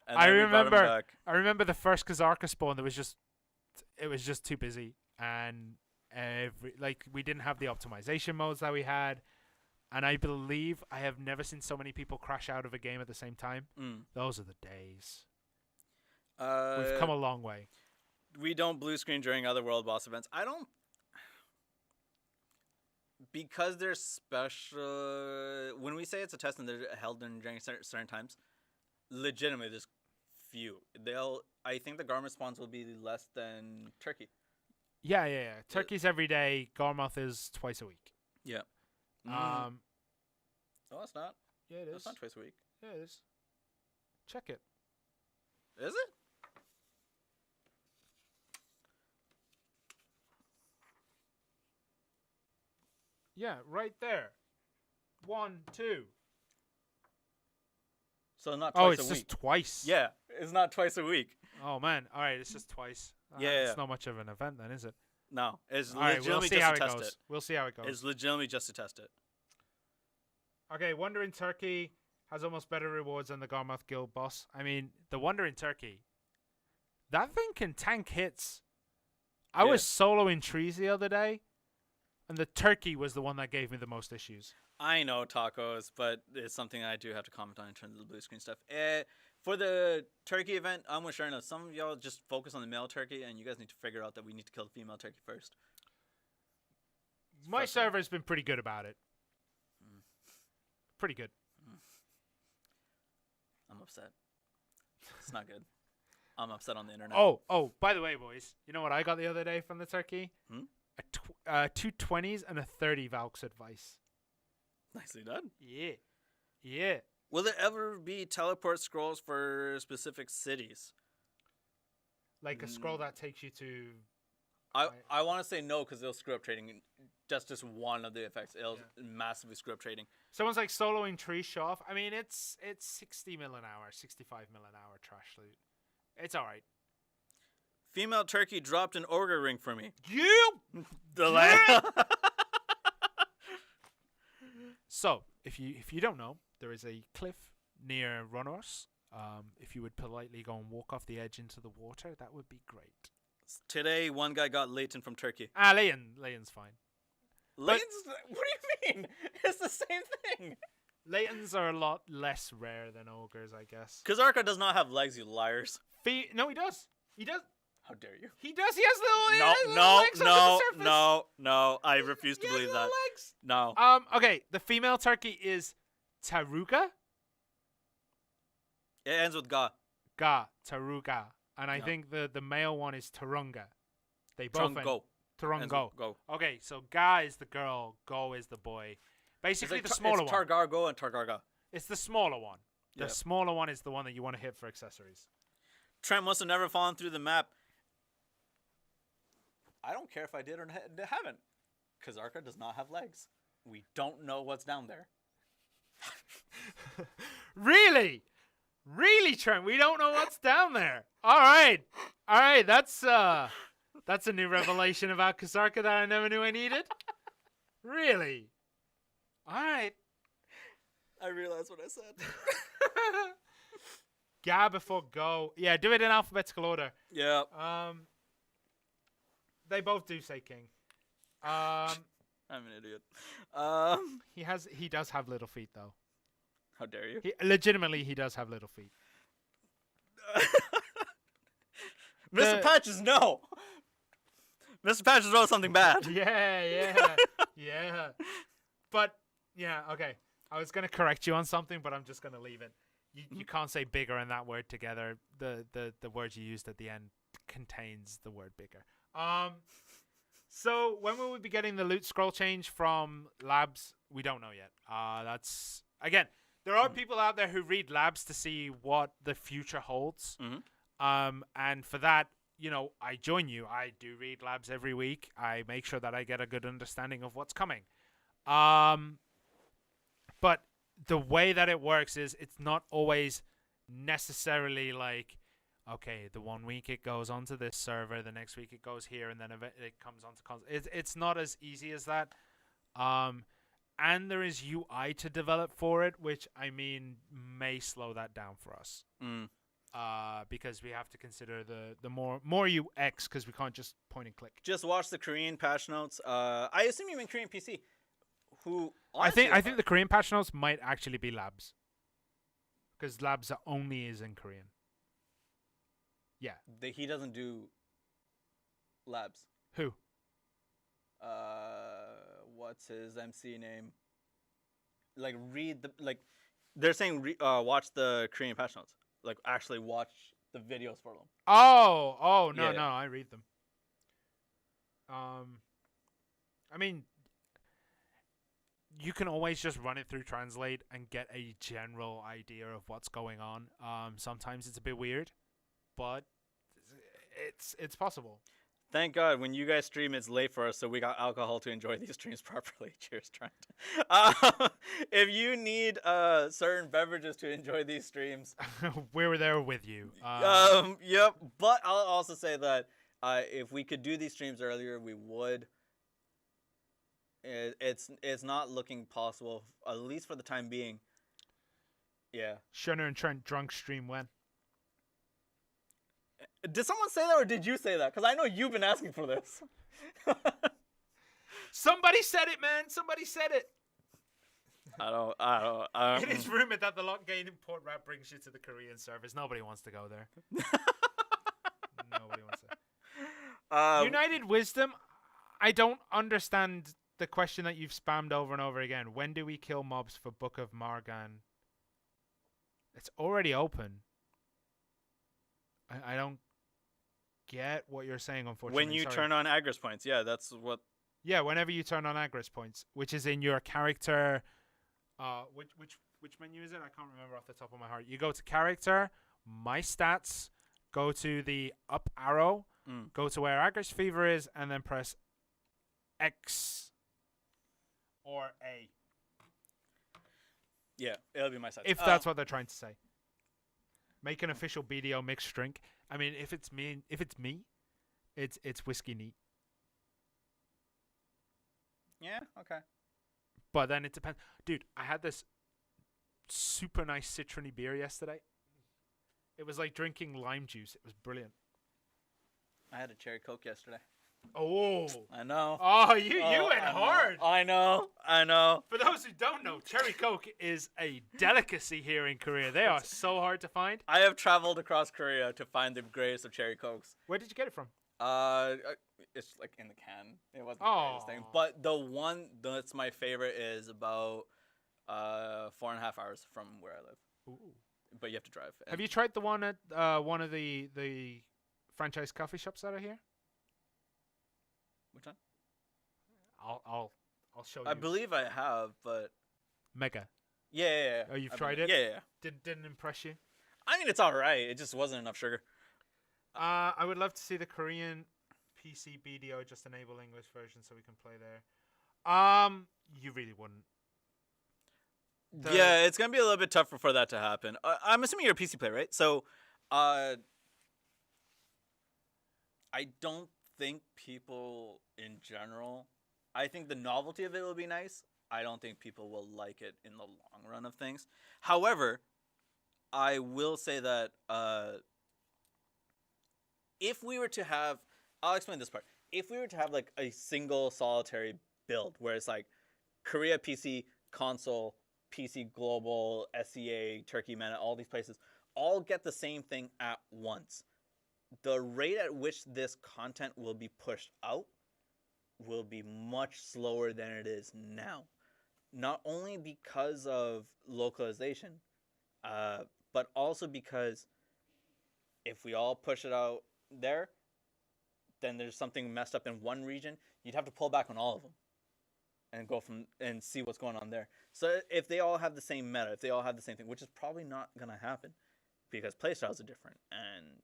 And I remember the first Kazarka spawn that was just too busy, and we didn't have the optimization modes that we had, and I believe I have never seen so many people crash out of a game at the same time. Those are the days. We've come a long way. We don't blue screen during other world boss events. I don't. Because they're special. When we say it's a test and they're held during certain times, legitimately, there's few. I think the Garm spawns will be less than Turkey. Yeah. Turkey's every day. Garmoth is twice a week. Yeah. No, it's not. Yeah, it is. It's not twice a week. Yeah, it is. Check it. Is it? Yeah, right there. 1, 2. So not twice a week. It's just twice. Yeah, it's not twice a week. Oh man. All right, it's just twice. Yeah. It's not much of an event then, is it? No, it's All right, legitimately we'll see how just it to test goes. it. We'll see how it goes. It's legitimately just to test it. Okay, Wonder in Turkey has almost better rewards than the Garmoth Guild boss. I mean, the Wonder in Turkey, that thing can tank hits. I was soloing trees the other day, and the Turkey was the one that gave me the most issues. I know tacos, but it's something I do have to comment on in terms of the blue screen stuff. For the turkey event, I'm with Sharna. Some of y'all just focus on the male turkey, and you guys need to figure out that we need to kill the female turkey first. My server's been pretty good about it. Pretty good. I'm upset. It's not good. I'm upset on the internet. Oh, by the way, boys, you know what I got the other day from the turkey? Two 20s and a 30 Valk's advice. Nicely done. Yeah. Will there ever be teleport scrolls for specific cities? Like a scroll that takes you to... I want to say no because they'll screw up trading. That's just one of the effects. It'll massively screw up trading. Someone's like soloing tree shoff. I mean, it's 60 mil an hour, 65 mil an hour trash loot. It's all right. Female turkey dropped an ogre ring for me. So, if you don't know, there is a cliff near Ronos. If you would politely go and walk off the edge into the water, that would be great. Today, one guy got Leighton from Turkey. Leighton's fine. Leighton's? What do you mean? It's the same thing. Laytons are a lot less rare than ogres, I guess. Kazarka does not have legs, you liars. No, he does. He does. How dare you? He does. He has little legs under the surface. No. I refuse to believe that. Legs. No. Okay. The female turkey is Taruga. It ends with ga. Taruga. And I think the male one is Tarunga. They both Turungo. Go. Okay, so Ga is the girl, Go is the boy. Basically, the smaller one. It's Targargo and Targarga. It's the smaller one. The smaller one is the one that you want to hit for accessories. Trent must have never fallen through the map. I don't care if I did or haven't. Kazarka does not have legs. We don't know what's down there. Really? Really, Trent? We don't know what's down there. All right. That's a new revelation about Kazarka that I never knew I needed. Really? All right. I realized what I said. Ga before Go. Yeah, do it in alphabetical order. Yeah. They both do say king. I'm an idiot. He does have little feet though. How dare you? Legitimately, he does have little feet. Mr. Patches, no. Mr. Patches wrote something bad. Yeah. But yeah, okay. I was gonna correct you on something, but I'm just gonna leave it. You can't say bigger and that word together. The word you used at the end contains the word bigger. So when will we be getting the loot scroll change from labs? We don't know yet. That's again. There are people out there who read labs to see what the future holds. And for that, I join you. I do read labs every week. I make sure that I get a good understanding of what's coming. But the way that it works is it's not always necessarily like, okay, the 1 week it goes onto this server, the next week it goes here, and then it comes onto console. It's not as easy as that. And there is UI to develop for it, which may slow that down for us. Because we have to consider the more UX because we can't just point and click. Just watch the Korean patch notes. I assume you mean Korean PC. I think the Korean patch notes might actually be labs. Because labs only is in Korean. Yeah. He doesn't do Labs. Who? What's his MC name? Like read the like. They're saying watch the Korean patch notes. Like actually watch the videos for them. Oh, no, Yeah. no, I read them. I mean, you can always just run it through Translate and get a general idea of what's going on. Sometimes it's a bit weird, but it's possible. Thank God when you guys stream, it's late for us, so we got alcohol to enjoy these streams properly. Cheers, Trent. If you need certain beverages to enjoy these streams, We were there with you. yep. But I'll also say that if we could do these streams earlier, we would. It's not looking possible, at least for the time being. Yeah. Shunner and Trent drunk stream when? Did someone say that, or did you say that? Because I know you've been asking for this. Somebody said it, man. Somebody said it. I don't. It is rumored that the lock gain import route brings you to the Korean servers. Nobody wants to go there. Nobody wants to. United Wisdom, I don't understand the question that you've spammed over and over again. When do we kill mobs for Book of Margan? It's already open. I don't get what you're saying, unfortunately. When you turn on Agris points, yeah, that's what. Yeah, whenever you turn on Agris points, which is in your character. Which menu is it? I can't remember off the top of my heart. You go to character, my stats, go to the up arrow, go to where Agris Fever is, and then press X or A. Yeah, it'll be my stats. If that's what they're trying to say. Make an official BDO mixed drink. I mean, if it's me, it's whiskey neat. Yeah. Okay. But then it depends. Dude, I had this super nice citrony beer yesterday. It was like drinking lime juice. It was brilliant. I had a cherry Coke yesterday. Oh. I know. Oh, you went hard. I know. For those who don't know, cherry Coke is a delicacy here in Korea. They are so hard to find. I have traveled across Korea to find the greatest of cherry Cokes. Where did you get it from? It's like in the can. It wasn't the greatest thing. But the one that's my favorite is about 4.5 hours from where I live. Ooh. But you have to drive. Have you tried the one at one of the franchise coffee shops that are here? Which one? I'll show you. I believe I have, but Mega. Yeah. Oh, you've tried it? Yeah. Didn't impress you? I mean, it's all right. It just wasn't enough sugar. I would love to see the Korean PC BDO just enable English version so we can play there. You really wouldn't. Yeah, it's gonna be a little bit tougher for that to happen. I'm assuming you're a PC player, right? So, I don't think people in general. I think the novelty of it will be nice. I don't think people will like it in the long run of things. However, I will say that if we were to have, I'll explain this part. If we were to have like a single solitary build where it's like Korea PC, console, PC Global, SEA, Turkey Mana, all these places all get the same thing at once, the rate at which this content will be pushed out will be much slower than it is now. Not only because of localization, but also because if we all push it out there, then there's something messed up in one region, you'd have to pull back on all of them and go from and see what's going on there. So if they all have the same meta, if they all have the same thing, which is probably not going to happen because playstyles are different and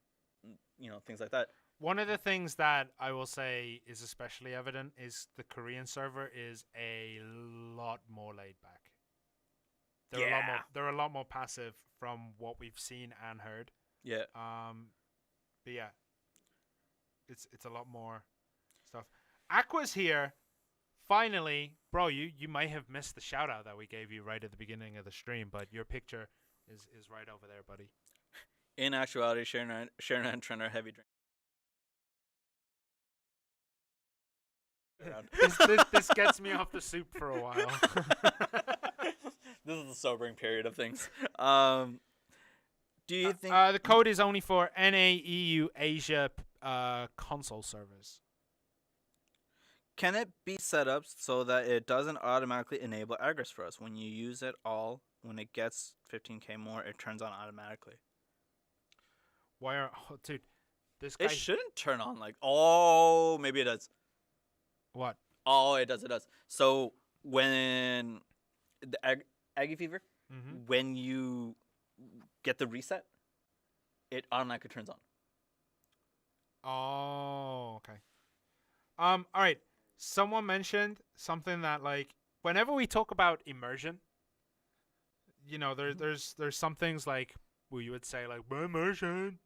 things like that. One of the things that I will say is especially evident is the Korean server is a lot more laid back. They're a lot more passive from what we've seen and heard. Yeah. But yeah, it's a lot more stuff. Aqua's here. Finally, bro, you might have missed the shout out that we gave you right at the beginning of the stream, but your picture is right over there, buddy. In actuality, Sharon and Trent are heavy drinkers. This gets me off the soup for a while. This is the sobering period of things. Do you think the code is only for NAEU Asia console servers? Can it be set up so that it doesn't automatically enable Agris for us? When you use it all, when it gets 15k more, it turns on automatically. Why are dude? This guy It shouldn't turn on like. Oh, maybe it does. what? Oh, it does. It does. So when the Aggie Fever, when you get the reset, it automatically turns on. Oh, okay. All right. Someone mentioned something that like whenever we talk about immersion, you know, there's some things like you would say like immersion.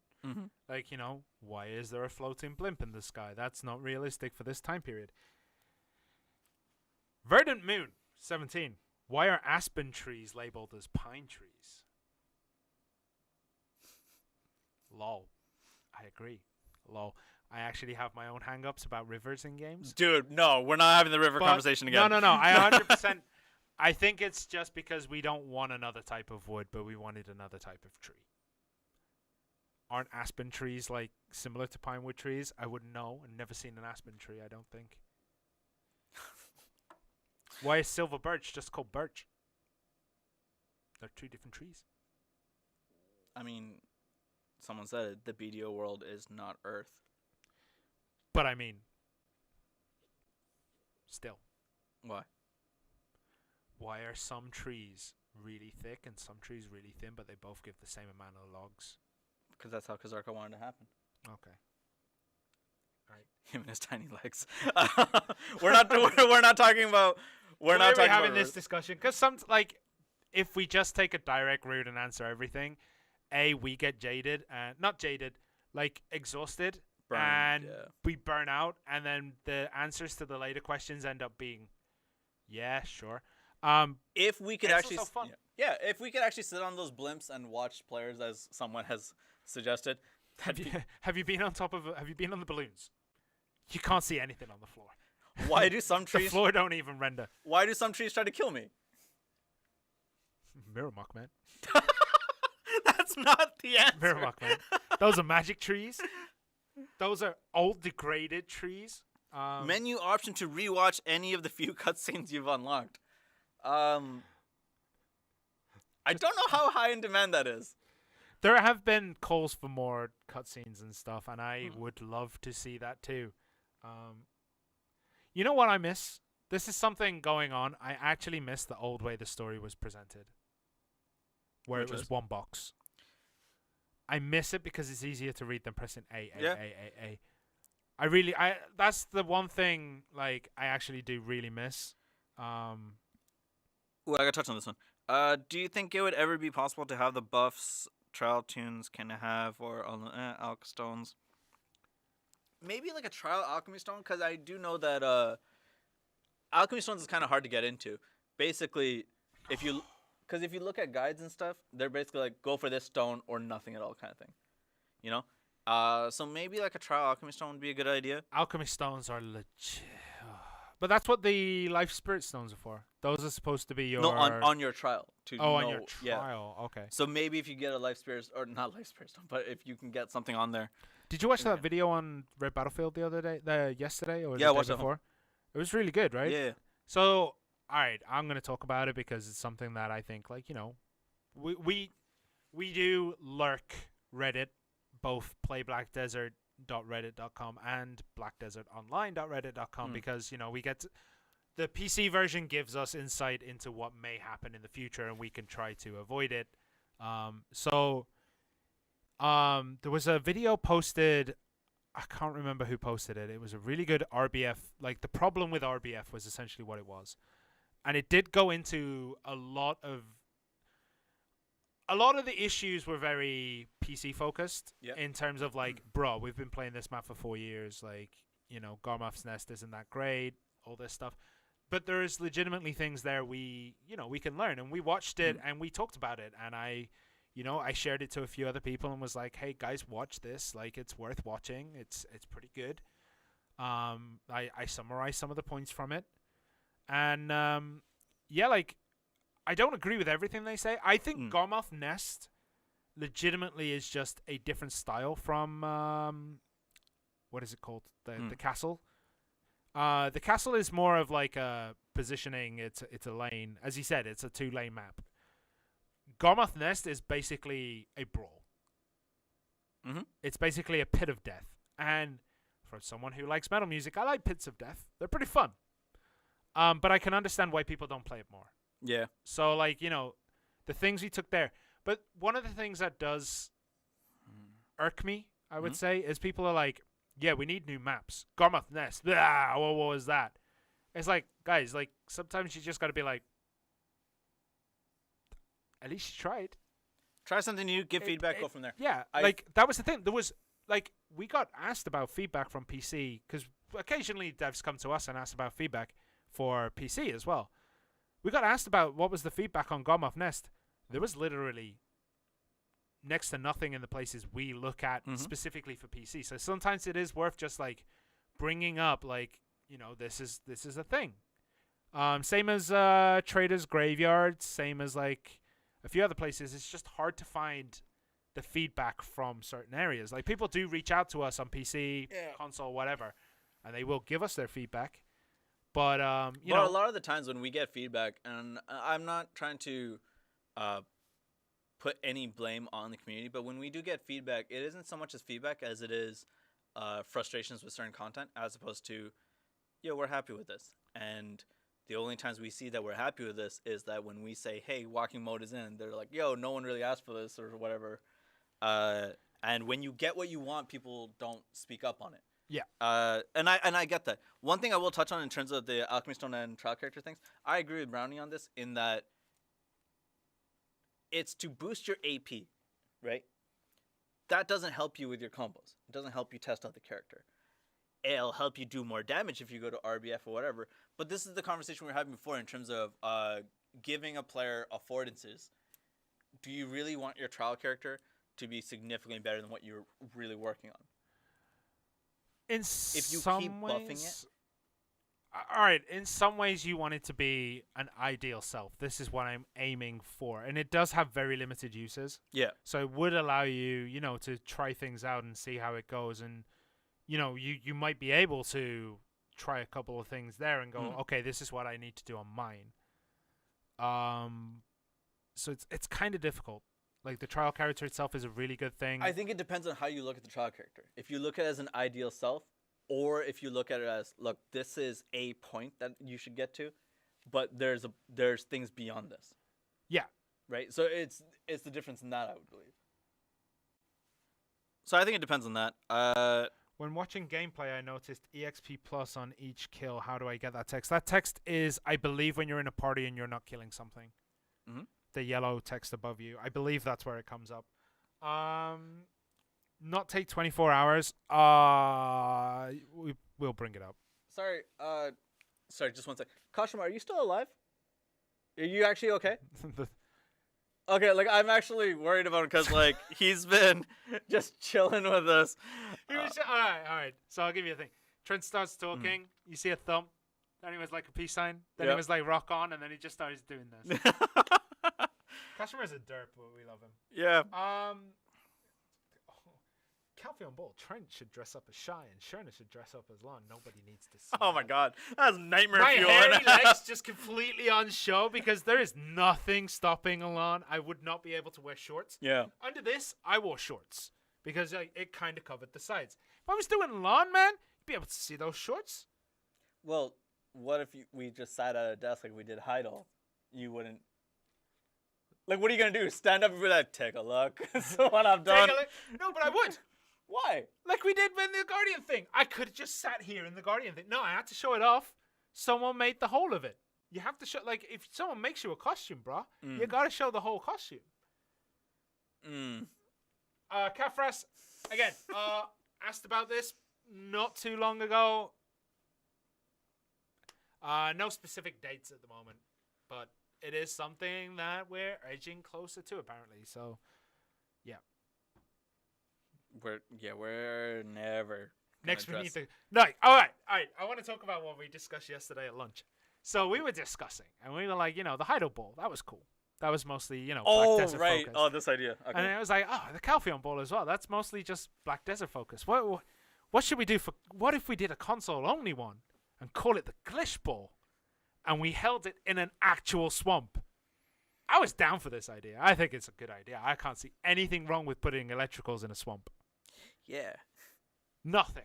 Like, you know, why is there a floating blimp in the sky? That's not realistic for this time period. Verdant Moon 17. Why are aspen trees labeled as pine trees? Lol. I agree. Lol. I actually have my own hang-ups about rivers in games. Dude, no, we're not having the river conversation again. No. I 100%. I think it's just because we don't want another type of wood, but we wanted another type of tree. Aren't aspen trees like similar to pine wood trees? I wouldn't know. I've never seen an aspen tree, I don't think. Why is silver birch just called birch? They're two different trees. I mean, someone said it. The BDO world is not Earth. But I mean, still. Why? Why are some trees really thick and some trees really thin, but they both give the same amount of logs? Because that's how Kazarka wanted to happen. Okay. All right. Him and his tiny legs. we're not talking about. We're not talking having about this discussion because if we just take a direct route and answer everything, we get jaded and not jaded, like exhausted, and we burn out, and then the answers to the later questions end up being, yeah, sure. If we could actually, also fun. if we could actually sit on those blimps and watch players, as someone has suggested. Have you been on the balloons? You can't see anything on the floor. Why do some trees? The floor don't even render. Why do some trees try to kill me? Mirrormuck, man. That's not the answer. Mirrormuck, man. Those are magic trees. Those are old, degraded trees. Menu option to rewatch any of the few cutscenes you've unlocked. I don't know how high in demand that is. There have been calls for more cutscenes and stuff, and I would love to see that too. You know what I miss? This is something going on. I actually miss the old way the story was presented, where it was one box. I miss it because it's easier to read than pressing A. That's the one thing like I actually do really miss. I gotta touch on this one. Do you think it would ever be possible to have the buffs trial tunes can have or alchemy stones? Maybe like a trial alchemy stone, because I do know that alchemy stones is kind of hard to get into. Basically, if you look at guides and stuff, they're basically like go for this stone or nothing at all kind of thing. You know? So maybe like a trial alchemy stone would be a good idea. Alchemy stones are legit. But that's what the life spirit stones are for. Those are supposed to be your... No, on your trial. On your trial. Yeah. Okay. So maybe if you get a life spirit... Or not life spirit stone, but if you can get something on there. Did you watch that video on Red Battlefield the other day? Yesterday? Or yeah, I the watched day before? It was really good, right? Yeah. So, alright, I'm going to talk about it because it's something that I think, like, you know... We do lurk Reddit, both playblackdesert.reddit.com and blackdesertonline.reddit.com because, you know, we get the PC version gives us insight into what may happen in the future and we can try to avoid it. There was a video posted, I can't remember who posted it. It was a really good RBF, like the problem with RBF was essentially what it was. And it did go into a lot of the issues were very PC focused in terms of like, bro, we've been playing this map for 4 years. Like, you know, Garmoth's Nest isn't that great, all this stuff. But there's legitimately things there we can learn. And we watched it and we talked about it. And I shared it to a few other people and was like, hey, guys, watch this. Like, it's worth watching. It's pretty good. I summarized some of the points from it. And, like, I don't agree with everything they say. I think Garmoth Nest legitimately is just a different style from what is it called? The castle. The castle is more of like a positioning. It's a lane. As you said, it's a 2-lane map. Gormoth Nest is basically a brawl. Mm-hmm. It's basically a pit of death. And for someone who likes metal music, I like pits of death. They're pretty fun. But I can understand why people don't play it more. Yeah. So, like, the things we took there. But one of the things that does irk me, I would say, is people are like, yeah, we need new maps. Gormoth Nest. What was that? It's like, guys, like, sometimes you just got to be like, at least you tried. Try something new, give feedback, go from there. Yeah, that was the thing. There was, like, we got asked about feedback from PC, because occasionally devs come to us and ask about feedback for PC as well. We got asked about what was the feedback on Gormoth Nest. There was literally next to nothing in the places we look at specifically for PC. So sometimes it is worth just, like, bringing up, like, this is a thing. Same as Trader's Graveyard, same as, like, a few other places. It's just hard to find the feedback from certain areas. Like, people do reach out to us on PC, console, whatever, and they will give us their feedback. But you know, a lot of the times when we get feedback, and I'm not trying to put any blame on the community, but when we do get feedback, it isn't so much as feedback as it is frustrations with certain content, as opposed to, we're happy with this. And the only times we see that we're happy with this is that when we say, hey, walking mode is in, they're like, no one really asked for this or whatever. And when you get what you want, people don't speak up on it. Yeah. And I get that. One thing I will touch on in terms of the Alchemy Stone and trial character things, I agree with Brownie on this in that it's to boost your AP, right? That doesn't help you with your combos. It doesn't help you test out the character. It'll help you do more damage if you go to RBF or whatever. But this is the conversation we were having before in terms of giving a player affordances. Do you really want your trial character to be significantly better than what you're really working on? If you keep buffing it. All right, in some ways you want it to be an ideal self. This is what I'm aiming for. And it does have very limited uses. Yeah. So it would allow you, to try things out and see how it goes. And, you might be able to try a couple of things there and go, okay, this is what I need to do on mine. So it's kind of difficult. Like, the trial character itself is a really good thing. I think it depends on how you look at the trial character. If you look at it as an ideal self, or if you look at it as, look, this is a point that you should get to, but there's things beyond this. Yeah. Right? So it's the difference in that, I would believe. So I think it depends on that. When watching gameplay, I noticed EXP plus on each kill. How do I get that text? That text is, I believe, when you're in a party and you're not killing something. Mm-hmm. The yellow text above you. I believe that's where it comes up. Not take 24 hours. We'll bring it up. Sorry, just one sec. Kashima, are you still alive? Are you actually okay? Okay, like, I'm actually worried about him because, like, he's been just chilling with us. All right. So I'll give you a thing. Trent starts talking. You see a thumb. Then he was like a peace sign. Then he was like rock on, and then he just starts doing this. Kashima's a derp, but we love him. Yeah. Calpheon Ball, Trent should dress up as Shy, and Sherna should dress up as Lon. Nobody needs to see Oh my god, that's nightmare my fuel. My hairy legs just completely on show because there is nothing stopping Alon. I would not be able to wear shorts. Yeah. Under this, I wore shorts because it kind of covered the sides. If I was doing lawn, man, you'd be able to see those shorts. Well, what if we just sat at a desk like we did Heidel? You wouldn't. Like, what are you gonna do? Stand up and be like, take a look. So what I've done. No, but I would. Why? Like we did with the Guardian thing. I could have just sat here in the Guardian thing. No, I had to show it off. Someone made the whole of it. You have to show, like, if someone makes you a costume, bro, you gotta show the whole costume. Kafras, again, asked about this not too long ago. No specific dates at the moment, but it is something that we're edging closer to, apparently. So, yeah. We're never next we need to all right. I want to talk about what we discussed yesterday at lunch. So we were discussing, and we were like, the Heidel Ball, that was cool. That was mostly, Black Desert focused. Oh, this idea. Okay. And it was like, the Calpheon Ball as well. That's mostly just Black Desert focus. What should we do what if we did a console only one? and call it the Glitch Ball, and we held it in an actual swamp. I was down for this idea. I think it's a good idea. I can't see anything wrong with putting electricals in a swamp. Yeah. Nothing.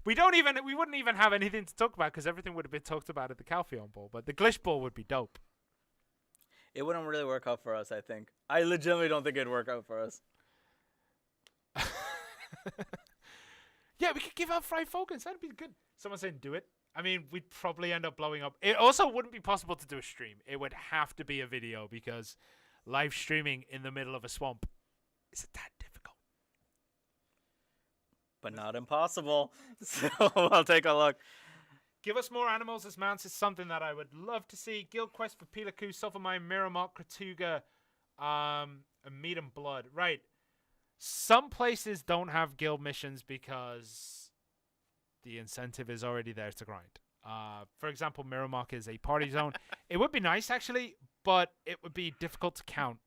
We wouldn't even have anything to talk about because everything would have been talked about at the Calpheon Ball, but the Glitch Ball would be dope. It wouldn't really work out for us, I think. I legitimately don't think it'd work out for us. Yeah, we could give out fried Falcons. That'd be good. Someone saying do it. I mean, we'd probably end up blowing up. It also wouldn't be possible to do a stream. It would have to be a video because live streaming in the middle of a swamp is a tad difficult. But not impossible. So I'll take a look. Give us more animals as mounts is something that I would love to see. Guild quest for Pilaku, Sulfamine, Miramont, Kratuga, and Meat and Blood. Right. Some places don't have guild missions because the incentive is already there to grind. For example, Miramont is a party zone. It would be nice, actually, but it would be difficult to count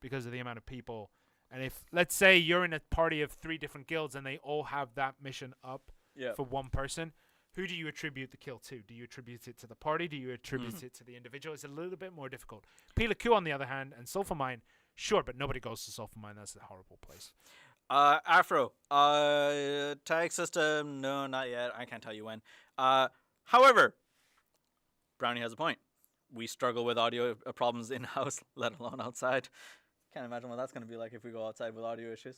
because of the amount of people. And if, let's say, you're in a party of 3 different guilds and they all have that mission up for one person, who do you attribute the kill to? Do you attribute it to the party? Do you attribute it to the individual? It's a little bit more difficult. Pilaku, on the other hand, and Sulfamine, sure, but nobody goes to Sulfamine. That's a horrible place. Afro, tag system, no, not yet. I can't tell you when. However, Brownie has a point. We struggle with audio problems in-house, let alone outside. Can't imagine what that's going to be like if we go outside with audio issues.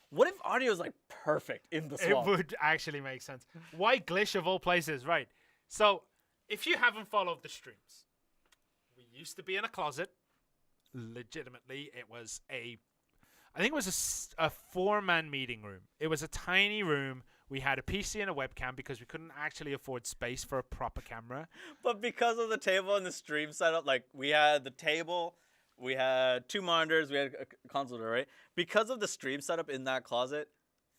What if audio is like perfect in the swamp? It would actually make sense. Why Glitch of all places? Right. So, if you haven't followed the streams, we used to be in a closet. Legitimately, it was I think it was a 4-man meeting room. It was a tiny room. We had a PC and a webcam because we couldn't actually afford space for a proper camera. But because of the table and the stream setup, like we had the table, we had 2 monitors, we had a console, right? Because of the stream setup in that closet,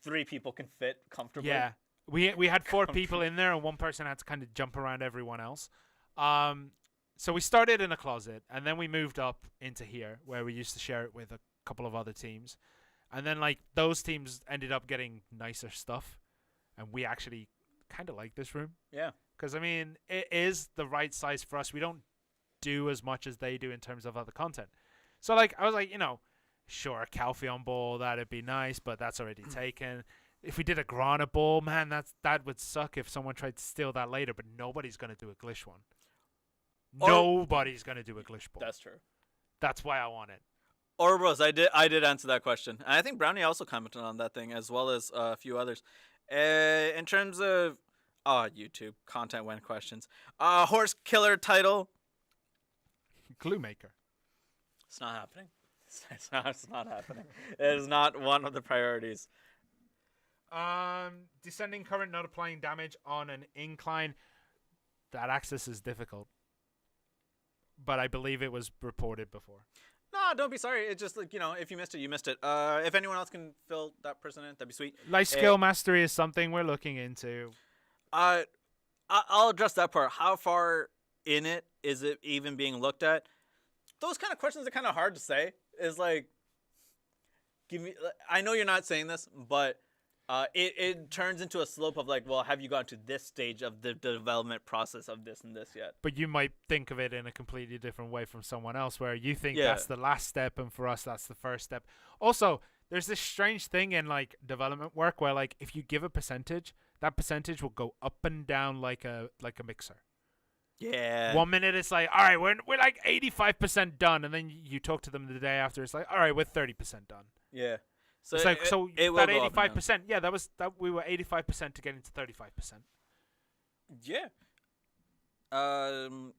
3 people can fit comfortably. Yeah. We had 4 people in there and one person had to kind of jump around everyone else. So we started in a closet and then we moved up into here where we used to share it with a couple of other teams. And then like those teams ended up getting nicer stuff and we actually kind of like this room. Yeah. Because I mean, it is the right size for us. We don't do as much as they do in terms of other content. So like I was like, sure, a Calpheon Ball, that'd be nice, but that's already taken. If we did a Grana Ball, man, that would suck if someone tried to steal that later, but nobody's going to do a Glitch one. Nobody's going to do a Glitch Ball. That's true. That's why I want it. Ouroboros, I did answer that question. And I think Brownie also commented on that thing as well as a few others. In terms of YouTube content when questions. Horse killer title. Glue maker. It's not happening. It's not happening. It is not one of the priorities. Descending current not applying damage on an incline. That access is difficult. But I believe it was reported before. No, don't be sorry. It's just like, if you missed it, you missed it. If anyone else can fill that person in, that'd be sweet. Light skill mastery is something we're looking into. I'll address that part. How far in it is it even being looked at? Those kind of questions are kind of hard to say. It's like, I know you're not saying this, but it turns into a slope of like, well, have you gotten to this stage of the development process of this and this yet? But you might think of it in a completely different way from someone else where you think that's the last step and for us that's the first step. Also, there's this strange thing in like development work where like if you give a percentage, that percentage will go up and down like a mixer. Yeah. 1 minute it's like, all right, we're like 85% done, and then you talk to them the day after, it's like, all right, we're 30% done. Yeah. So it's like, it that 85%, yeah, that we were 85% to get into 35%. Yeah. Can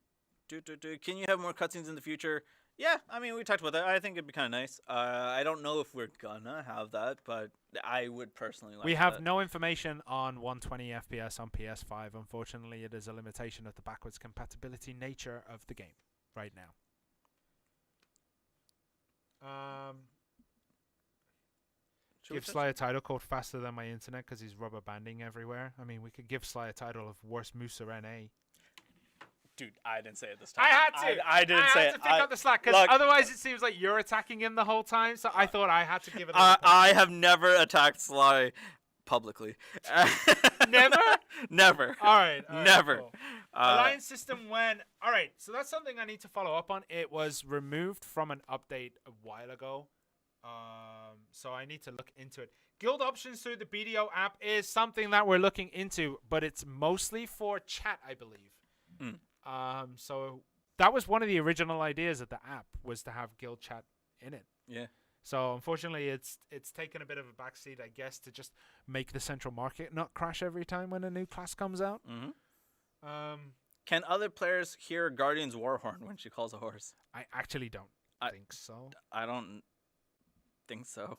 you have more cutscenes in the future? Yeah, I mean, we talked about that. I think it'd be kind of nice. I don't know if we're gonna have that, but I would personally like that. We have no information on 120 FPS on PS5. Unfortunately, it is a limitation of the backwards compatibility nature of the game right now. Give Sly a title called faster than my internet because he's rubber banding everywhere. I mean, we could give Sly a title of worst Musa NA. Dude, I didn't say it this time. I had to. I didn't say it. I had to pick up the slack because otherwise it seems like you're attacking him the whole time. So I thought I had to give it. I have never attacked Sly publicly. Never? Never. All right. Never. Cool. Alliance system when... All right, so that's something I need to follow up on. It was removed from an update a while ago. So I need to look into it. Guild options through the BDO app is something that we're looking into, but it's mostly for chat, I believe. So that was one of the original ideas of the app, was to have guild chat in it. Yeah. So unfortunately, it's taken a bit of a backseat, I guess, to just make the central market not crash every time when a new class comes out. Can other players hear Guardian's Warhorn when she calls a horse? I actually don't think so. I don't think so.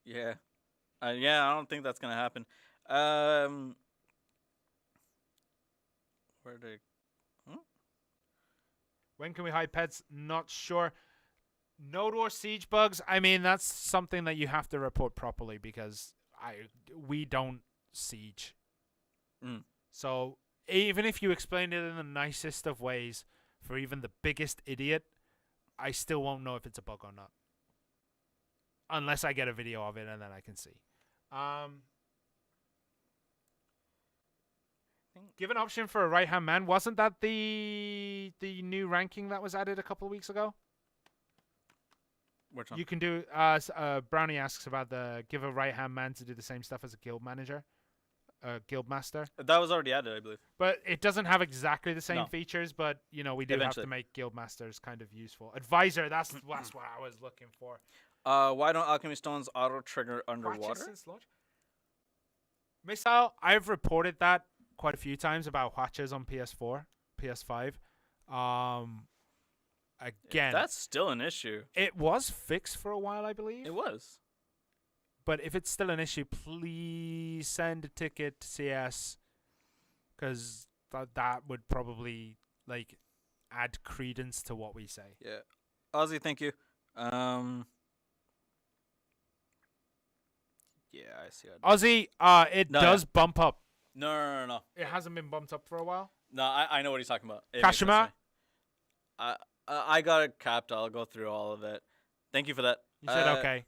Yeah. Yeah, I don't think that's gonna happen. Where did? When can we hide pets? Not sure. Node War siege bugs. I mean, that's something that you have to report properly because we don't siege. So even if you explain it in the nicest of ways, for even the biggest idiot, I still won't know if it's a bug or not. Unless I get a video of it and then I can see. Give an option for a right-hand man. Wasn't that the new ranking that was added a couple of weeks ago? Which one? You can do... Brownie asks about the give a right-hand man to do the same stuff as a guild manager. Guild master. That was already added, I believe. But it doesn't have exactly the same features, but, you know, we do have to make guild masters kind of useful. Advisor, that's what I was looking for. Why don't alchemy stones auto-trigger underwater? Missile, I've reported that quite a few times about watches on PS4, PS5. Again, that's still an issue. It was fixed for a while, I believe. It was. But if it's still an issue, please send a ticket to CS, because that would probably like add credence to what we say. Yeah, Ozzy, thank you. Yeah, I see. Ozzy, it does bump up. No. It hasn't been bumped up for a while. No, I know what he's talking about. Kashima? I got it capped. I'll go through all of it. Thank you for that. You said okay.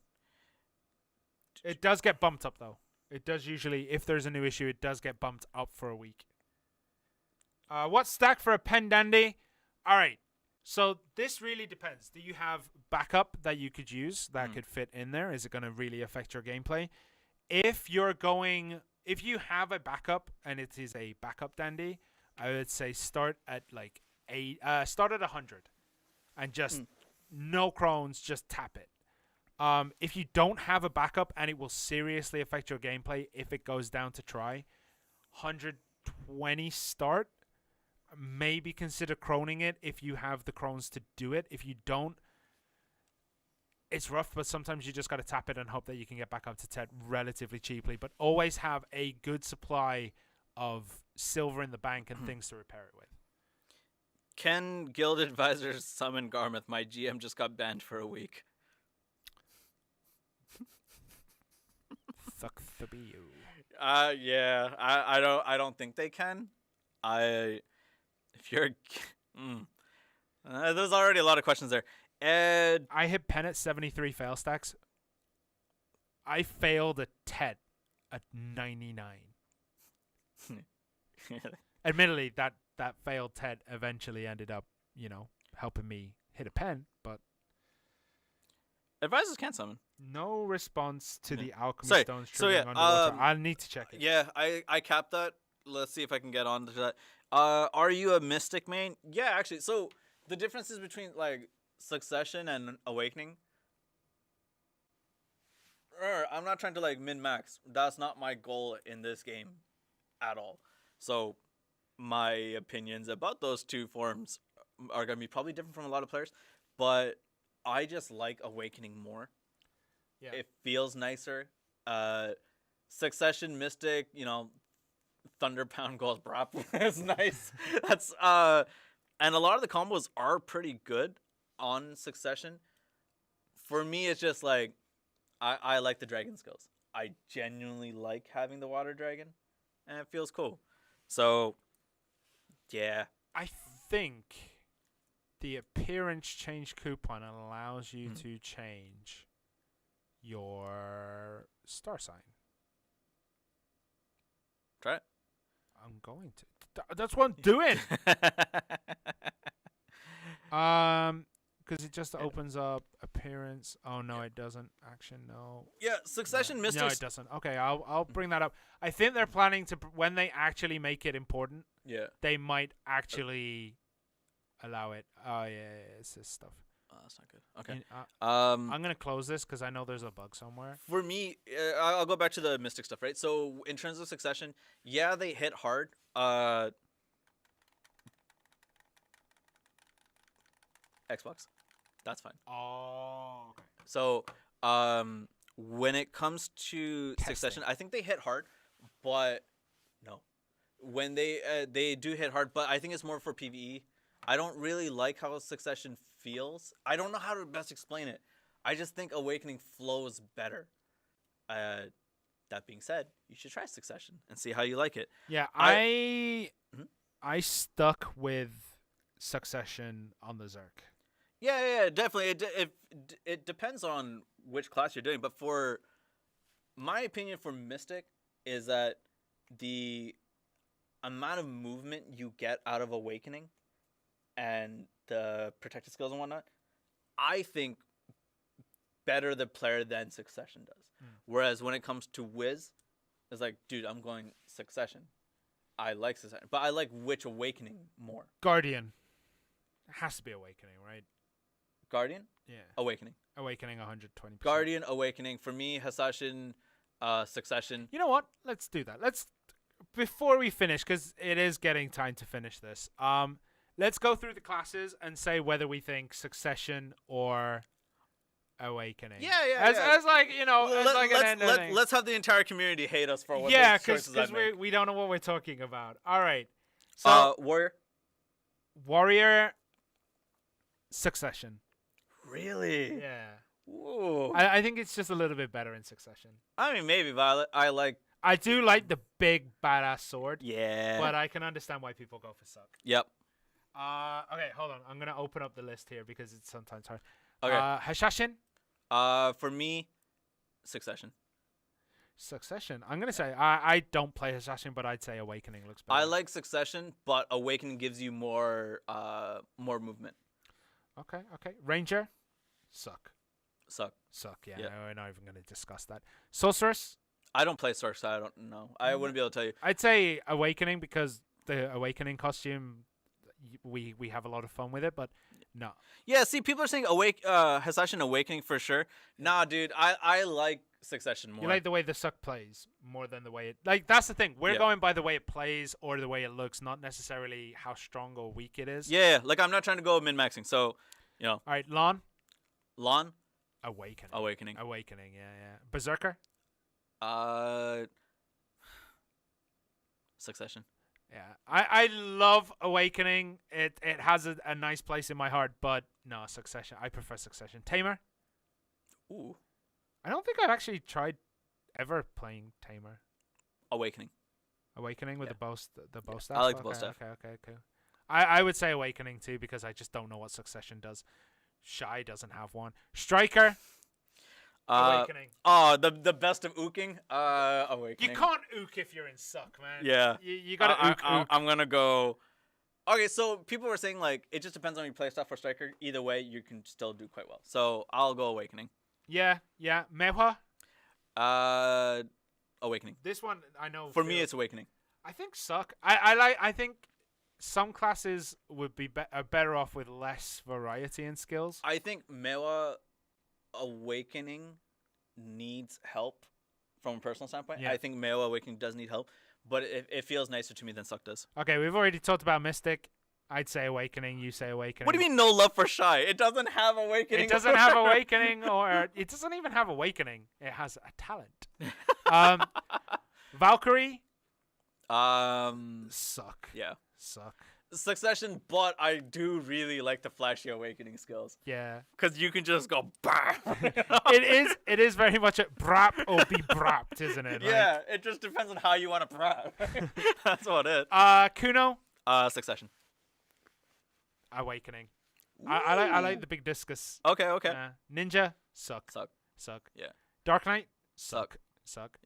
It does get bumped up, though. It does usually, if there's a new issue, it does get bumped up for a week. What stack for a pen dandy? All right. So this really depends. Do you have backup that you could use that could fit in there? Is it going to really affect your gameplay? If you have a backup and it is a backup dandy, I would say start at like start at 100 and just no crones, just tap it. If you don't have a backup and it will seriously affect your gameplay if it goes down to try, 120 start. Maybe consider croning it if you have the crones to do it. If you don't, it's rough, but sometimes you just got to tap it and hope that you can get back up to 10 relatively cheaply. But always have a good supply of silver in the bank and things to repair it with. Can guild advisors summon Garmouth? My GM just got banned for a week. Fuck the BU. Yeah, I don't think they can. If you're, there's already a lot of questions there. I hit pen at 73 fail stacks. I failed a TET at 99. Admittedly, that failed TET eventually ended up, helping me hit a pen, but advisors can't summon. No response to the alchemy stones triggering underwater. I'll need to check it. Yeah, I capped that. Let's see if I can get on to that. Are you a Mystic main? Yeah, actually. So the differences between like Succession and Awakening. I'm not trying to like min-max. That's not my goal in this game at all. So my opinions about those two forms are going to be probably different from a lot of players, but I just like Awakening more. Yeah. It feels nicer. Succession, Mystic, Thunder Pound goes Brap is nice. That's and a lot of the combos are pretty good on Succession. For me, it's just like I like the dragon skills. I genuinely like having the water dragon, and it feels cool. So, yeah. I think the appearance change coupon allows you to change your star sign. Try it. I'm going to. That's what I'm doing. Because it just opens up appearance. Oh no, it doesn't. Action, no. Yeah, Succession Mystics. No, it doesn't. Okay, I'll bring that up. I think they're planning to when they actually make it important. Yeah. They might actually allow it. Oh yeah, it's this stuff. Oh, that's not good. Okay. I'm gonna close this because I know there's a bug somewhere. For me, I'll go back to the Mystic stuff, right? So in terms of Succession, yeah, they hit hard. Xbox, that's fine. Oh, okay. So when it comes to Succession, I think they hit hard, but no, when they do hit hard, but I think it's more for PvE. I don't really like how Succession feels. I don't know how to best explain it. I just think Awakening flows better. That being said, you should try Succession and see how you like it. Yeah, I stuck with Succession on the Zerk. Yeah, definitely. It depends on which class you're doing, but for my opinion for Mystic is that the amount of movement you get out of Awakening and the protected skills and whatnot, I think better the player than Succession does. Whereas when it comes to Wiz, it's like, dude, I'm going Succession. I like Succession, but I like which Awakening more. Guardian. It has to be Awakening, right? Guardian? Yeah. Awakening. Awakening 120%. Guardian, Awakening. For me, Hasashin, Succession. You know what? Let's do that. Before we finish, because it is getting time to finish this. Let's go through the classes and say whether we think Succession or Awakening. Yeah. As like, you know, as like an ending. Let's have the entire community hate us for what yeah, because we don't know what we're talking about. All right. So Warrior, Succession. Really? Yeah. Ooh. I think it's just a little bit better in Succession. I mean, maybe, but I do like the big badass sword. Yeah. But I can understand why people go for Suck. Yep. Okay, hold on. I'm gonna open up the list here because it's sometimes hard. Okay. Hashashin. For me, Succession. Succession. I'm gonna say I don't play Hashashin, but I'd say Awakening looks better. I like Succession, but Awakening gives you more movement. Okay. Ranger. Suck. Yeah. Yep. No, we're not even gonna discuss that. Sorceress. I don't play Sorceress. So I don't know. I wouldn't be able to tell you. I'd say Awakening because the Awakening costume, we have a lot of fun with it, but no. Yeah, see, people are saying Hasashin Awakening for sure. Nah, dude, I like Succession more. You like the way the Suck plays more than the way it... Like, that's the thing. We're going by the way it plays or the way it looks, not necessarily how strong or weak it is. Yeah, like, I'm not trying to go min-maxing, so, you know. All right, Lon? Awakening, yeah. Berserker? Succession. Yeah, I love Awakening. It has a nice place in my heart, but no, Succession. I prefer Succession. Tamer? Ooh. I don't think I've actually tried ever playing Tamer. Awakening with the bow staff? I like the bow staff. Okay, cool. I would say Awakening too because I just don't know what Succession does. Shy doesn't have one. Striker? Awakening. Oh, the best of ooking? Awakening. You can't ook if you're in Suck, man. Yeah. You gotta ook. I'm gonna go... Okay, so people were saying, like, it just depends on your play stuff for Striker. Either way, you can still do quite well. So, I'll go Awakening. Yeah. Mehua? Awakening. This one, I know... For me, it's Awakening. I think Suck. I think some classes would be better off with less variety in skills. I think Mehua Awakening needs help from a personal standpoint. Yeah. I think Mehua Awakening does need help, but it feels nicer to me than Suck does. Okay, we've already talked about Mystic. I'd say Awakening. You say Awakening. What do you mean no love for Shy? It doesn't have Awakening. It doesn't have Awakening, or it doesn't even have Awakening. It has a talent. Valkyrie. Suck. Yeah. Suck. Succession, but I do really like the flashy Awakening skills. Yeah. Because you can just go bam. It is very much a brap or be brapped, isn't it? Yeah, it just depends on how you want to brap. That's what it is. Kuno. Succession. Awakening. I like the big discus. Okay. Ninja. Suck. Yeah. Dark Knight. Suck.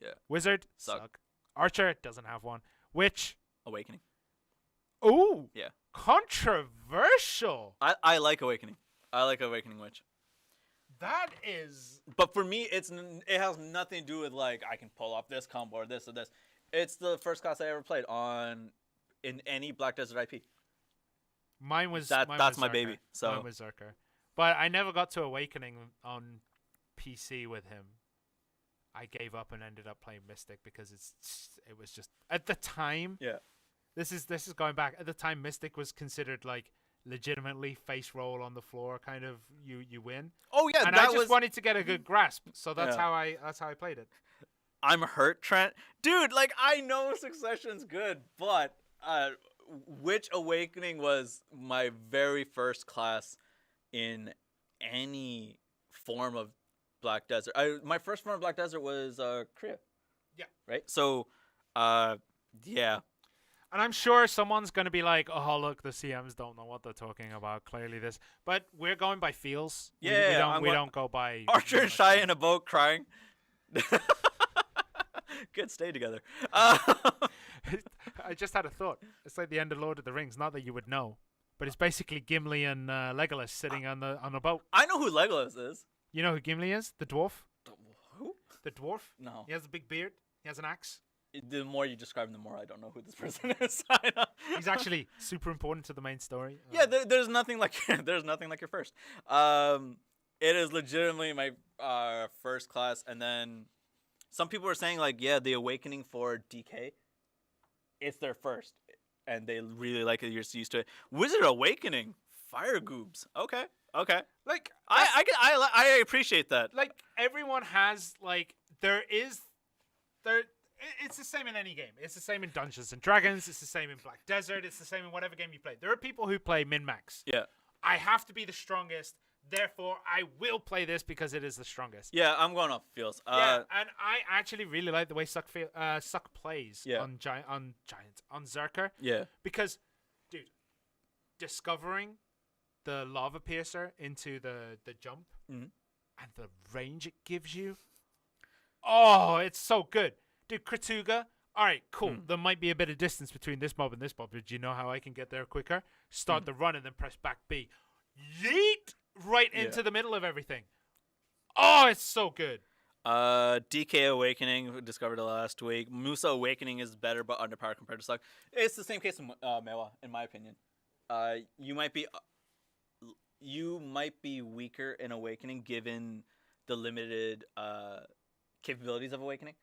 Yeah. Wizard. Suck. Archer doesn't have one. Witch. Awakening. Ooh. Yeah. Controversial. I like Awakening. I like Awakening Witch. That is. But for me, it has nothing to do with like I can pull off this combo or this or this. It's the first class I ever played in any Black Desert IP. Mine was that's my Zerker. baby. So mine was Zerker. But I never got to Awakening on PC with him. I gave up and ended up playing Mystic because it was just at the time. Yeah. This is going back. At the time, Mystic was considered like legitimately face roll on the floor, kind of you win. Oh yeah, and I just wanted to get a good grasp, so that's how I played it. I'm hurt, Trent. Dude, like I know Succession's good, but Witch Awakening was my very first class in any form of Black Desert. My first form of Black Desert was Kriya. Yeah. Right? So yeah. And I'm sure someone's going to be like, oh, look, the CMs don't know what they're talking about. Clearly this. But we're going by feels. Yeah, we don't go by... Archer and Shy in a boat crying. Good, stay together. I just had a thought. It's like the end of Lord of the Rings. Not that you would know. But it's basically Gimli and Legolas sitting on a boat. I know who Legolas is. You know who Gimli is? The dwarf? Who? The dwarf? No. He has a big beard. He has an axe. The more you describe him, the more I don't know who this person is. He's actually super important to the main story. Yeah, there's nothing like your first. It is legitimately my first class, and then some people are saying like, yeah, the Awakening for DK, it's their first, and they really like it. You're used to it. Wizard Awakening, Fire Goobs. Okay. Like I appreciate that. Like everyone has like it's the same in any game. It's the same in Dungeons and Dragons. It's the same in Black Desert. It's the same in whatever game you play. There are people who play min-max. Yeah. I have to be the strongest. Therefore, I will play this because it is the strongest. Yeah, I'm going off feels. Yeah, and I actually really like the way Suck plays on Zerker. Yeah. Because, dude, discovering the lava piercer into the jump and the range it gives you. Oh, it's so good. Dude, Kratuga, all right, cool. There might be a bit of distance between this mob and this mob, but do you know how I can get there quicker? Start the run and then press back B. Yeet! Right into the middle of everything. Oh, it's so good. DK Awakening, we discovered it last week. Musa Awakening is better, but underpowered compared to Slug. It's the same case in Mewa, in my opinion. You might be weaker in Awakening given the limited capabilities of Awakening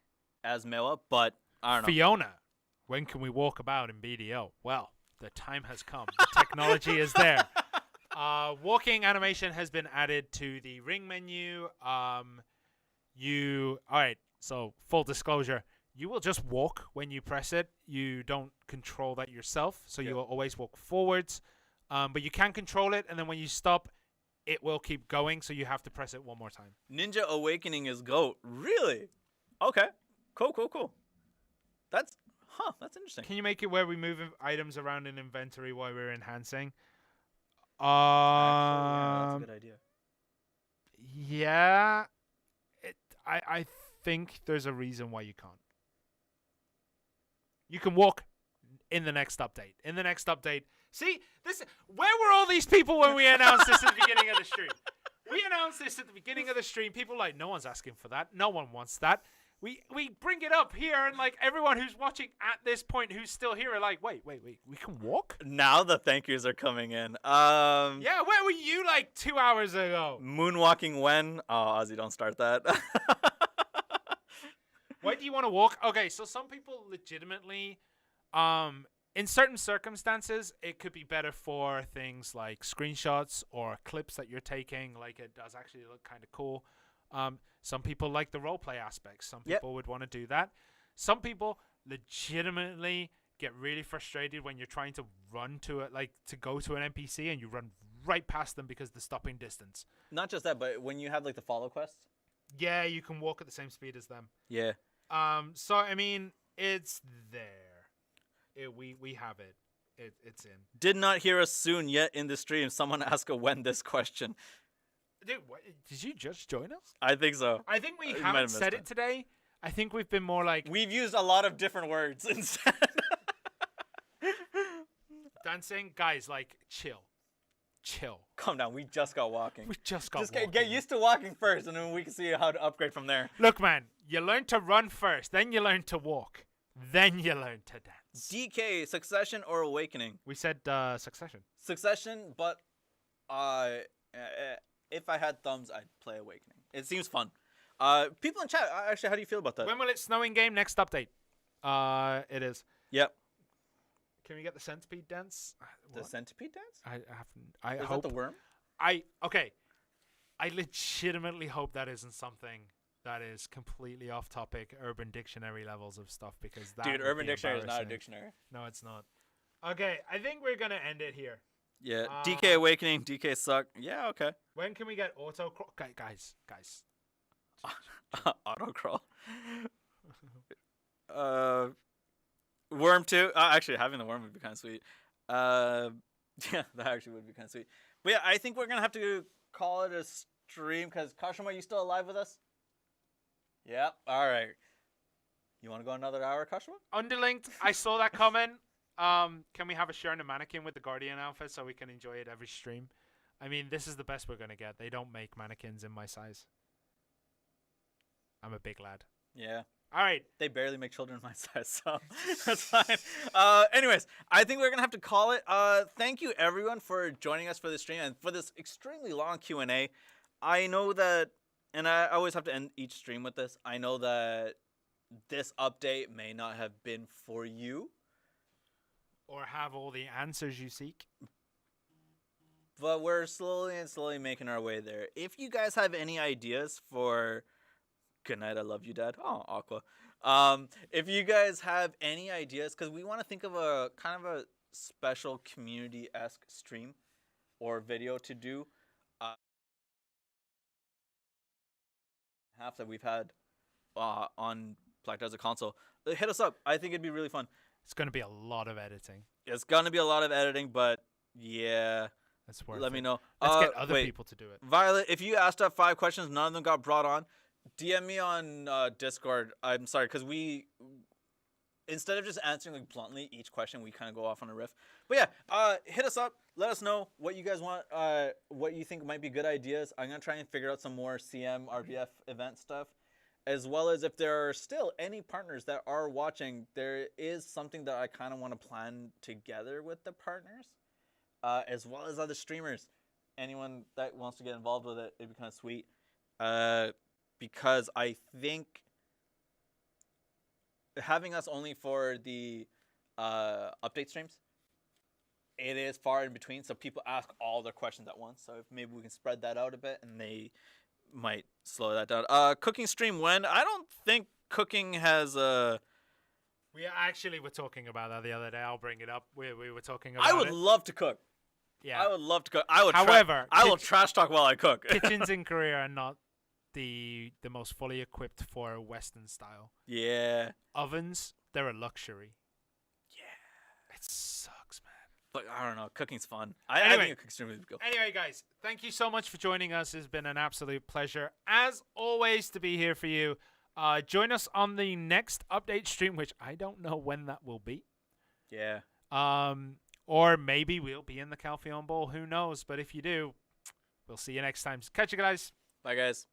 as Mewa, but I don't know. Fiona, when can we walk about in BDO? Well, the time has come. The technology is there. Walking animation has been added to the ring menu. All right, so full disclosure, you will just walk when you press it. You don't control that yourself, so you will always walk forwards. But you can control it, and then when you stop, it will keep going, so you have to press it one more time. Ninja Awakening is GOAT. Really? Okay. Cool. That's interesting. Can you make it where we move items around in inventory while we're enhancing? Actually, that's a good idea. Yeah. I think there's a reason why you can't. You can walk in the next update. See, where were all these people when we announced this at the beginning of the stream? We announced this at the beginning of the stream. People were like, no one's asking for that. No one wants that. We bring it up here, and like everyone who's watching at this point who's still here are like, wait, we can walk? Now the thank yous are coming in. Yeah, where were you like 2 hours ago? Moonwalking when? Oh, Ozzy, don't start that. Why do you want to walk? Okay, so some people legitimately, in certain circumstances, it could be better for things like screenshots or clips that you're taking. Like it does actually look kind of cool. Some people like the roleplay aspects. Some people would want to do that. Some people legitimately get really frustrated when you're trying to run to it, like to go to an NPC and you run right past them because the stopping distance. Not just that, but when you have like the follow quests. Yeah, you can walk at the same speed as them. Yeah. So I mean, it's there. We have it. It's in. Did not hear us soon yet in the stream. Someone ask a when this question. Dude, what, did you just join us? I think so. I think we haven't said it today. I think we've been more like We've used a lot of different words instead. dancing. Guys, like, chill. Calm down. We just got walking. We just got Just walking. get used to walking first, and then we can see how to upgrade from there. Look, man, you learn to run first, then you learn to walk, then you learn to dance. DK, Succession or Awakening? We said Succession. Succession, but if I had thumbs, I'd play Awakening. It seems fun. People in chat, actually, how do you feel about that? When will it snow in game? Next update. It is. Yep. Can we get the centipede dance? The centipede dance? I haven't. I Is hope that the worm? Okay. I legitimately hope that isn't something that is completely off topic, Urban Dictionary levels of stuff, because that Dude, would Urban be Dictionary is not a embarrassing. dictionary. No, it's not. Okay, I think we're gonna end it here. Yeah. DK Awakening, DK suck. Yeah, okay. When can we get auto crawl? Guys. Auto crawl. Worm 2. Actually, having the worm would be kind of sweet. Yeah, that actually would be kind of sweet. But yeah, I think we're gonna have to call it a stream because Kashima, you still alive with us? Yep. All right. You want to go another hour, Kashima? Underlinked. I saw that comment. Can we have a shirt and a mannequin with the Guardian outfit so we can enjoy it every stream? I mean, this is the best we're gonna get. They don't make mannequins in my size. I'm a big lad. Yeah. All right. They barely make children my size, so that's fine. Anyways, I think we're gonna have to call it. Thank you everyone for joining us for this stream and for this extremely long Q&A. I know that, and I always have to end each stream with this. I know that this update may not have been for you, Or have all the answers you seek. but we're slowly making our way there. If you guys have any ideas for good night, I love you, Dad. Oh, Aqua. If you guys have any ideas, because we want to think of a kind of a special community-esque stream or video to do. Half that we've had on Black Desert Console. Hit us up. I think it'd be really fun. It's going to be a lot of editing. It's gonna be a lot of editing, but yeah. That's worth Let it. me know. Let's get other people to do it. Violet, if you asked up 5 questions, none of them got brought on, DM me on Discord. I'm sorry, because instead of just answering like bluntly each question, we kind of go off on a riff. But yeah, hit us up. Let us know what you guys want, what you think might be good ideas. I'm going to try and figure out some more CM, RBF event stuff. As well as if there are still any partners that are watching, there is something that I kind of want to plan together with the partners. As well as other streamers. Anyone that wants to get involved with it, it'd be kind of sweet. Because I think having us only for the update streams, it is far in between, so people ask all their questions at once. So if maybe we can spread that out a bit, and they might slow that down. Cooking stream when? I don't think cooking has a... We actually were talking about that the other day. I'll bring it up. We were talking about I would it. love to cook. Yeah. I would love to cook. I would. However, I will trash talk while I cook. kitchens in Korea are not the most fully equipped for Western style. Yeah. Ovens, they're a luxury. Yeah. It sucks, man. But I don't know. Cooking's fun. I Anyway. think a cooking stream would be cool. Anyway, guys, thank you so much for joining us. It's been an absolute pleasure, as always, to be here for you. Join us on the next update stream, which I don't know when that will be. Yeah. Or maybe we'll be in the Calpheon Bowl. Who knows? But if you do, we'll see you next time. Catch you guys. Bye, guys.